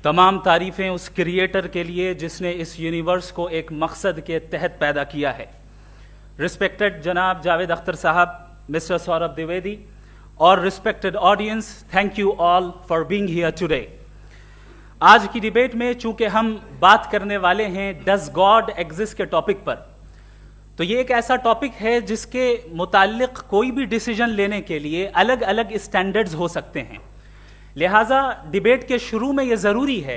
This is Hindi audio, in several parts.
तमाम तारीफ़ें उस क्रिएटर के लिए जिसने इस यूनिवर्स को एक मकसद के तहत पैदा किया है। रिस्पेक्टेड जनाब जावेद अख्तर साहब, मिस्टर सौरभ द्विवेदी और respected audience, thank you all for being here today. आज की डिबेट में चूंकि हम बात करने वाले हैं डज गॉड एग्जिस्ट के टॉपिक पर, तो ये एक ऐसा टॉपिक है जिसके मुताल्लिक कोई भी डिसीजन लेने के लिए अलग अलग स्टैंडर्ड्स हो सकते हैं। लिहाजा डिबेट के शुरू में ये ज़रूरी है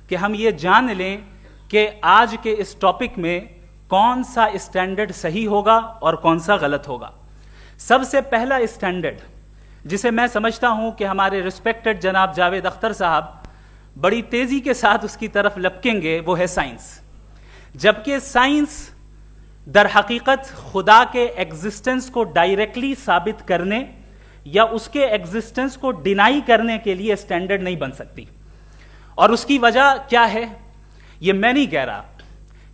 कि हम ये जान लें कि आज के इस टॉपिक में कौन सा स्टैंडर्ड सही होगा और कौन सा गलत होगा। सबसे पहला स्टैंडर्ड जिसे मैं समझता हूं कि हमारे रिस्पेक्टेड जनाब जावेद अख्तर साहब बड़ी तेजी के साथ उसकी तरफ लपकेंगे, वो है साइंस। जबकि साइंस दर हकीकत खुदा के एग्जिस्टेंस को डायरेक्टली साबित करने या उसके एग्जिस्टेंस को डिनाई करने के लिए स्टैंडर्ड नहीं बन सकती। और उसकी वजह क्या है, ये मैं नहीं कह रहा,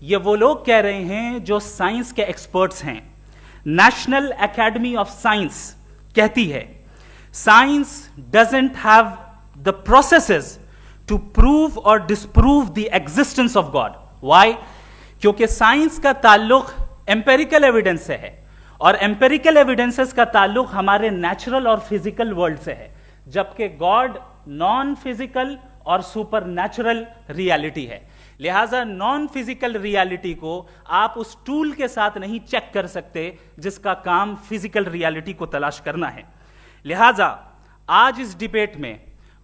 ये वो लोग कह रहे हैं जो साइंस के एक्सपर्ट्स हैं। नेशनल एकेडमी ऑफ साइंस कहती है science doesn't have the processes to prove और disprove the existence of God. Why? क्योंकि साइंस का ताल्लुक एम्पेरिकल एविडेंस से है और एम्पेरिकल एविडेंसेस का ताल्लुक हमारे नेचुरल और फिजिकल वर्ल्ड से है, जबकि गॉड नॉन फिजिकल और सुपर नेचुरल रियलिटी है। लिहाजा नॉन फिजिकल रियलिटी को आप उस टूल के साथ नहीं चेक कर सकते जिसका काम फिजिकल रियलिटी को तलाश करना है। लिहाजा आज इस डिबेट में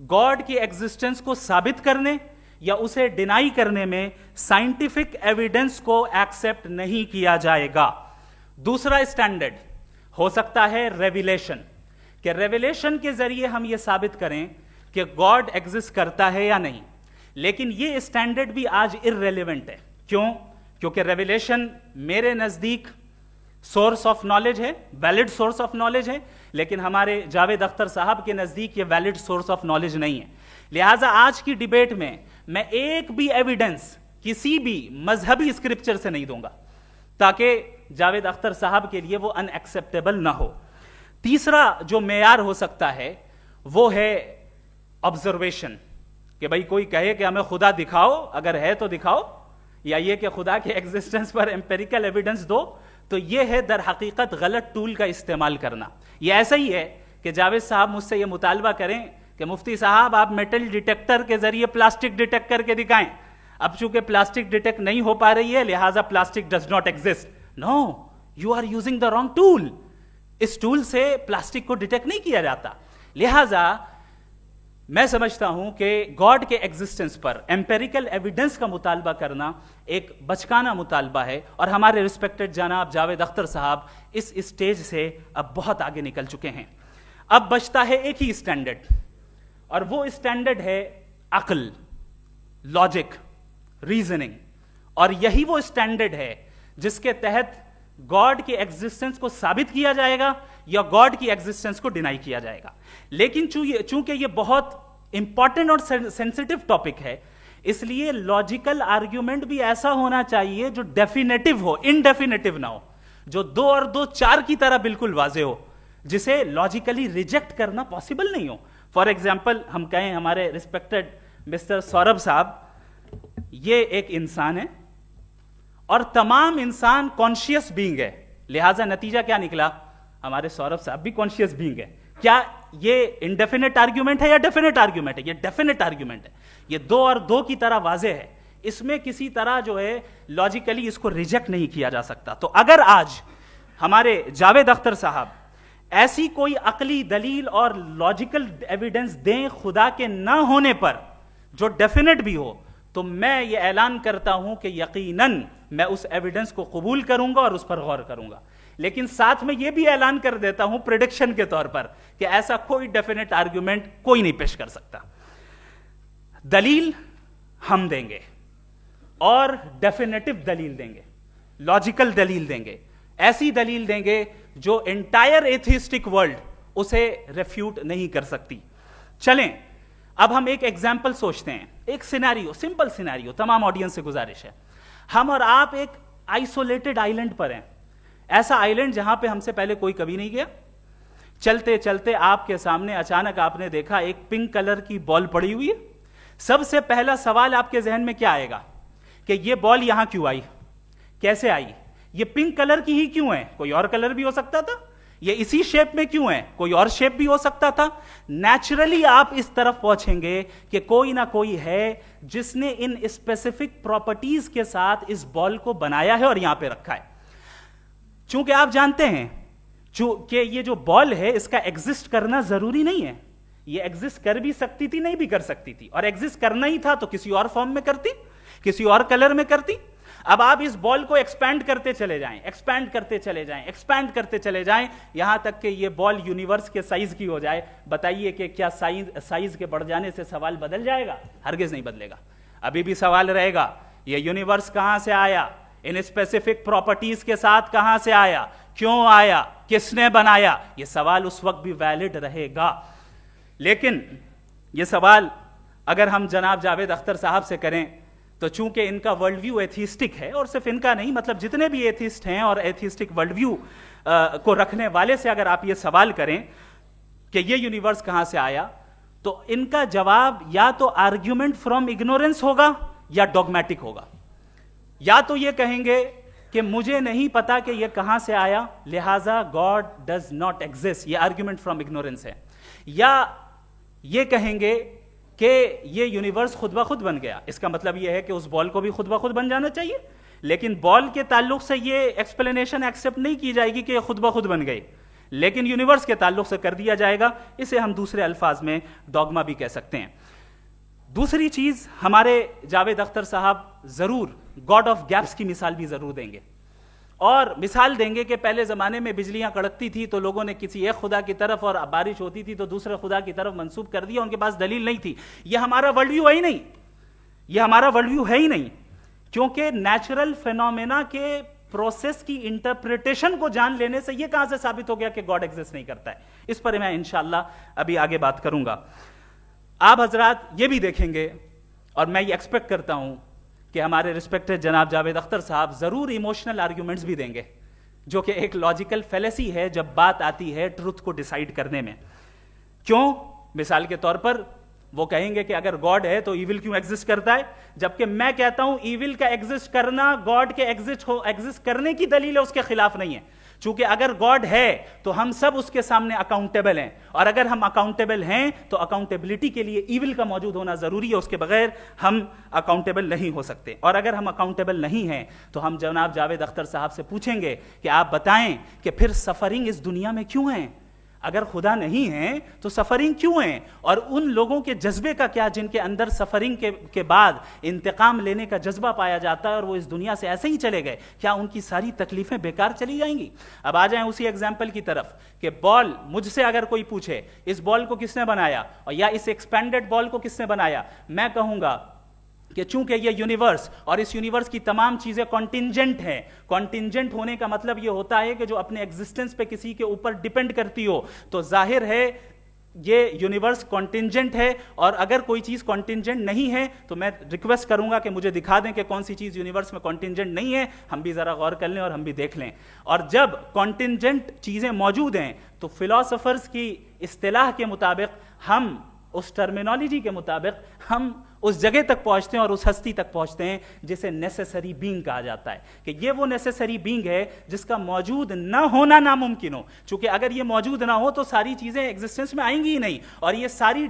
गॉड की एग्जिस्टेंस को साबित करने या उसे डिनाई करने में साइंटिफिक एविडेंस को एक्सेप्ट नहीं किया जाएगा। दूसरा स्टैंडर्ड हो सकता है रेविलेशन, कि रेविलेशन के जरिए हम यह साबित करें कि गॉड एग्जिस्ट करता है या नहीं। लेकिन यह स्टैंडर्ड भी आज इररेलेवेंट है। क्यों? क्योंकि रेविलेशन मेरे नजदीक सोर्स ऑफ नॉलेज है, वैलिड सोर्स ऑफ नॉलेज है, लेकिन हमारे जावेद अख्तर साहब के नजदीक ये वैलिड सोर्स ऑफ नॉलेज नहीं है। लिहाजा आज की डिबेट में मैं एक भी एविडेंस किसी भी मजहबी स्क्रिप्चर से नहीं दूंगा ताकि जावेद अख्तर साहब के लिए वो अनएक्सेप्टेबल ना हो। तीसरा जो मेयार हो सकता है वो है ऑब्जर्वेशन, कि भाई कोई कहे कि हमें खुदा दिखाओ, अगर है तो दिखाओ, या ये कि खुदा के एग्जिस्टेंस पर एम्पेरिकल एविडेंस दो, तो ये है दर हकीकत गलत टूल का इस्तेमाल करना। ये ऐसा ही है कि जावेद साहब मुझसे ये मुतालबा करें कि मुफ्ती साहब आप मेटल डिटेक्टर के जरिए प्लास्टिक डिटेक्ट करके दिखाएं। अब चूंकि प्लास्टिक डिटेक्ट नहीं हो पा रही है लिहाजा plastic does not exist. No, you are using the wrong tool. इस टूल से प्लास्टिक को डिटेक्ट नहीं किया जाता। लिहाजा मैं समझता हूं कि गॉड के एग्जिस्टेंस पर एम्पेरिकल एविडेंस का मुतालबा करना एक बचकाना मुतालबा है और हमारे रिस्पेक्टेड जनाब जावेद अख्तर साहब इस स्टेज से अब बहुत आगे निकल चुके हैं। अब बचता है एक ही स्टैंडर्ड, और वो स्टैंडर्ड है अक्ल, लॉजिक, रीजनिंग। और यही वो स्टैंडर्ड है जिसके तहत गॉड की एग्जिस्टेंस को साबित किया जाएगा या गॉड की एग्जिस्टेंस को डिनाई किया जाएगा। लेकिन चूंकि ये बहुत इंपॉर्टेंट और सेंसिटिव टॉपिक है, इसलिए लॉजिकल आर्ग्यूमेंट भी ऐसा होना चाहिए जो डेफिनेटिव हो, इनडेफिनेटिव ना हो, जो 2 और 2 4 की तरह बिल्कुल वाजे हो, जिसे लॉजिकली रिजेक्ट करना पॉसिबल नहीं हो। फॉर एग्जाम्पल हम कहें हमारे रिस्पेक्टेड मिस्टर सौरभ साहब, ये एक इंसान है और तमाम इंसान कॉन्शियस बीइंग है। लिहाजा नतीजा क्या निकला, हमारे सौरभ साहब भी कॉन्शियस बीइंग है। क्या ये इनडेफिनेट आर्ग्यूमेंट है या डेफिनेट आर्ग्यूमेंट है? ये डेफिनेट आर्ग्यूमेंट है। ये 2 और 2 की तरह वाजे है, इसमें किसी तरह जो है लॉजिकली इसको रिजेक्ट नहीं किया जा सकता। तो अगर आज हमारे जावेद अख्तर साहब ऐसी कोई अकली दलील और लॉजिकल एविडेंस दें खुदा के ना होने पर जो डेफिनेट भी हो, तो मैं ये ऐलान करता हूं कि यकीनन मैं उस एविडेंस को कबूल करूंगा और उस पर गौर करूंगा। लेकिन साथ में यह भी ऐलान कर देता हूं प्रेडिक्शन के तौर पर कि ऐसा कोई डेफिनेट आर्ग्यूमेंट कोई नहीं पेश कर सकता। दलील हम देंगे और डेफिनेटिव दलील देंगे, लॉजिकल दलील देंगे, ऐसी दलील देंगे जो एंटायर एथिस्टिक वर्ल्ड उसे रेफ्यूट नहीं कर सकती। चलें अब हम एक एग्जाम्पल सोचते हैं, एक सिनेरियो, सिंपल सिनेरियो, तमाम ऑडियंस से गुजारिश है, हम और आप एक आइसोलेटेड आइलैंड पर हैं, ऐसा आइलैंड जहां पे हमसे पहले कोई कभी नहीं गया। चलते चलते आपके सामने अचानक आपने देखा एक पिंक कलर की बॉल पड़ी हुई है, सबसे पहला सवाल आपके जहन में क्या आएगा कि ये बॉल यहां क्यों आई, कैसे आई, ये पिंक कलर की ही क्यों है, कोई और कलर भी हो सकता था, ये इसी शेप में क्यों है, कोई और शेप भी हो सकता था। नेचुरली आप इस तरफ पहुंचेंगे कि कोई ना कोई है जिसने इन स्पेसिफिक प्रॉपर्टीज के साथ इस बॉल को बनाया है और यहां पे रखा है। चूंकि आप जानते हैं कि ये जो बॉल है इसका एग्जिस्ट करना जरूरी नहीं है, ये एग्जिस्ट कर भी सकती थी, नहीं भी कर सकती थी, और एग्जिस्ट करना ही था तो किसी और फॉर्म में करती, किसी और कलर में करती। अब आप इस बॉल को एक्सपैंड करते चले जाएं, एक्सपैंड करते चले जाएं, एक्सपैंड करते चले जाएं, यहां तक कि ये बॉल यूनिवर्स के साइज की हो जाए। बताइए कि क्या साइज के बढ़ जाने से सवाल बदल जाएगा? हरगिज नहीं बदलेगा। अभी भी सवाल रहेगा ये यूनिवर्स कहां से आया, इन स्पेसिफिक प्रॉपर्टीज के साथ कहां से आया, क्यों आया, किसने बनाया, यह सवाल उस वक्त भी वैलिड रहेगा। लेकिन यह सवाल अगर हम जनाब जावेद अख्तर साहब से करें तो चूंकि इनका वर्ल्ड व्यू एथिस्टिक है, और सिर्फ इनका नहीं, मतलब जितने भी एथिस्ट हैं और एथिस्टिक वर्ल्ड व्यू को रखने वाले से अगर आप ये सवाल करें कि ये यूनिवर्स कहां से आया, तो इनका जवाब या तो आर्ग्यूमेंट फ्रॉम इग्नोरेंस होगा या डॉगमेटिक होगा। या तो ये कहेंगे कि मुझे नहीं पता कि ये कहां से आया, लिहाजा गॉड डज नॉट एग्जिस्ट, ये आर्ग्यूमेंट फ्रॉम इग्नोरेंस है, या ये कहेंगे कि ये यूनिवर्स खुद ब खुद बन गया। इसका मतलब ये है कि उस बॉल को भी खुद ब खुद बन जाना चाहिए, लेकिन बॉल के ताल्लुक से ये एक्सप्लेनेशन एक्सेप्ट नहीं की जाएगी कि ये खुद ब खुद बन गई, लेकिन यूनिवर्स के ताल्लुक से कर दिया जाएगा। इसे हम दूसरे अल्फाज में डॉगमा भी कह सकते हैं। दूसरी चीज, हमारे जावेद अख्तर साहब जरूर गॉड ऑफ गैप्स की मिसाल भी जरूर देंगे, और मिसाल देंगे कि पहले जमाने में बिजलियां कड़कती थी तो लोगों ने किसी एक खुदा की तरफ, और बारिश होती थी तो दूसरे खुदा की तरफ मंसूब कर दिया, उनके पास दलील नहीं थी। यह हमारा वर्ल्ड व्यू है ही नहीं, यह हमारा वर्ल्ड व्यू है ही नहीं, क्योंकि नेचुरल फेनोमेना के प्रोसेस की इंटरप्रिटेशन को जान लेने से यह कहां से साबित हो गया कि गॉड एग्जिस्ट नहीं करता है। इस पर मैं इंशाअल्लाह अभी आगे बात करूंगा। आप हजरात ये भी देखेंगे, और मैं ये एक्सपेक्ट करता हूं कि हमारे रिस्पेक्टेड जनाब जावेद अख्तर साहब जरूर इमोशनल आर्ग्यूमेंट्स भी देंगे, जो कि एक लॉजिकल फेलेसी है जब बात आती है ट्रुथ को डिसाइड करने में। क्यों? मिसाल के तौर पर वो कहेंगे कि अगर गॉड है तो ईविल क्यों एग्जिस्ट करता है, जबकि मैं कहता हूं ईविल का एग्जिस्ट करना गॉड के एग्जिस्ट करने की दलील है, उसके खिलाफ नहीं है। चूंकि अगर गॉड है तो हम सब उसके सामने अकाउंटेबल हैं, और अगर हम अकाउंटेबल हैं तो अकाउंटेबिलिटी के लिए ईविल का मौजूद होना जरूरी है, उसके बगैर हम अकाउंटेबल नहीं हो सकते। और अगर हम अकाउंटेबल नहीं हैं तो हम जनाब जावेद अख्तर साहब से पूछेंगे कि आप बताएं कि फिर सफरिंग इस दुनिया में क्यों है? अगर खुदा नहीं है तो सफरिंग क्यों है? और उन लोगों के जज्बे का क्या जिनके अंदर सफरिंग के बाद इंतकाम लेने का जज्बा पाया जाता है और वो इस दुनिया से ऐसे ही चले गए, क्या उनकी सारी तकलीफें बेकार चली जाएंगी? अब आ जाएं उसी एग्जाम्पल की तरफ कि बॉल, मुझसे अगर कोई पूछे इस बॉल को किसने बनाया, और या इस एक्सपेंडेड बॉल को किसने बनाया, मैं कहूंगा कि चूंकि ये यूनिवर्स और इस यूनिवर्स की तमाम चीजें कॉन्टिंजेंट हैं। कॉन्टिंजेंट होने का मतलब ये होता है कि जो अपने एग्जिस्टेंस पे किसी के ऊपर डिपेंड करती हो, तो जाहिर है ये यूनिवर्स कॉन्टिंजेंट है। और अगर कोई चीज कॉन्टिंजेंट नहीं है तो मैं रिक्वेस्ट करूंगा कि मुझे दिखा दें कि कौन सी चीज यूनिवर्स में कॉन्टिंजेंट नहीं है, हम भी जरा गौर कर लें और हम भी देख लें। और जब कॉन्टिंजेंट चीजें मौजूद हैं तो फिलोसोफर्स की इस्तिलाह के मुताबिक, हम उस टर्मिनोलॉजी के मुताबिक हम उस जगह तक पहुंचते हैं और उस हस्ती तक पहुंचते हैं जिसे नेसेसरी बीइंग कहा जाता है, कि ये वो नेसेसरी बीइंग है जिसका मौजूद ना होना नामुमकिन हो। क्योंकि अगर ये मौजूद ना हो तो सारी चीजें एग्जिस्टेंस में आएंगी ही नहीं, और ये सारी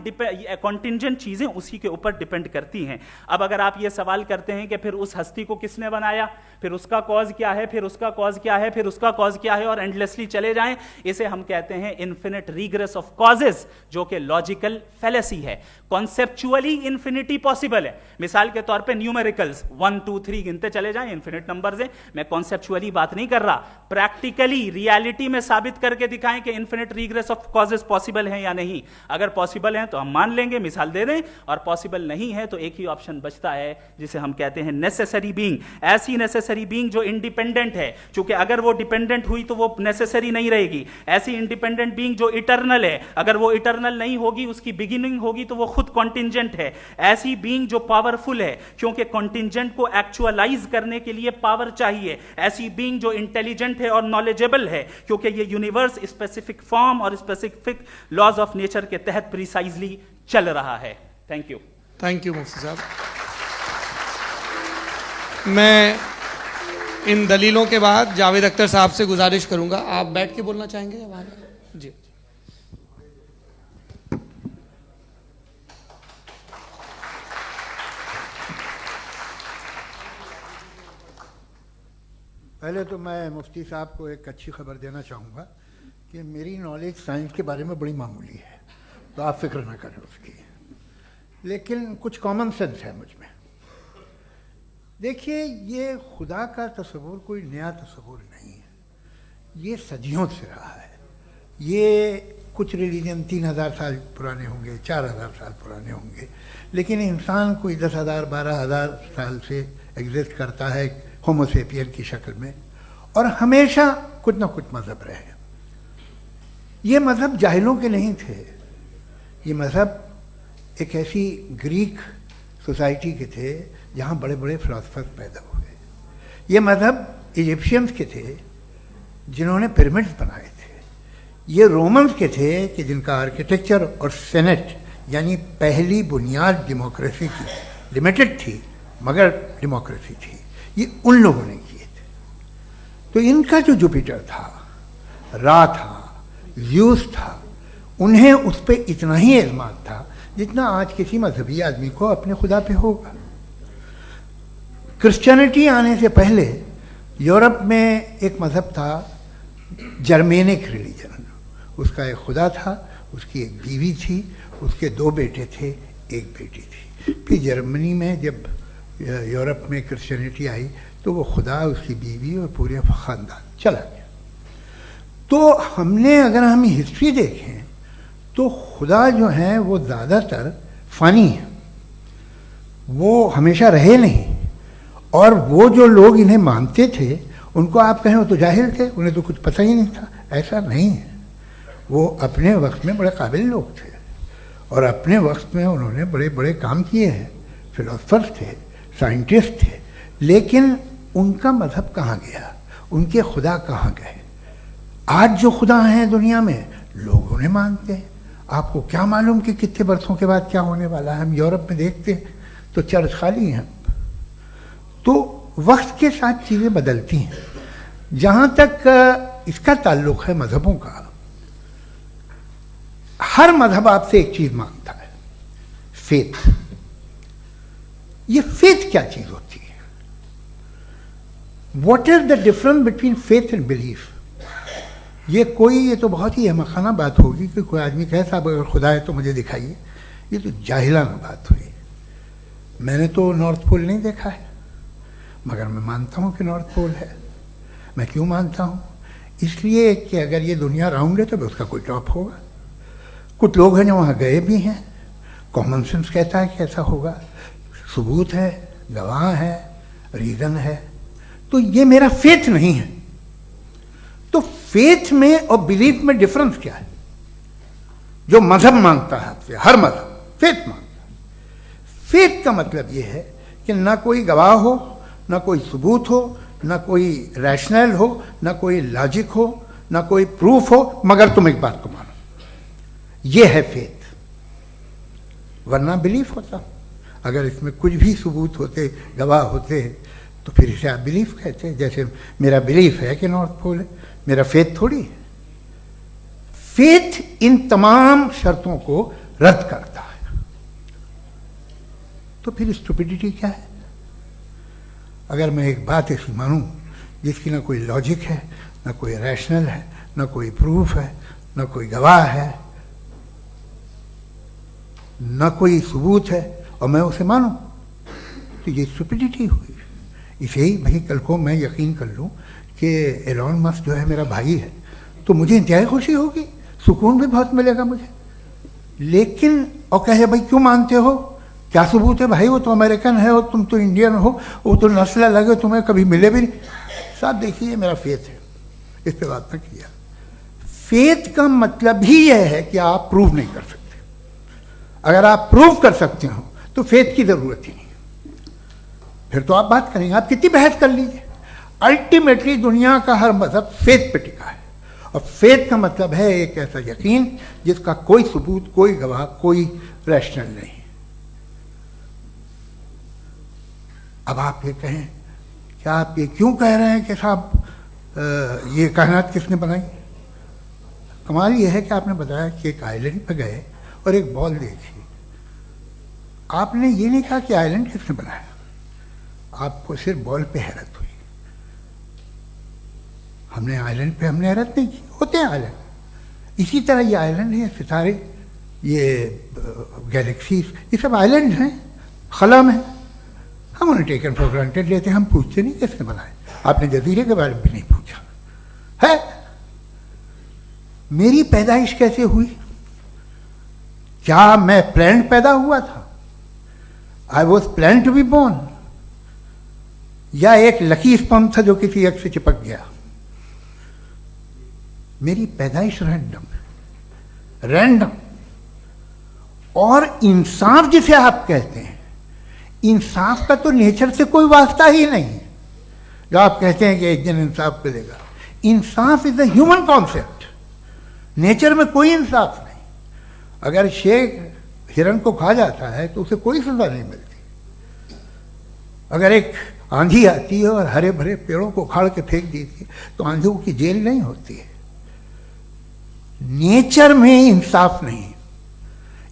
कॉन्टिंजेंट चीजें उसी के ऊपर डिपेंड करती हैं। अब अगर आप ये सवाल करते हैं कि फिर उस हस्ती को किसने बनाया, फिर उसका कॉज क्या है, फिर उसका कॉज क्या है, फिर उसका कॉज क्या है, और एंडलेसली चले जाएं, इसे हम कहते हैं इन्फिनिट रिग्रेस ऑफ कॉजेस, जो कि लॉजिकल फेलेसी है। कॉन्सेप्चुअली इन्फिनिटी पॉसिबल है। मिसाल के तौर पे न्यूमेरिकल्स 1 2 3 गिनते चले जाएं, इन्फिनिट नंबर्स हैं। मैं कॉन्सेप्चुअली बात नहीं कर रहा, प्रैक्टिकली रियलिटी में साबित करके दिखाएं कि infinite regress of causes possible हैं या नहीं। अगर पॉसिबल हैं तो हम मान लेंगे, मिसाल दे दें, और पॉसिबल नहीं है तो एक ही ऑप्शन बचता है जिसे हम कहते हैं नेसेसरी बीइंग। ऐसी नेसेसरी बीइंग जो इंडिपेंडेंट है, क्योंकि अगर वो डिपेंडेंट हुई तो वो नेसेसरी नहीं रहेगी। ऐसी इंडिपेंडेंट बीइंग जो इटर्नल है, अगर वो इटर्नल नहीं होगी, उसकी बिगिनिंग होगी तो वो खुद कॉन्टिंजेंट है। ऐसी बीइंग जो पावरफुल है, क्योंकि कॉन्टिंजेंट को एक्चुअलाइज करने के लिए पावर चाहिए। ऐसी बीइंग जो इंटेलिजेंट है और नॉलेजेबल है, क्योंकि ये यूनिवर्स स्पेसिफिक फॉर्म और स्पेसिफिक लॉज ऑफ नेचर के तहत प्रिसाइजली चल रहा है। Thank you. थैंक यू मुफ्ती साहब। मैं इन दलीलों के बाद जावेद अख्तर साहब से गुजारिश करूंगा, आप बैठ के बोलना चाहेंगे या वहाँ जी। पहले तो मैं मुफ्ती साहब को एक अच्छी खबर देना चाहूँगा कि मेरी नॉलेज साइंस के बारे में बड़ी मामूली है, तो आप फिक्र ना करें उसकी, लेकिन कुछ कॉमन सेंस है मुझ में। देखिए, ये खुदा का तस्वुर कोई नया तस्वुर नहीं है, ये सदियों से रहा है। ये कुछ रिलीजन 3000 साल पुराने होंगे, 4000 साल पुराने होंगे, लेकिन इंसान कोई 10,000 12,000 साल से एग्जिस्ट करता है होमोसेपियन की शक्ल में, और हमेशा कुछ ना कुछ मज़हब रहे। ये मज़हब जाहिलों के नहीं थे, ये मज़हब एक ऐसी ग्रीक सोसाइटी के थे जहाँ बड़े बड़े फिलोसफर्स पैदा हुए। ये मज़हब इजिप्शियंस के थे जिन्होंने पिरामिड्स बनाए थे। ये रोमन्स के थे कि जिनका आर्किटेक्चर और सेनेट यानी पहली बुनियाद डेमोक्रेसी की लिमिटेड थी, मगर डेमोक्रेसी थी, ये उन लोगों ने किए थे। तो इनका जो जुपिटर था, रा था, ज़्यूस था, उन्हें उस पर इतना ही एतमाद था जितना आज किसी मजहबी आदमी को अपने खुदा पे होगा। क्रिश्चियनिटी आने से पहले यूरोप में एक मज़हब था, जर्मेनिक रिलीजन। उसका एक खुदा था, उसकी एक बीवी थी, उसके 2 बेटे थे, एक बेटी थी। फिर जर्मनी में जब यूरोप में क्रिश्चियनिटी आई तो वो खुदा, उसकी बीवी और पूरे ख़ानदान चला गया। तो हमने, अगर हम हिस्ट्री देखें तो खुदा जो हैं वो ज़्यादातर फ़नी हैं, वो हमेशा रहे नहीं। और वो जो लोग इन्हें मानते थे उनको आप कहें वो तो जाहिल थे, उन्हें तो कुछ पता ही नहीं था, ऐसा नहीं है। वो अपने वक्त में बड़े काबिल लोग थे और अपने वक्त में उन्होंने बड़े बड़े काम किए हैं, फिलोसफर्स थे, साइंटिस्ट थे, लेकिन उनका मज़हब कहाँ गया, उनके खुदा कहाँ गए? आज जो खुदा हैं दुनिया में लोग उन्हें मानते हैं। आपको क्या मालूम कि कितने बरसों के बाद क्या होने वाला है? हम यूरोप में देखते हैं तो चर्च खाली हैं। तो वक्त के साथ चीज़ें बदलती हैं। जहाँ तक इसका ताल्लुक़ है मज़हबों का, हर मज़हब आपसे एक चीज़ मांगता है, फेथ। ये फेथ क्या चीज़ होती है? What is the difference between faith and belief? ये तो बहुत ही अहमखाना बात होगी कि कोई आदमी कहे साहब अगर खुदा है तो मुझे दिखाइए। ये तो जाहिलाना बात हुई। मैंने तो नॉर्थ पोल नहीं देखा है, मगर मैं मानता हूँ कि नॉर्थ पोल है। मैं क्यों मानता हूँ? इसलिए कि अगर ये दुनिया राउंड है तो उसका कोई टॉप होगा। कुछ लोग हैं जो वहाँ गए भी हैं, कॉमन सेंस कहता है कि ऐसा होगा, सबूत है, गवाह है, रीज़न है। तो ये मेरा फेथ नहीं है। तो फेथ में और बिलीफ में डिफरेंस क्या है? जो मजहब मांगता है आपसे, हर मजहब फेथ मांगता है। फेथ का मतलब ये है कि ना कोई गवाह हो, ना कोई सबूत हो, ना कोई रैशनल हो, ना कोई लॉजिक हो, ना कोई प्रूफ हो, मगर तुम एक बात को मानो। ये है फेथ। वरना बिलीफ होता। अगर इसमें कुछ भी सबूत होते, गवाह होते, तो फिर इसे आप बिलीफ कहते। जैसे मेरा बिलीफ है कि नॉर्थ पोल है, मेरा फेथ थोड़ी है। फेथ इन तमाम शर्तों को रद्द करता है। तो फिर स्टुपिडिटी क्या है? अगर मैं एक बात ऐसी मानूं जिसकी ना कोई लॉजिक है, ना कोई रैशनल है, ना कोई प्रूफ है, ना कोई गवाह है, ना कोई सबूत है, और मैं उसे मानूं, तो ये स्टुपिडिटी हुई। इसे ही भाई कल को मैं यकीन कर लूं कि एलॉन मस्क जो है मेरा भाई है, तो मुझे इंतहाई खुशी होगी, सुकून भी बहुत मिलेगा मुझे। लेकिन और कहे भाई क्यों मानते हो, क्या सबूत है? भाई वो तो अमेरिकन है और तुम तो इंडियन हो, वो तो नस्ल अलग है, तुम्हें कभी मिले भी नहीं। साहब देखिए, मेरा फेथ है, इस पर बात न किया। फेथ का मतलब ही यह है कि आप प्रूव नहीं कर सकते। अगर आप प्रूव कर सकते हो तो फेथ की जरूरत ही नहीं, फिर तो आप बात करेंगे, आप कितनी बहस कर लीजिए। अल्टीमेटली दुनिया का हर मजहब फेथ पे टिका है, और फेथ का मतलब है एक ऐसा यकीन जिसका कोई सबूत, कोई गवाह, कोई रैशनल नहीं। अब आप ये कहें, क्या आप ये क्यों कह रहे हैं कि साहब ये कायनात किसने बनाई? कमाल ये है कि आपने बताया कि एक आइलैंड पे गए और एक बॉल देखी। आपने ये नहीं कहा कि आइलैंड किसने बनाया, आपको सिर्फ बॉल पे हैरत हुई। हमने आइलैंड पे हमने हैरत नहीं की, होते हैं आइलैंड। इसी तरह ये आइलैंड है, सितारे, ये गैलेक्सीज, ये सब आइलैंड हैं, खला में। हम उन्हें टेकन फॉर ग्रांटेड लेते हैं, हम पूछते नहीं किसने बनाए। आपने जजीरे के बारे में भी नहीं पूछा है। मेरी पैदाइश कैसे हुई? क्या मैं प्लान्ड पैदा हुआ था? I was plan to be born, या एक लकी स्पर्म था जो किसी एक से चिपक गया? मेरी पैदाइश रैंडम। और इंसाफ जिसे आप कहते हैं, इंसाफ का तो नेचर से कोई वास्ता ही नहीं है। जो आप कहते हैं कि एक दिन इंसाफ मिलेगा, इंसाफ is a human concept, nature में कोई इंसाफ नहीं। अगर शेर हिरन को खा जाता है तो उसे कोई सजा नहीं मिलती। अगर एक आंधी आती है और हरे भरे पेड़ों को उखाड़ के फेंक देती है तो आंधियों की जेल नहीं होती है। नेचर में इंसाफ नहीं,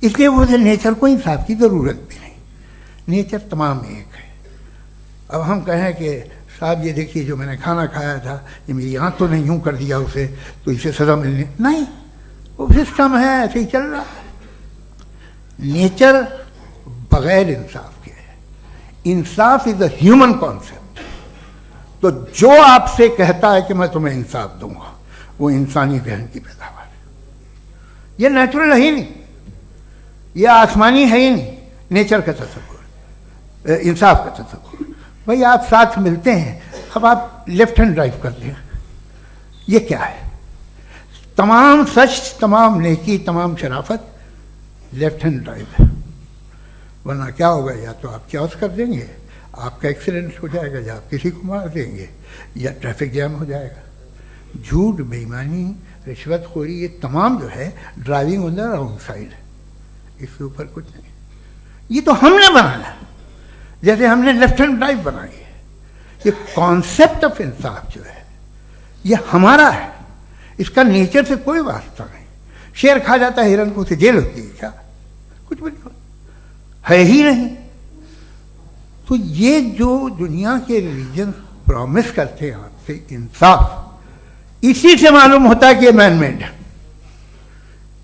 इसलिए मुझे नेचर को इंसाफ की जरूरत भी नहीं। नेचर तमाम एक है। अब हम कहें कि साहब ये देखिए जो मैंने खाना खाया था, ये मेरी आंख तो नहीं यूं कर दिया उसे, तो इसे सजा मिलनी नहीं, वो सिस्टम है, ऐसे ही चल रहा है। नेचर बगैर इंसाफ के है। इंसाफ इज अ ह्यूमन कॉन्सेप्ट। तो जो आपसे कहता है कि मैं तुम्हें इंसाफ दूंगा, वो इंसानी जहन की पैदावार है। ये नेचुरल है ही नहीं, ये आसमानी है ही नहीं। नेचर का तसव्वुर, इंसाफ का तसव्वुर। भाई आप साथ मिलते हैं, अब आप लेफ्ट हैंड ड्राइव कर लें, ये क्या है? तमाम सच, तमाम नेकी, तमाम शराफत लेफ्ट हैंड ड्राइव है। वरना क्या होगा, या तो आप क्रॉस कर देंगे, आपका एक्सीडेंट हो जाएगा, या आप किसी को मार देंगे, या ट्रैफिक जैम हो जाएगा। झूठ, बेईमानी, रिश्वतखोरी, ये तमाम जो है driving on the wrong side है। इसके ऊपर कुछ नहीं। ये तो हमने बनाया, जैसे हमने लेफ्ट हैंड ड्राइव बनाई है। ये कॉन्सेप्ट ऑफ इंसाफ जो है ये हमारा है, इसका नेचर से कोई वास्ता नहीं। शेर खा जाता है हिरन को, उसे जेल होती है क्या? कुछ भी नहीं, है ही नहीं। तो ये जो दुनिया के रिलीजन प्रॉमिस करते हैं आपसे इंसाफ, इसी से मालूम होता है कि ये मैन मेड है।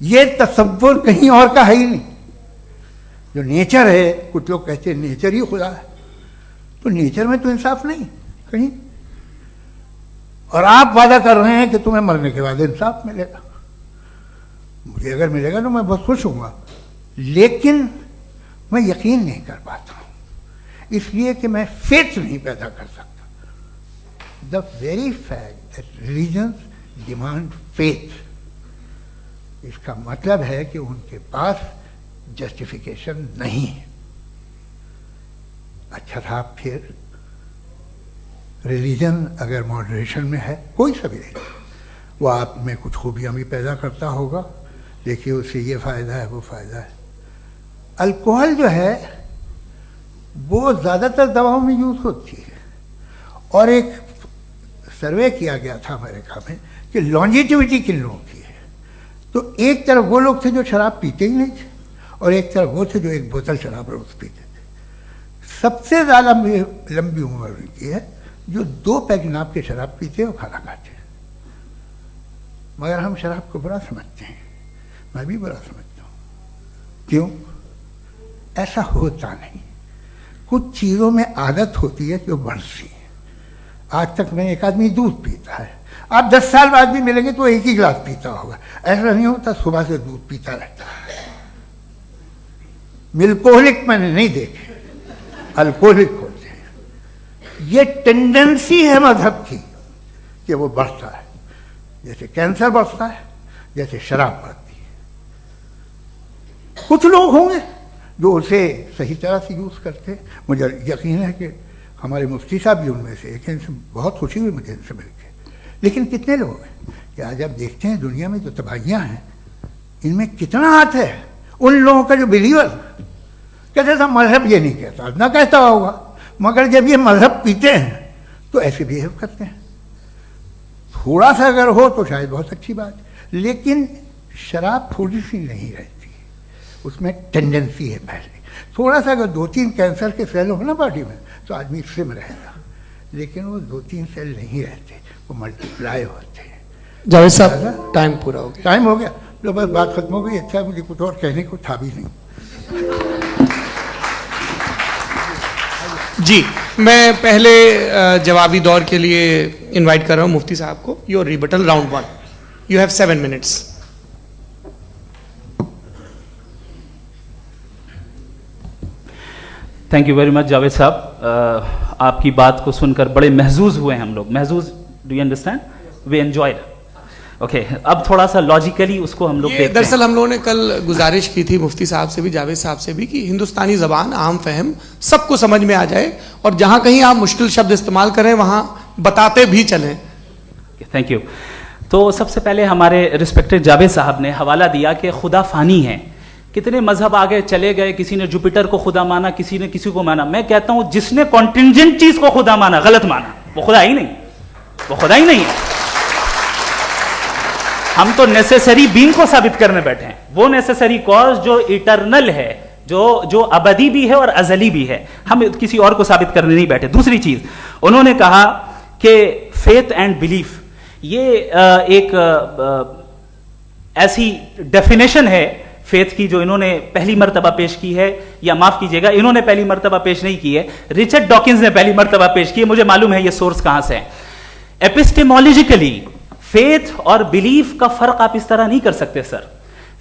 ये तसव्वुर कहीं और का है ही नहीं। जो नेचर है, कुछ लोग कहते हैं नेचर ही खुदा है, तो नेचर में तो इंसाफ नहीं कहीं। और आप वादा कर रहे हैं कि तुम्हें मरने के बाद इंसाफ मिलेगा। मुझे अगर मिलेगा तो मैं बहुत खुश होऊंगा, लेकिन मैं यकीन नहीं कर पाता हूं, इसलिए कि मैं फेथ नहीं पैदा कर सकता। The very fact that religions demand faith, इसका मतलब है कि उनके पास जस्टिफिकेशन नहीं है। अच्छा साहब, फिर रिलीजन अगर मॉडरेशन में है, कोई सा भी नहीं, वो आप में कुछ खूबियाँ भी पैदा करता होगा। देखिए उससे ये फ़ायदा है, वो फ़ायदा है। अल्कोहल जो है वो ज़्यादातर दवाओं में यूज़ होती है, और एक सर्वे किया गया था अमेरिका में कि लॉन्जिटिविटी किन लोगों की है। तो एक तरफ वो लोग थे जो शराब पीते ही नहीं थे, और एक तरफ वो थे जो एक बोतल शराब रोज पीते थे। सबसे ज़्यादा लंबी उम्र उनकी है जो 2 पैक नाप के शराब पीते और खाना खाते हैं। मगर हम शराब को बुरा समझते हैं, मैं भी बुरा समझता हूँ। क्यों? ऐसा होता नहीं। कुछ चीज़ों में आदत होती है जो बढ़ती है। आज तक में एक आदमी दूध पीता है, आप 10 साल बाद भी मिलेंगे तो एक ही गिलास पीता होगा। ऐसा नहीं होता, सुबह से दूध पीता रहता है। मिल्कोहलिक मैंने नहीं देखे, अल्कोहलिक होते हैं। ये टेंडेंसी है मजहब की कि वो बढ़ता है, जैसे कैंसर बढ़ता है, जैसे शराब बढ़ती है। कुछ लोग होंगे जो उसे सही तरह से यूज़ करते हैं। मुझे यकीन है कि हमारे मुफ्ती साहब भी उनमें से एक हैं, इनसे बहुत खुशी हुई मुझे इनसे मिलकर। लेकिन कितने लोग हैं कि आज आप देखते हैं दुनिया में जो तबाहियाँ हैं, इनमें कितना हाथ है उन लोगों का जो बिलीवर कहते था मजहब ये नहीं कहता, ना कहता होगा, मगर जब ये मजहब पीते हैं तो ऐसे बिहेव करते हैं। थोड़ा सा अगर हो तो शायद बहुत अच्छी बात, लेकिन शराब थोड़ी सी नहीं रहती, उसमें टेंडेंसी है पहले। थोड़ा सा अगर 2-3 कैंसर के सेल हो ना बॉडी में तो आदमी सिम रहेगा, लेकिन वो 2-3 सेल नहीं रहते, वो मल्टीप्लाई होते हैं। जावेद साहब टाइम पूरा हो गया। टाइम हो गया, तो बस बात खत्म हो गई। अच्छा, मुझे कुछ और कहने को था भी नहीं। जी, मैं पहले जवाबी दौर के लिए इनवाइट कर रहा हूं मुफ्ती साहब को। Your rebuttal round 1, you have 7 minutes. Thank you very much Javed साहब, आपकी बात को सुनकर बड़े महजूज हुए हम लोग। महजूज, do you understand? We enjoyed. Okay, अब थोड़ा सा लॉजिकली उसको हम लोग देखते हैं। दरअसल हम लोगों ने कल गुजारिश की थी मुफ्ती साहब से भी, जावेद साहब से भी, कि हिंदुस्तानी ज़बान आम फहम सबको समझ में आ जाए, और जहां कहीं आप मुश्किल शब्द इस्तेमाल करें वहां बताते भी चलें। Thank you. तो सबसे पहले हमारे रिस्पेक्टेड जावेद साहब ने हवाला दिया कि खुदा फानी है। कितने मजहब आगे चले गए, किसी ने जुपिटर को खुदा माना, किसी ने किसी को माना। मैं कहता हूं जिसने कॉन्टिंजेंट चीज को खुदा माना, गलत माना, वो खुदा ही नहीं, वो खुदा ही नहीं है। हम तो नेसेसरी बीइंग को साबित करने बैठे हैं, वो नेसेसरी कॉज जो इटरनल है, जो अबदी भी है और अजली भी है। हम किसी और को साबित करने नहीं बैठे। दूसरी चीज उन्होंने कहा कि फेथ एंड बिलीफ, ये एक ऐसी डेफिनेशन है फेथ की जो इन्होंने पहली मर्तबा पेश की है, या माफ कीजिएगा, इन्होंने पहली मर्तबा पेश नहीं की है, रिचर्ड डॉकिंस ने पहली मर्तबा पेश की है। मुझे मालूम है ये सोर्स कहां से है। एपिस्टेमोलॉजिकली फेथ और बिलीफ का फर्क आप इस तरह नहीं कर सकते सर।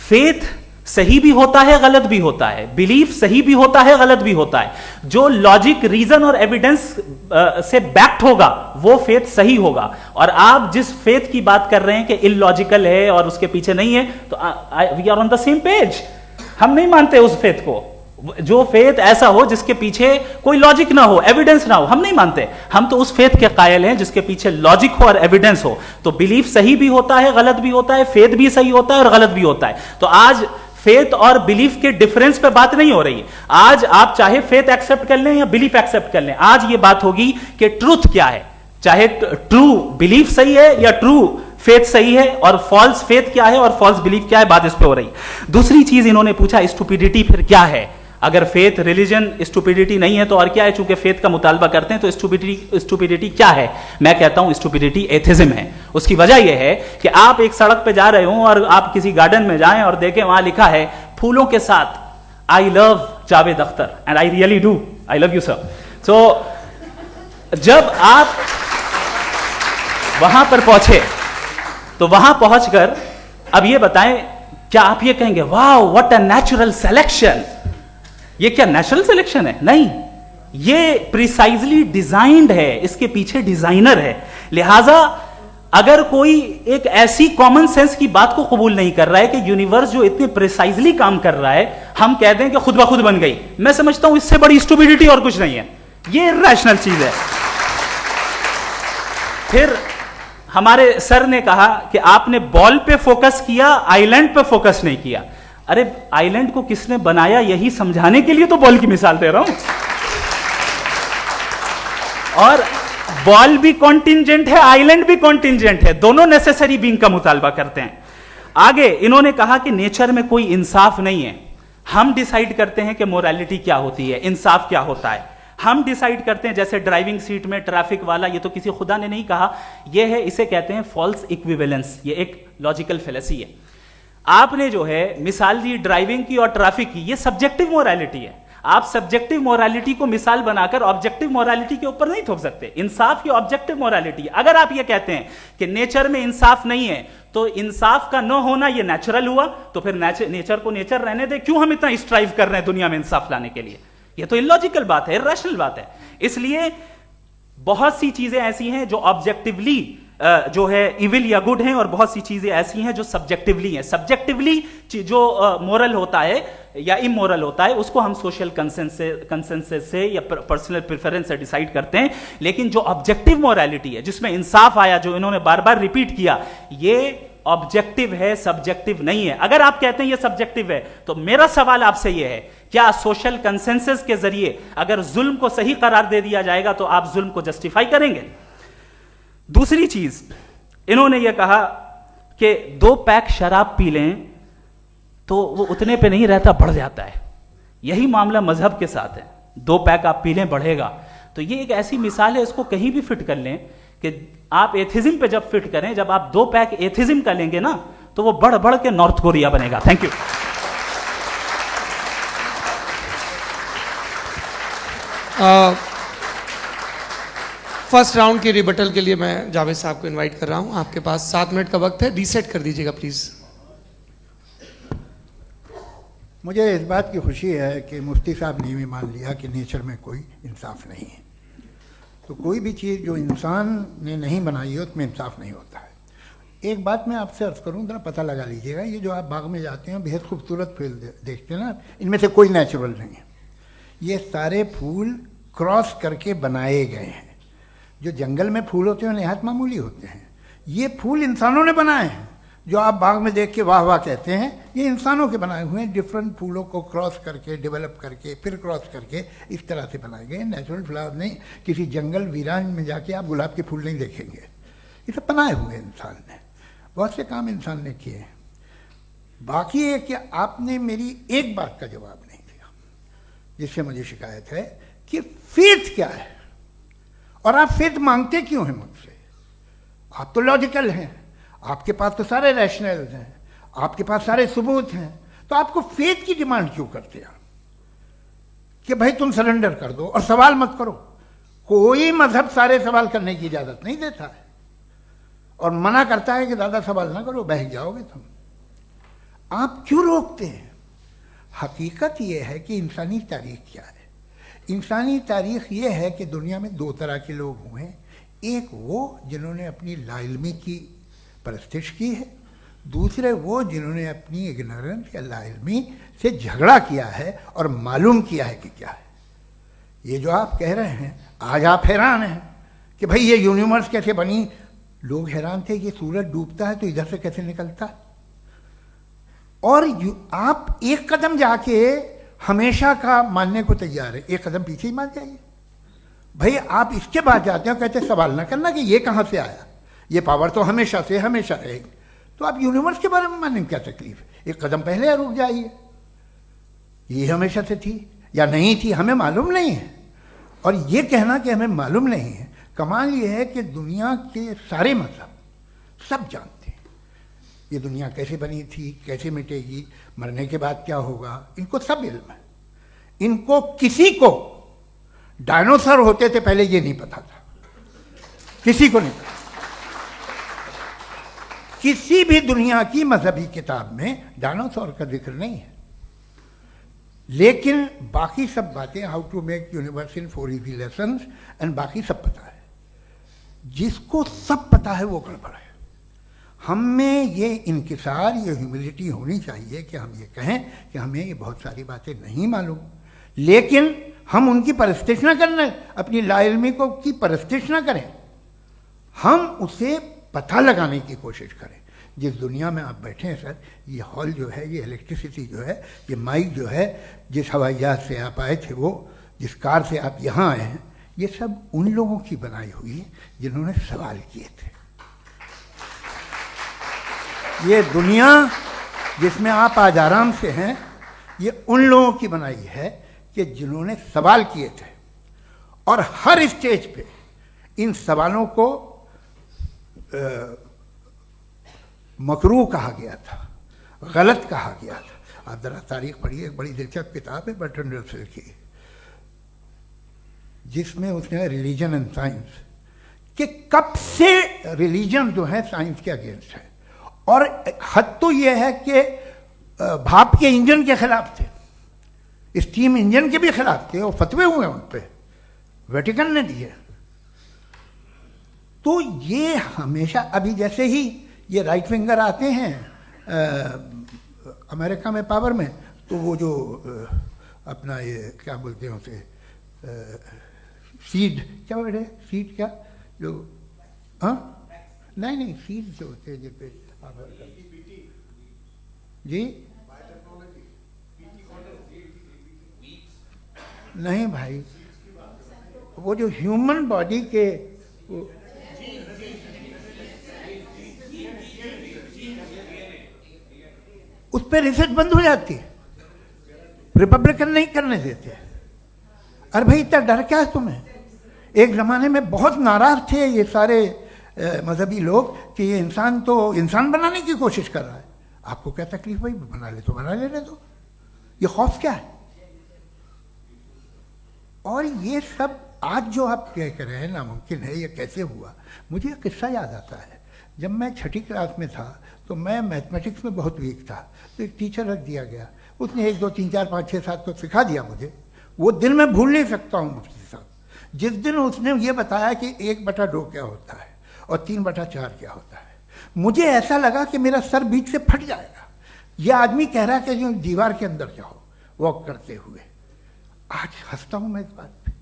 फेथ सही भी होता है, गलत भी होता है, बिलीफ सही भी होता है, गलत भी होता है। जो लॉजिक, रीजन और एविडेंस से बैक्ड होगा वो फेथ सही होगा। और आप जिस फेथ की बात कर रहे हैं कि इलॉजिकल है और उसके पीछे नहीं है, तो we are on the same page. हम नहीं मानते उस फेथ को, जो फेथ ऐसा हो जिसके पीछे कोई लॉजिक ना हो, एविडेंस ना हो, हम नहीं मानते। हम तो उस फेथ के कायल हैं जिसके पीछे लॉजिक हो और एविडेंस हो। तो बिलीफ सही भी होता है, गलत भी होता है, फेथ भी सही होता है और गलत भी होता है। तो आज फेथ और बिलीफ के डिफरेंस पे बात नहीं हो रही है। आज आप चाहे फेथ एक्सेप्ट कर लें या बिलीफ एक्सेप्ट कर लें, आज ये बात होगी कि ट्रूथ क्या है, चाहे ट्रू बिलीफ सही है या ट्रू फेथ सही है, और फॉल्स फेथ क्या है और फॉल्स बिलीफ क्या है, बात इस पे हो रही। दूसरी चीज इन्होंने पूछा, स्टुपिडिटी फिर क्या है? अगर फेथ रिलीजन स्टुपिडिटी नहीं है तो और क्या है? चूंकि फेथ का मुतालबा करते हैं तो स्टुपिडिटी क्या है? मैं कहता हूं स्टुपिडिटी एथिज्म है। उसकी वजह यह है कि आप एक सड़क पे जा रहे हो और आप किसी गार्डन में जाएं और देखें वहां लिखा है फूलों के साथ, I love Javed Akhtar, and I really do, I love you sir. So जब आप वहां पर पहुंचे तो वहां पहुंचकर अब ये बताएं, क्या आप ये कहेंगे वाह व्हाट अ नेचुरल सिलेक्शन? ये क्या नेचुरल सिलेक्शन है? नहीं, ये प्रिसाइजली डिजाइंड है, इसके पीछे डिजाइनर है। लिहाजा अगर कोई एक ऐसी कॉमन सेंस की बात को कबूल नहीं कर रहा है कि यूनिवर्स जो इतने प्रिसाइजली काम कर रहा है, हम कह दें कि खुद ब खुद बन गई, मैं समझता हूं इससे बड़ी स्टुपिडिटी और कुछ नहीं है। ये इरैशनल चीज है। फिर हमारे सर ने कहा कि आपने बॉल पे फोकस किया, आइलैंड पे फोकस नहीं किया। अरे आइलैंड को किसने बनाया यही समझाने के लिए तो बॉल की मिसाल दे रहा हूं। और बॉल भी कॉन्टिंजेंट है, आइलैंड भी कॉन्टिंजेंट है, दोनों नेसेसरी बीइंग का मुतालबा करते हैं। आगे इन्होंने कहा कि नेचर में कोई इंसाफ नहीं है, हम डिसाइड करते हैं कि मोरालिटी क्या होती है, इंसाफ क्या होता है, हम डिसाइड करते हैं। जैसे ड्राइविंग सीट में ट्रैफिक वाला, ये तो किसी खुदा ने नहीं कहा, ये है, इसे कहते हैं फॉल्स इक्विवेलेंस, ये एक लॉजिकल फेलेसी है। आपने जो है मिसाल दी ड्राइविंग की और ट्रैफिक की, ये सब्जेक्टिव मोरालिटी है। आप सब्जेक्टिव मोरालिटी को मिसाल बनाकर ऑब्जेक्टिव मोरालिटी के ऊपर नहीं थोप सकते। इंसाफ की ऑब्जेक्टिव मोरालिटी। अगर आप ये कहते हैं कि नेचर में इंसाफ नहीं है, तो इंसाफ का न होना ये नेचुरल हुआ, तो फिर नेचर को नेचर रहने दे, क्यों हम इतना स्ट्राइव कर रहे हैं दुनिया में इंसाफ लाने के लिए? ये तो इलॉजिकल बात है, इरैशनल बात है। इसलिए बहुत सी चीजें ऐसी हैं जो ऑब्जेक्टिवली जो है इविल या गुड हैं, और बहुत सी चीजें ऐसी हैं जो सब्जेक्टिवली हैं। सब्जेक्टिवली जो मोरल होता है या इमोरल होता है, उसको हम सोशल कंसेंसस से या पर्सनल प्रेफरेंस से डिसाइड करते हैं। लेकिन जो ऑब्जेक्टिव मोरालिटी है, जिसमें इंसाफ आया, जो इन्होंने बार बार रिपीट किया, ये ऑब्जेक्टिव है, सब्जेक्टिव नहीं है। अगर आप कहते हैं ये सब्जेक्टिव है, तो मेरा सवाल आपसे ये है, क्या सोशल कंसेंसस के जरिए अगर जुल्म को सही करार दे दिया जाएगा तो आप जुल्म को जस्टिफाई करेंगे? दूसरी चीज, इन्होंने ये कहा कि 2 पैक शराब पी लें तो वो उतने पे नहीं रहता, बढ़ जाता है। यही मामला मजहब के साथ है, 2 पैक आप पी लें बढ़ेगा। तो ये एक ऐसी मिसाल है, इसको कहीं भी फिट कर लें कि आप एथिज्म पे जब फिट करें, जब आप 2 पैक एथिज्म का लेंगे ना, तो वो बढ़ बढ़ के नॉर्थ कोरिया बनेगा। Thank you. फर्स्ट राउंड की रिबटल के लिए मैं जावेद साहब को इनवाइट कर रहा हूं। आपके पास 7 मिनट का वक्त है, रीसेट कर दीजिएगा प्लीज। मुझे इस बात की खुशी है कि मुफ्ती साहब ने भी मान लिया कि नेचर में कोई इंसाफ नहीं है। तो कोई भी चीज़ जो इंसान ने नहीं बनाई है उसमें इंसाफ नहीं होता है। एक बात मैं आपसे अर्ज़ करूँ, ज़रा पता लगा लीजिएगा, ये जो आप बाग में जाते हैं बेहद खूबसूरत फूल देखते हैं ना, इनमें से कोई नेचुरल नहीं है। ये सारे फूल क्रॉस करके बनाए गए हैं। जो जंगल में फूल होते हैं नहायत मामूली होते हैं, ये फूल इंसानों ने बनाए हैं। जो आप बाग में देख के वाह वाह कहते हैं, ये इंसानों के बनाए हुए हैं। डिफरेंट फूलों को क्रॉस करके, डेवलप करके, फिर क्रॉस करके इस तरह से बनाए गए। नेचुरल फ्लावर नहीं। किसी जंगल वीरान में जाके आप गुलाब के फूल नहीं देखेंगे। ये सब बनाए हुए इंसान ने, बहुत से काम इंसान ने किए हैं। बाकी है कि आपने मेरी एक बात का जवाब नहीं दिया, जिससे मुझे शिकायत है कि फेथ क्या है और आप फेथ मांगते क्यों हैं मुझसे? आप तो लॉजिकल हैं, आपके पास तो सारे रैशनल्स हैं, आपके पास सारे सबूत हैं, तो आपको फेथ की डिमांड क्यों करते हैं कि भाई तुम सरेंडर कर दो और सवाल मत करो? कोई मजहब सारे सवाल करने की इजाजत नहीं देता है और मना करता है कि ज़्यादा सवाल ना करो, बह जाओगे तुम। आप क्यों रोकते हैं? हकीकत यह है कि इंसानी तारीख क्या है। इंसानी तारीख ये है कि दुनिया में 2 तरह के लोग हुए हैं। एक वो जिन्होंने अपनी लाइल्मी की परस्तिश की है, दूसरे वो जिन्होंने अपनी इग्नोरेंस या लाइल्मी से झगड़ा किया है और मालूम किया है कि क्या है। ये जो आप कह रहे हैं, आज आप हैरान हैं कि भाई ये यूनिवर्स कैसे बनी। लोग हैरान थे कि सूरज डूबता है तो इधर से कैसे निकलता है। और आप एक कदम जाके हमेशा का मानने को तैयार है, एक कदम पीछे ही मान जाइए। भाई आप इसके बाद जाते हो, कहते सवाल ना करना कि ये कहाँ से आया, ये पावर तो हमेशा से हमेशा रहेगी। तो आप यूनिवर्स के बारे में मानने में क्या तकलीफ है? एक कदम पहले रुक जाइए। ये हमेशा से थी या नहीं थी, हमें मालूम नहीं है। और ये कहना कि हमें मालूम नहीं है, कमाल ये है कि दुनिया के सारे मजहब सब जानते हैं ये दुनिया कैसे बनी थी, कैसे मिटेगी, मरने के बाद क्या होगा, इनको सब इल्म है। इनको किसी को डायनासोर होते थे पहले ये नहीं पता था, किसी को नहीं पता। किसी भी दुनिया की मजहबी किताब में डायनासोर का जिक्र नहीं है। लेकिन बाकी सब बातें, how to make universe in 4 easy lessons and बाकी सब पता है। जिसको सब पता है वो गड़बड़ है। हम में ये इंकिसार, ये ह्यूमिलिटी होनी चाहिए कि हम ये कहें कि हमें ये बहुत सारी बातें नहीं मालूम, लेकिन हम उनकी परस्तिश न करें, अपनी लाइल्मी को की परस्तिश न करें, हम उसे पता लगाने की कोशिश करें। जिस दुनिया में आप बैठे हैं सर, ये हॉल जो है, ये इलेक्ट्रिसिटी जो है, ये माइक जो है, जिस हवाई जहाज से आप आए थे, वो जिस कार से आप यहाँ आए हैं, ये सब उन लोगों की बनाई हुई है जिन्होंने सवाल किए थे। ये दुनिया जिसमें आप आज आराम से हैं, ये उन लोगों की बनाई है कि जिन्होंने सवाल किए थे। और हर स्टेज पे इन सवालों को मकरूह कहा गया था, गलत कहा गया था। आप जरा तारीख पढ़िए, एक बड़ी दिलचस्प किताब है बर्ट्रैंड रसेल की, जिसमें उसने रिलीजन एंड साइंस कि कब से रिलीजन जो है साइंस के अगेंस्ट है। और हद तो यह है कि भाप के इंजन के खिलाफ थे, स्टीम इंजन के भी खिलाफ थे, और फतवे हुए उन पर, वेटिकन ने दिए। तो ये हमेशा, अभी जैसे ही ये राइट विंगर आते हैं अमेरिका में पावर में, तो वो जो अपना ये क्या बोलते हैं उसे, सीड क्या बोलते हैं, सीड क्या जो, हाँ नहीं सीड जो होते हैं जिस पे जी नहीं भाई, वो जो ह्यूमन बॉडी के उस पर रिसर्च बंद हो जाती है, रिपब्लिकन नहीं करने देते। अरे भाई इतना डर क्या है तुम्हें? एक ज़माने में बहुत नाराज थे ये सारे मजहबी लोग कि ये इंसान तो इंसान बनाने की कोशिश कर रहा है। आपको क्या तकलीफ भाई, बना ले तो बना लेने दो, ये खौफ क्या है? और ये सब आज जो आप कह रहे हैं नामुमकिन है, ये कैसे हुआ? मुझे एक किस्सा याद आता है। जब मैं छठी क्लास में था तो मैं मैथमेटिक्स में बहुत वीक था, तो एक टीचर रख दिया गया, उसने 1 2 3 4 5 6 7 को सिखा दिया मुझे। वो दिन मैं भूल नहीं सकता हूँ मुफ्ती साहब, जिस दिन उसने ये बताया कि 1/2 क्या होता है और 3/4 क्या होता है, मुझे ऐसा लगा कि मेरा सर बीच से फट जाएगा। ये आदमी कह रहा है कि जो दीवार के अंदर जाओ वॉक करते हुए। आज हंसता हूँ मैं इस बात पे।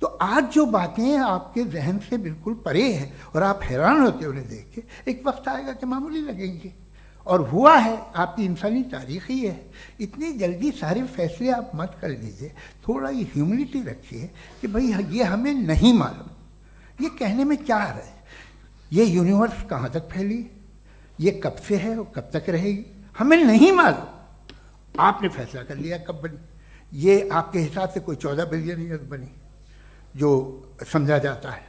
तो आज जो बातें आपके जहन से बिल्कुल परे हैं और आप हैरान होते हो उन्हें देख के, एक वक्त आएगा कि मामूली लगेंगे। और हुआ है, आपकी इंसानी तारीख ही है। इतनी जल्दी सारे फैसले आप मत कर लीजिए, थोड़ा ये ह्यूमिलिटी रखिए कि भाई ये हमें नहीं मालूम। ये कहने में क्या आ रहा है? ये यूनिवर्स कहाँ तक फैली, ये कब से है और कब तक रहेगी, हमें नहीं मालूम। आपने फैसला कर लिया कब बनी। ये आपके हिसाब से कोई 14 बिलियन ईयर बनी जो समझा जाता है।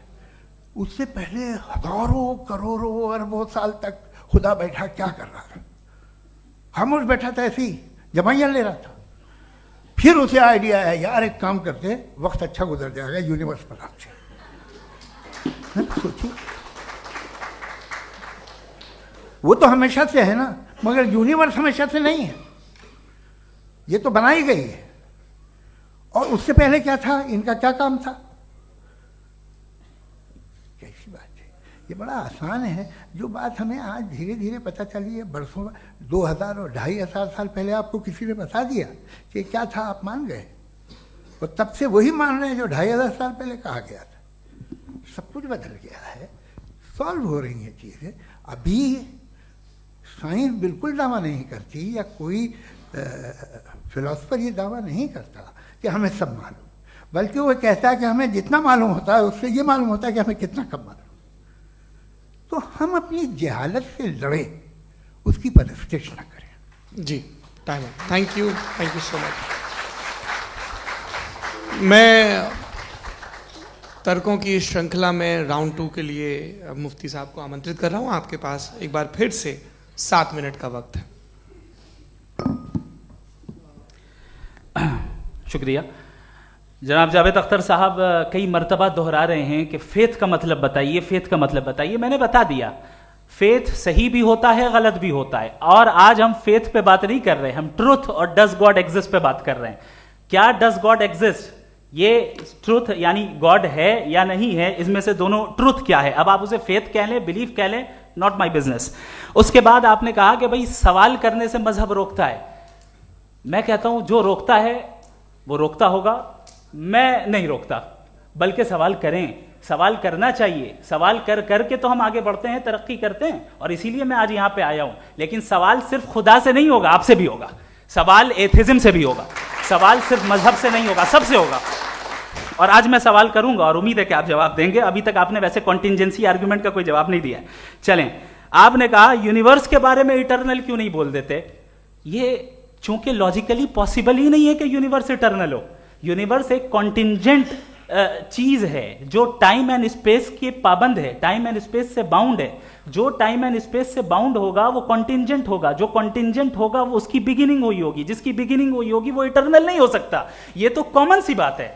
उससे पहले हजारों करोड़ों अरबों साल तक खुदा बैठा क्या कर रहा था? खामोश बैठा था, ऐसे ही जमाइयाँ ले रहा था। फिर उसे आइडिया आया, यार एक काम करते, वक्त अच्छा गुजर जाएगा, यूनिवर्स पर आपसे सोचिए। वो तो हमेशा से है ना, मगर यूनिवर्स हमेशा से नहीं है, ये तो बनाई गई है। और उससे पहले क्या था, इनका क्या काम था? कैसी बात है, ये बड़ा आसान है। जो बात हमें आज धीरे धीरे पता चली है, बरसों 2000 और 2500 साल पहले आपको किसी ने बता दिया कि क्या था, आप मान गए, और तब से वही मान रहे हैं जो 2500 साल पहले कहा गया था। सब कुछ बदल गया है, सॉल्व हो रही हैं चीज़ें। अभी साइंस बिल्कुल दावा नहीं करती, या कोई फिलोसफर ये दावा नहीं करता कि हमें सब मालूम, बल्कि वो कहता है कि हमें जितना मालूम होता है उससे ये मालूम होता है कि हमें कितना कम मालूम। तो हम अपनी जहालत से लड़ें, उसकी परस्तिश न करें। जी, टाइम है। Thank you so much. मैं तर्कों की श्रृंखला में राउंड 2 के लिए मुफ्ती साहब को आमंत्रित कर रहा हूँ। आपके पास एक बार फिर से 7 मिनट का वक्त है। शुक्रिया। जनाब जावेद अख्तर साहब कई मर्तबा दोहरा रहे हैं कि फेथ का मतलब बताइए, फेथ का मतलब बताइए। मैंने बता दिया, फेथ सही भी होता है, गलत भी होता है। और आज हम फेथ पे बात नहीं कर रहे, हम ट्रुथ और डज गॉड एग्जिस्ट पे बात कर रहे हैं। क्या डज गॉड एग्जिस्ट, ये ट्रुथ यानी गॉड है या नहीं है, इसमें से दोनों ट्रुथ क्या है। अब आप उसे फेथ कह लें, बिलीफ कह लें, नॉट माई बिजनेस। उसके बाद आपने कहा कि भाई सवाल करने से मजहब रोकता है। मैं कहता हूं जो रोकता है वो रोकता होगा, मैं नहीं रोकता, बल्कि सवाल करें, सवाल करना चाहिए। सवाल कर करके तो हम आगे बढ़ते हैं, तरक्की करते हैं, और इसीलिए मैं आज यहां पे आया हूं। लेकिन सवाल सिर्फ खुदा से नहीं होगा, आपसे भी होगा। सवाल एथिज्म से भी होगा, सवाल सिर्फ मजहब से नहीं होगा, सबसे होगा। और आज मैं सवाल करूंगा और उम्मीद है कि आप जवाब देंगे। अभी तक आपने वैसे कॉन्टिंजेंसी आर्ग्यूमेंट का कोई जवाब नहीं दिया। चलें, आपने कहा यूनिवर्स के बारे में इटर्नल क्यों नहीं बोल देते। ये चूंकि लॉजिकली पॉसिबल ही नहीं है कि यूनिवर्स इटर्नल हो। यूनिवर्स एक कॉन्टिंजेंट चीज है जो टाइम एंड स्पेस के पाबंद है, टाइम एंड स्पेस से बाउंड है। जो टाइम एंड स्पेस से बाउंड होगा वो कॉन्टिंजेंट होगा, जो कॉन्टिंजेंट होगा वो उसकी बिगिनिंग हुई होगी, जिसकी बिगिनिंग हुई होगी वो इटर्नल नहीं हो सकता। ये तो कॉमन सी बात है।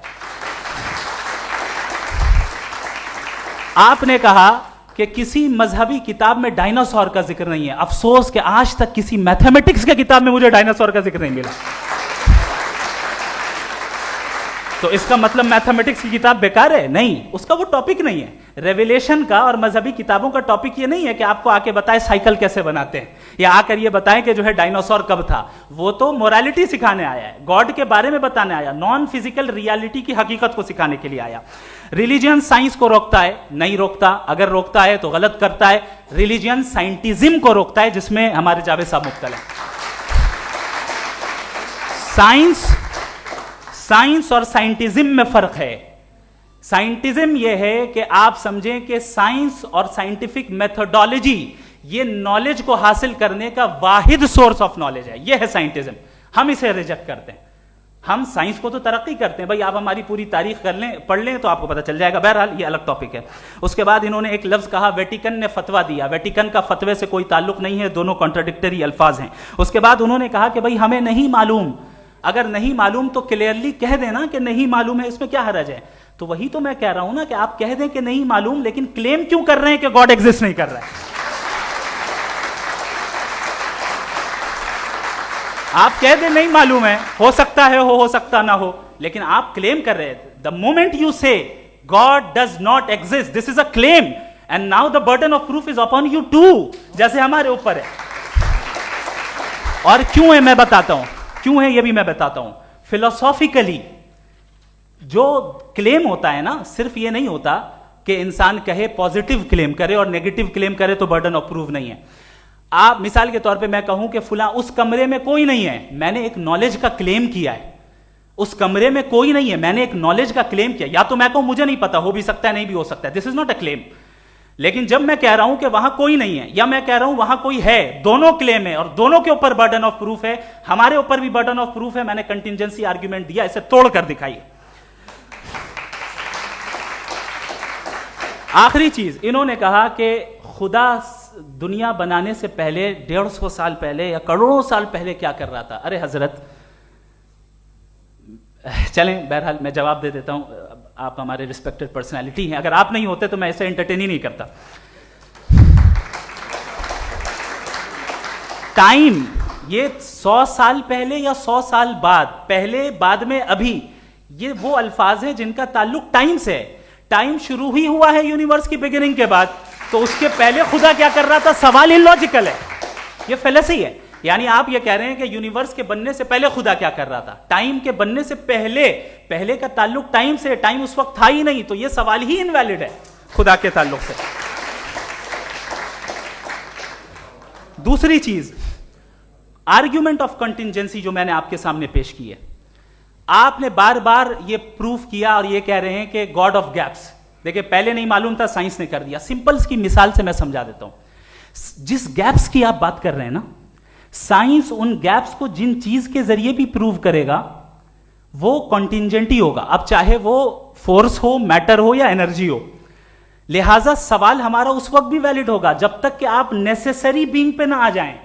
आपने कहा कि किसी मजहबी किताब में डायनासोर का जिक्र नहीं है। अफसोस कि आज तक किसी मैथमेटिक्स के किताब में मुझे डायनासोर का जिक्र नहीं मिला। तो इसका मतलब मैथमेटिक्स की किताब बेकार है? नहीं, उसका वो टॉपिक नहीं है। रेवलेशन का और मजहबी किताबों का टॉपिक ये नहीं है कि आपको आके बताए साइकिल कैसे बनाते हैं, या आकर ये बताएं कि जो है डायनासोर कब था। वो तो मोरालिटी सिखाने आया है, गॉड के बारे में बताने आया, नॉन फिजिकल रियलिटी की हकीकत को सिखाने के लिए आया। रिलीजियन साइंस को रोकता है? नहीं रोकता। अगर रोकता है तो गलत करता है। रिलीजियन साइंटिज्म को रोकता है, जिसमें हमारे जावेद साहब मुब्तला है। साइंस और साइंटिज्म में फर्क है। साइंटिज्म यह है कि आप समझें कि साइंस और साइंटिफिक मेथोडोलॉजी ये नॉलेज को हासिल करने का वाहिद सोर्स ऑफ नॉलेज है। यह है साइंटिज्म। हम इसे रिजेक्ट करते हैं। हम साइंस को तो तरक्की करते हैं, भाई आप हमारी पूरी तारीख कर लें, पढ़ लें तो आपको पता चल जाएगा। बहरहाल ये अलग टॉपिक है। उसके बाद इन्होंने एक लफ्ज कहा, वेटिकन ने फतवा दिया। वेटिकन का फतवे से कोई ताल्लुक नहीं है, दोनों कॉन्ट्राडिक्टरी अल्फाज हैं। उसके बाद उन्होंने कहा कि भाई हमें नहीं मालूम। अगर नहीं मालूम तो क्लियरली कह देना कि नहीं मालूम है, इसमें क्या हरज है? तो वही तो मैं कह रहा हूं ना कि आप कह दें कि नहीं मालूम, लेकिन क्लेम क्यों कर रहे हैं कि गॉड एग्जिस्ट नहीं कर रहा है? आप कह दें नहीं मालूम है, हो सकता है हो सकता ना हो, लेकिन आप क्लेम कर रहे हैं। The moment you say God does not exist, this is a claim, and now the burden of proof is upon you too, जैसे हमारे ऊपर है। और क्यों है मैं बताता हूं, क्यों है ये भी मैं बताता हूं। फिलोसॉफिकली जो क्लेम होता है ना, सिर्फ ये नहीं होता कि इंसान कहे पॉजिटिव क्लेम करे और नेगेटिव क्लेम करे तो बर्डन ऑफ प्रूफ नहीं है। आप मिसाल के तौर पे मैं कहूं कि फुला उस कमरे में कोई नहीं है, मैंने एक नॉलेज का क्लेम किया है। उस कमरे में कोई नहीं है, मैंने एक नॉलेज का क्लेम किया। या तो मैं कहूं मुझे नहीं पता, हो भी सकता है नहीं भी हो सकता है, this is not a claim. लेकिन जब मैं कह रहा हूं कि वहां कोई नहीं है, या मैं कह रहा हूं वहां कोई है, दोनों क्लेम है और दोनों के ऊपर बर्डन ऑफ प्रूफ है। हमारे ऊपर भी बर्डन ऑफ प्रूफ है, मैंने कंटिजेंसी आर्ग्यूमेंट दिया, इसे तोड़कर दिखाइए। आखिरी चीज, इन्होंने कहा कि खुदा दुनिया बनाने से पहले 150 साल पहले या करोड़ों साल पहले क्या कर रहा था। अरे हजरत, चलें बहरहाल मैं जवाब दे देता हूं। आप हमारे रिस्पेक्टेड पर्सनालिटी हैं, अगर आप नहीं होते तो मैं ऐसे एंटरटेन ही नहीं करता। टाइम, ये 100 साल पहले या 100 साल बाद, पहले बाद में अभी, ये वो अल्फाज हैं जिनका ताल्लुक टाइम से है। टाइम शुरू ही हुआ है यूनिवर्स की बिगिनिंग के बाद, तो उसके पहले खुदा क्या कर रहा था? सवाल इलॉजिकल है, ये फेलेसी है। यानी आप ये कह रहे हैं कि यूनिवर्स के बनने से पहले खुदा क्या कर रहा था? टाइम के बनने से पहले, पहले का ताल्लुक टाइम से, टाइम उस वक्त था ही नहीं, तो ये सवाल ही इनवैलिड है खुदा के ताल्लुक से। दूसरी चीज, आर्ग्यूमेंट ऑफ कंटिजेंसी जो मैंने आपके सामने पेश की है, आपने बार बार ये प्रूफ किया और ये कह रहे हैं कि गॉड ऑफ गैप्स। देखिए पहले नहीं मालूम था, साइंस ने कर दिया। सिंपल्स की मिसाल से मैं समझा देता हूं। जिस गैप्स की आप बात कर रहे हैं ना, साइंस उन गैप्स को जिन चीज के जरिए भी प्रूव करेगा वो कॉन्टिजेंट ही होगा। अब चाहे वो फोर्स हो, मैटर हो या एनर्जी हो। लिहाजा सवाल हमारा उस वक्त भी वैलिड होगा जब तक कि आप नेसेसरी बीइंग पे ना आ जाएं।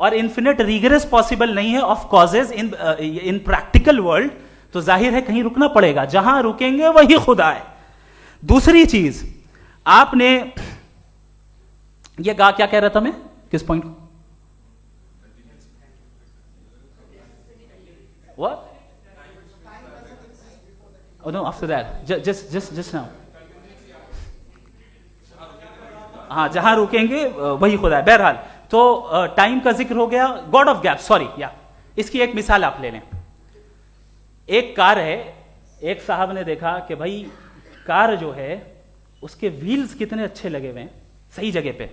और इन्फिनिट रिगरेस पॉसिबल नहीं है of causes in practical world, तो जाहिर है कहीं रुकना पड़ेगा, जहां रुकेंगे वही खुदा है। दूसरी चीज, आपने ये कहा, क्या कह रहा था मैं, किस पॉइंट को? What? Oh no, after that. Just now. हाँ, जहां रुकेंगे वही खुदा है। बहरहाल, तो टाइम का जिक्र हो गया, गॉड ऑफ गैप, सॉरी, या इसकी एक मिसाल आप ले लें। एक कार है, एक साहब ने देखा कि भाई कार जो है उसके व्हील्स कितने अच्छे लगे हुए हैं, सही जगह पे।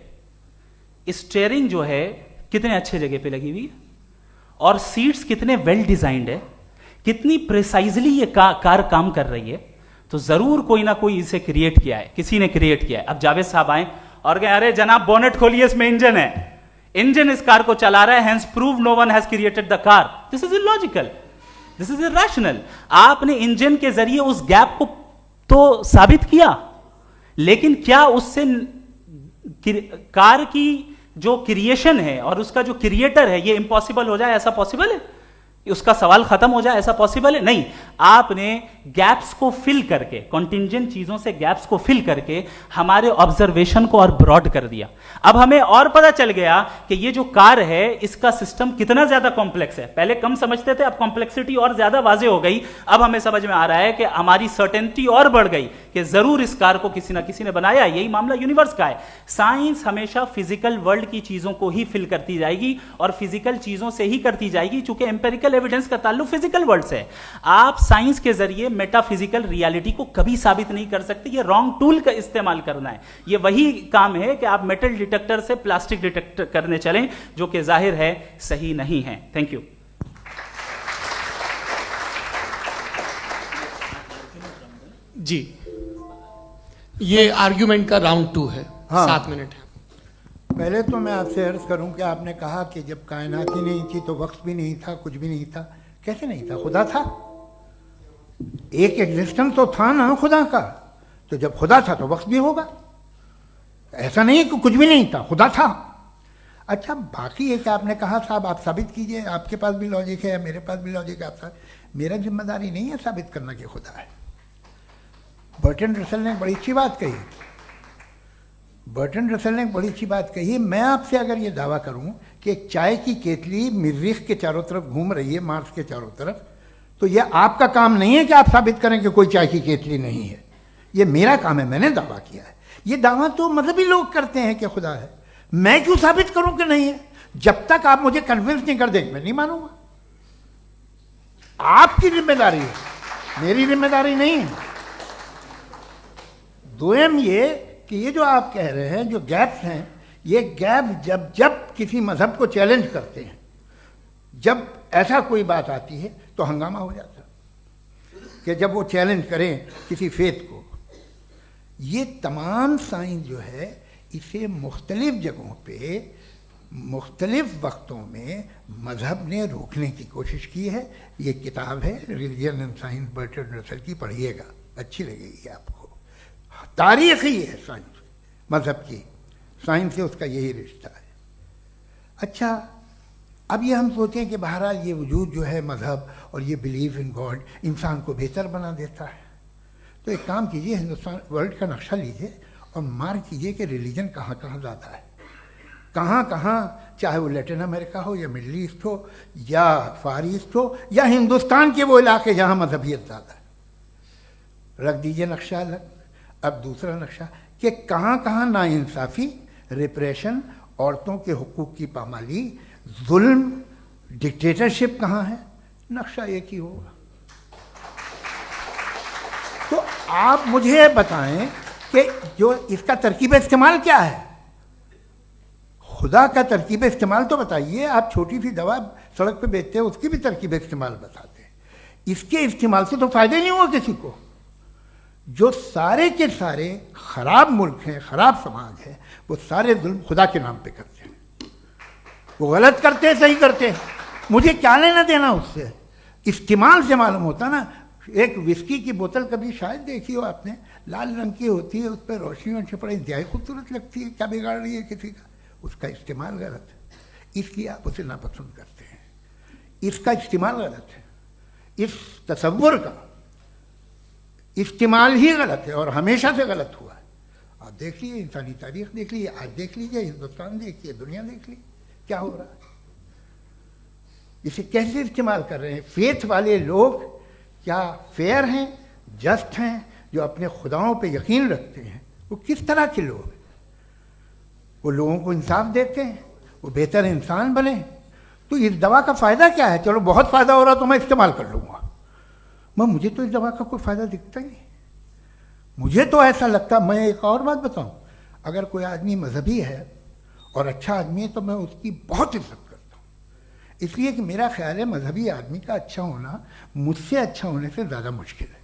स्टीयरिंग जो है कितने अच्छे जगह पे लगी हुई है, और सीट्स कितने वेल डिजाइंड है, कितनी प्रिसाइजली ये कार काम कर रही है। तो जरूर कोई ना कोई इसे क्रिएट किया है, किसी ने क्रिएट किया है। अब जावेद साहब आए और कहे, अरे जनाब बोनेट खोलिए, इसमें इंजन है, इंजन इस कार को चला रहा है, hence prove no one has created the car. This is illogical, this is irrational. आपने इंजन के जरिए उस गैप को तो साबित किया, लेकिन क्या उससे कार की जो क्रिएशन है और उसका जो क्रिएटर है ये इम्पॉसिबल हो जाए? ऐसा पॉसिबल है? उसका सवाल खत्म हो जाए? ऐसा पॉसिबल है? नहीं। आपने गैप्स को फिल करके, कॉन्टिंजेंट चीजों से गैप्स को फिल करके हमारे ऑब्जर्वेशन को और ब्रॉड कर दिया। अब हमें और पता चल गया कि ये जो कार है इसका सिस्टम कितना ज्यादा कॉम्प्लेक्स है। पहले कम समझते थे, अब कॉम्प्लेक्सिटी और ज्यादा वाजे हो गई। अब हमें समझ में आ रहा है कि हमारी सर्टेनिटी और बढ़ गई कि जरूर इस कार को किसी ना किसी ने बनाया। यही मामला यूनिवर्स का है। साइंस हमेशा फिजिकल वर्ल्ड की चीजों को ही फिल करती जाएगी और फिजिकल चीजों से ही करती जाएगी, चूंकि एम्पेरिकल एविडेंस का ताल्लुक फिजिकल वर्ल्ड से है। आप साइंस के जरिए मेटाफिजिकल रियलिटी को कभी साबित नहीं कर सकते। ये रॉन्ग टूल का इस्तेमाल करना है। ये वही काम है कि आप मेटल डिटेक्टर से प्लास्टिक डिटेक्टर करने चलें, जो कि जाहिर है सही नहीं है। Thank you. जी, ये आर्ग्यूमेंट का राउंड 2 है। हाँ। 7 मिनट है। पहले तो मैं आपसे अर्ज करूं कि आपने कहा कि जब कायनात ही नहीं थी तो वक्त भी नहीं था, कुछ भी नहीं था। कैसे नहीं था? खुदा था। एक एग्जिस्टेंस तो था ना खुदा का। तो जब खुदा था तो वक्त भी होगा। ऐसा नहीं कि कुछ भी नहीं था, खुदा था। अच्छा, बाकी एक आपने कहा साहब आप साबित कीजिए, आपके पास भी लॉजिक है या मेरे पास भी लॉजिक है। आप मेरा जिम्मेदारी नहीं है साबित करना कि खुदा है। बर्टन रसल ने बड़ी अच्छी बात कही। बर्टन रसल ने बड़ी अच्छी बात कही। मैं आपसे अगर ये दावा करूं कि एक चाय की केतली मरीख के चारों तरफ घूम रही है, मार्स के चारों तरफ, तो ये आपका काम नहीं है कि आप साबित करें कि कोई चाय की केतली नहीं है। ये मेरा काम है, मैंने दावा किया है। ये दावा तो मजहबी लोग करते हैं कि खुदा है। मैं क्यों साबित करूं कि नहीं है? जब तक आप मुझे कन्विंस नहीं कर देंगे मैं नहीं मानूंगा। आपकी जिम्मेदारी है, मेरी जिम्मेदारी नहीं है। दोयम ये कि ये जो आप कह रहे हैं, जो गैप्स हैं, ये गैप जब जब किसी मजहब को चैलेंज करते हैं, जब ऐसा कोई बात आती है तो हंगामा हो जाता है कि जब वो चैलेंज करें किसी फेथ को। ये तमाम साइंस जो है इसे मुख्तलिफ जगहों पे मुख्तलिफ वक्तों में मजहब ने रोकने की कोशिश की है। ये किताब है religion and science, Burton Russell की, पढ़िएगा, अच्छी लगेगी आपको। तारीख ही है साइंस, मजहब की साइंस से उसका यही रिश्ता है। अच्छा, अब ये हम सोचें कि बहरहाल ये वजूद जो है मजहब और ये बिलीव इन गॉड इंसान को बेहतर बना देता है। तो एक काम कीजिए, हिंदुस्तान वर्ल्ड का नक्शा लीजिए और मार्क कीजिए कि रिलीजन कहाँ कहाँ ज़्यादा है, कहाँ कहाँ, चाहे वो लैटिन अमेरिका हो या मिडल ईस्ट हो या फार ईस्ट हो या हिंदुस्तान के वो इलाके जहाँ मजहबियत ज़्यादा है। रख दीजिए नक्शा अलग। अब दूसरा नक्शा कि कहाँ कहाँ नाइंसाफ़ी, रिप्रेशन, औरतों के हुकूक की पामाली, जुल्म, डिक्टेटरशिप कहाँ है, नक्शा एक ही होगा। तो आप मुझे बताएं कि जो इसका तरकीब इस्तेमाल क्या है। खुदा का तरकीब इस्तेमाल तो बताइए। आप छोटी सी दवा सड़क पे बेचते हैं, उसकी भी तरकीब इस्तेमाल बताते हैं। इसके इस्तेमाल से तो फायदा नहीं हुआ किसी को। जो सारे के सारे खराब मुल्क हैं, खराब समाज है, वो सारे जुल्म खुदा के नाम पे करते हैं। वो गलत करते हैं, सही करते हैं, मुझे क्या लेना देना उससे। इस्तेमाल से मालूम होता ना। एक विस्की की बोतल कभी शायद देखी हो आपने, लाल रंग की होती है, उस पर रोशनी और छपड़ा इंतहाई खूबसूरत लगती है, क्या बिगाड़ रही है किसी का? उसका इस्तेमाल गलत है, इसलिए आप उसे नापसंद करते हैं। इसका इस्तेमाल गलत है, इस तसव्वुर का इस्तेमाल ही गलत है और हमेशा से गलत हुआ है। आप देख लीजिए, इंसानी तारीख देख लीजिए, आज देख लीजिए, हिंदुस्तान देखिए, दुनिया देख लीजिए, क्या हो रहा है। इसे कैसे इस्तेमाल कर रहे हैं फेथ वाले लोग? क्या फेयर हैं, जस्ट हैं, जो अपने खुदाओं पे यकीन रखते हैं? वो किस तरह के लोग हैं? वो लोगों को इंसाफ देते हैं, वो बेहतर इंसान बने। तो इस दवा का फ़ायदा क्या है? चलो बहुत फ़ायदा हो रहा तो मैं इस्तेमाल कर लूँगा, मैं मुझे तो इस दवा का कोई फ़ायदा दिखता ही नहीं। मुझे तो ऐसा लगता, मैं एक और बात बताऊं, अगर कोई आदमी मजहबी है और अच्छा आदमी है तो मैं उसकी बहुत इज्जत करता हूँ, इसलिए कि मेरा ख्याल है मजहबी आदमी का अच्छा होना मुझसे अच्छा होने से ज़्यादा मुश्किल है।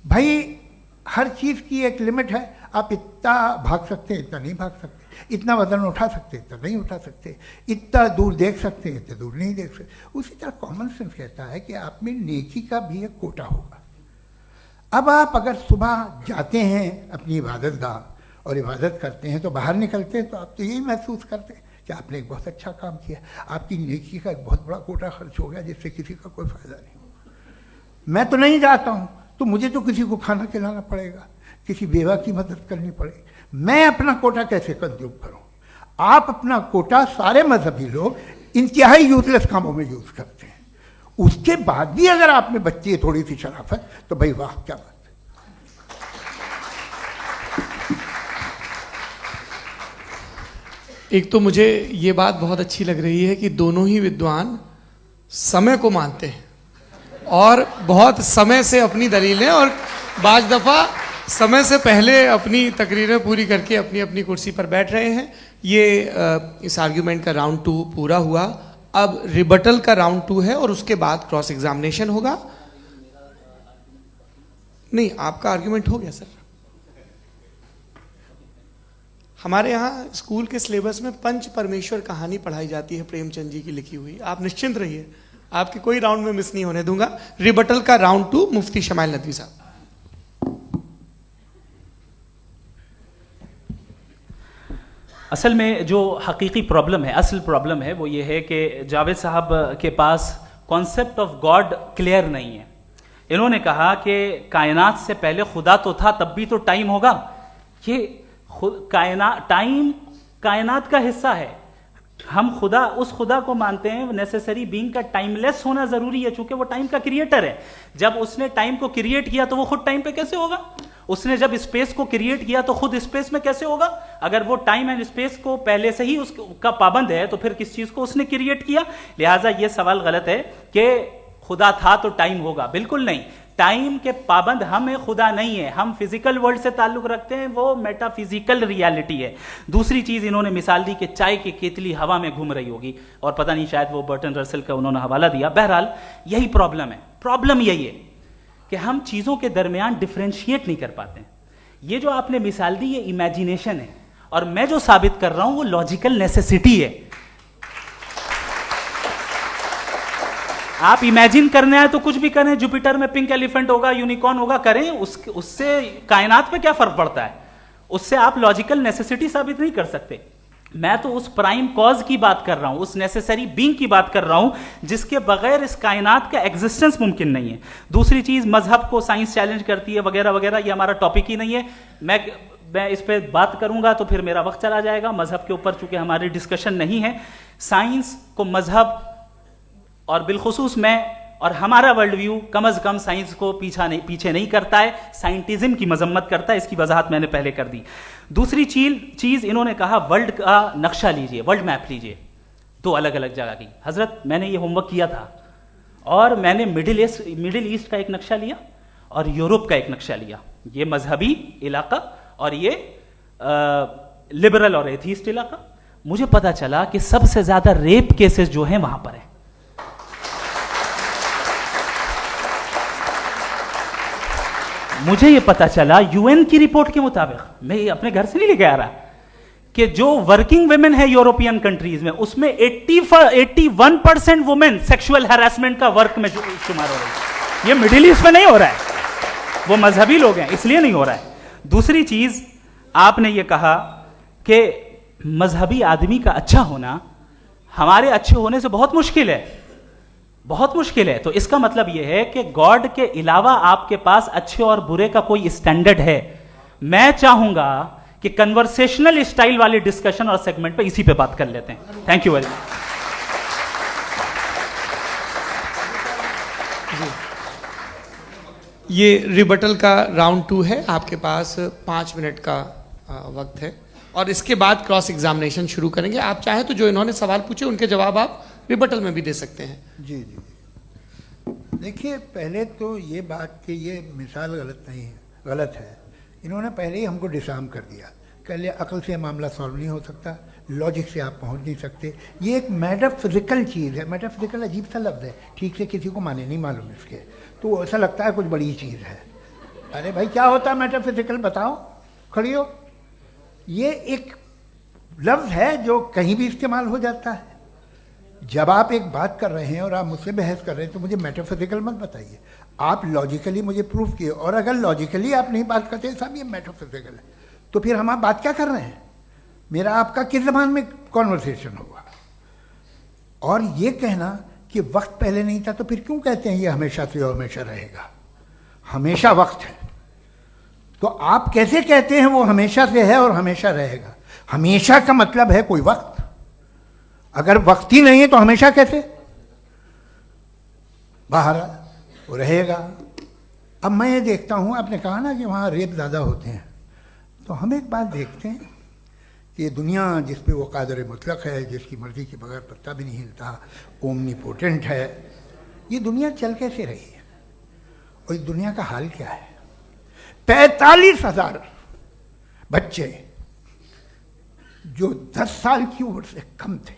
भाई हर चीज़ की एक लिमिट है। आप इतना भाग सकते हैं, इतना नहीं भाग सकते, इतना वजन उठा सकते, इतना नहीं उठा सकते, इतना दूर देख सकते हैं, इतना दूर नहीं देख सकते। उसी तरह कॉमन सेंस कहता है कि आप में नेकी का भी एक कोटा होगा। अब आप अगर सुबह जाते हैं अपनी इबादत गाह और इबादत करते हैं तो बाहर निकलते हैं तो आप तो यही महसूस करते हैं कि आपने एक बहुत अच्छा काम किया, आपकी नेकी का एक बहुत बड़ा कोटा खर्च हो गया जिससे किसी का कोई फ़ायदा नहीं। मैं तो नहीं जाता हूँ, तो मुझे तो किसी को खाना खिलाना पड़ेगा, किसी बेवा की मदद करनी पड़ेगी। मैं अपना कोटा कैसे कंज्यूम करूँ? आप अपना कोटा सारे मजहबी लोग इंतहाई यूजलेस कामों में यूज करते हैं। उसके बाद भी अगर आप में बच्ची है थोड़ी सी शराफत, तो भाई वाह, क्या बात है। एक तो मुझे ये बात बहुत अच्छी लग रही है कि दोनों ही विद्वान समय को मानते हैं और बहुत समय से अपनी दलीलें और बाज दफ़ा समय से पहले अपनी तकरीरें पूरी करके अपनी अपनी कुर्सी पर बैठ रहे हैं। ये इस आर्ग्यूमेंट का राउंड 2 पूरा हुआ। अब रिबटल का राउंड 2 है और उसके बाद क्रॉस एग्जामिनेशन होगा। नहीं, आपका आर्ग्यूमेंट हो गया सर। हमारे यहाँ स्कूल के सिलेबस में पंच परमेश्वर कहानी पढ़ाई जाती है, प्रेमचंद जी की लिखी हुई। आप निश्चिंत रहिए, आपके कोई राउंड में मिस नहीं होने दूंगा। रिबटल का राउंड 2, मुफ्ती शमाइल नदवी साहब। असल में जो हकीकी प्रॉब्लम है, असल प्रॉब्लम है, वो ये है कि जावेद साहब के पास कॉन्सेप्ट ऑफ गॉड क्लियर नहीं है। इन्होंने कहा कि कायनात से पहले खुदा तो था, तब भी तो टाइम होगा। ये टाइम कायनात का हिस्सा है। हम खुदा, उस खुदा को मानते हैं, नेसेसरी बीइंग का टाइमलेस होना जरूरी है, चूंकि वो टाइम का क्रिएटर है। जब उसने टाइम को क्रिएट किया तो वो खुद टाइम पे कैसे होगा? उसने जब स्पेस को क्रिएट किया तो खुद स्पेस में कैसे होगा? अगर वो टाइम एंड स्पेस को पहले से ही उसका पाबंद है तो फिर किस चीज को उसने क्रिएट किया? लिहाजा ये सवाल गलत है कि खुदा था तो टाइम होगा। बिल्कुल नहीं, टाइम के पाबंद हम हैं, खुदा नहीं है। हम फिजिकल वर्ल्ड से ताल्लुक रखते हैं, वो मेटाफिजिकल रियलिटी है। दूसरी चीज इन्होंने मिसाल दी कि चाय की केतली हवा में घूम रही होगी, और पता नहीं शायद वो बर्टन रसल का उन्होंने हवाला दिया। बहरहाल यही प्रॉब्लम है। प्रॉब्लम यही है कि हम चीजों के दरमियान डिफरेंशिएट नहीं कर पाते। ये जो आपने मिसाल दी ये इमेजिनेशन है, और मैं जो साबित कर रहा हूं वो लॉजिकल नेसेसिटी है। आप इमेजिन करने आए तो कुछ भी करें, जुपिटर में पिंक एलिफेंट होगा, यूनिकॉर्न होगा, करें, उससे कायनात पे क्या फर्क पड़ता है? उससे आप लॉजिकल नेसेसिटी साबित नहीं कर सकते। मैं तो उस प्राइम कॉज की बात कर रहा हूं, उस नेसेसरी बीइंग की बात कर रहा हूं, जिसके बगैर इस कायनात का एग्जिस्टेंस मुमकिन नहीं है। दूसरी चीज, मजहब को साइंस चैलेंज करती है वगैरह वगैरह, ये हमारा टॉपिक ही नहीं है। मैं इस पे बात करूंगा तो फिर मेरा वक्त चला जाएगा। मजहब के ऊपर चूंकि हमारी डिस्कशन नहीं है, साइंस को मजहब और बिलखुसूस मैं और हमारा वर्ल्ड व्यू कम अज कम साइंस को पीछे नहीं करता है, साइंटिज्म की मजम्मत करता है। इसकी वजाहत मैंने पहले कर दी। दूसरी चीज इन्होंने कहा वर्ल्ड का नक्शा लीजिए, वर्ल्ड मैप लीजिए, 2 अलग अलग जगह की। हजरत, मैंने ये होमवर्क किया था और मैंने मिडिल ईस्ट का एक नक्शा लिया और यूरोप का एक नक्शा लिया। ये मजहबी इलाका और ये लिबरल और एथीस्ट इलाका। मुझे पता चला कि सबसे ज्यादा रेप केसेस जो हैं वहां पर है। मुझे ये पता चला यूएन की रिपोर्ट के मुताबिक, मैं ये अपने घर से नहीं लेके आ रहा, कि जो वर्किंग वुमेन है यूरोपियन कंट्रीज में, उसमें 81% वुमेन सेक्सुअल हैरेसमेंट का वर्क में शुमार हो रही है। ये मिडिल ईस्ट में नहीं हो रहा है, वो मजहबी लोग हैं इसलिए नहीं हो रहा है। दूसरी चीज, आपने ये कहा कि मजहबी आदमी का अच्छा होना हमारे अच्छे होने से बहुत मुश्किल है, बहुत मुश्किल है। तो इसका मतलब यह है कि गॉड के अलावा आपके पास अच्छे और बुरे का कोई स्टैंडर्ड है। मैं चाहूंगा कि कन्वर्सेशनल स्टाइल वाली डिस्कशन और सेगमेंट पे इसी पे बात कर लेते हैं। Thank you very much. ये रिबटल का राउंड 2 है। आपके पास 5 मिनट का वक्त है और इसके बाद क्रॉस एग्जामिनेशन शुरू करेंगे। आप चाहें तो जो इन्होंने सवाल पूछे उनके जवाब आप रिबटल में भी दे सकते हैं। जी जी, देखिए, पहले तो ये बात कि ये मिसाल गलत है। इन्होंने पहले ही हमको डिसार्म कर दिया। कह लिया अकल से मामला सॉल्व नहीं हो सकता, लॉजिक से आप पहुंच नहीं सकते। ये एक मेटाफिजिकल चीज़ है। मेटाफिजिकल अजीब सा लफ्ज़ है, ठीक से किसी को माने नहीं मालूम इसके, तो ऐसा लगता है कुछ बड़ी चीज़ है। अरे भाई, क्या होता है मेटाफिजिकल, बताओ, खड़ी हो। ये एक लफ्ज़ है जो कहीं भी इस्तेमाल हो जाता है। जब आप एक बात कर रहे हैं और आप मुझसे बहस कर रहे हैं तो मुझे मेटाफिजिकल मत बताइए, आप लॉजिकली मुझे प्रूफ किए। और अगर लॉजिकली आप नहीं बात करते साहब ये मेटाफिजिकल है, तो फिर हम आप बात क्या कर रहे हैं? मेरा आपका किस ज़बान में कॉन्वर्सेशन होगा? और ये कहना कि वक्त पहले नहीं था, तो फिर क्यों कहते हैं ये हमेशा से और हमेशा रहेगा? हमेशा वक्त है, तो आप कैसे कहते हैं वो हमेशा से है और हमेशा रहेगा? हमेशा का मतलब है कोई वक्त, अगर वक्त ही नहीं है तो हमेशा कैसे? बाहर वो रहेगा। अब मैं ये देखता हूँ, आपने कहा ना कि वहाँ रेप ज़्यादा होते हैं, तो हम एक बात देखते हैं कि ये दुनिया जिस पे वो कादर मुतलक है, जिसकी मर्जी के बगैर पत्ता भी नहीं हिलता, ओमनीपोटेंट है, ये दुनिया चल कैसे रही है? और इस दुनिया का हाल क्या है? 45,000 बच्चे जो 10 साल की उम्र से कम थे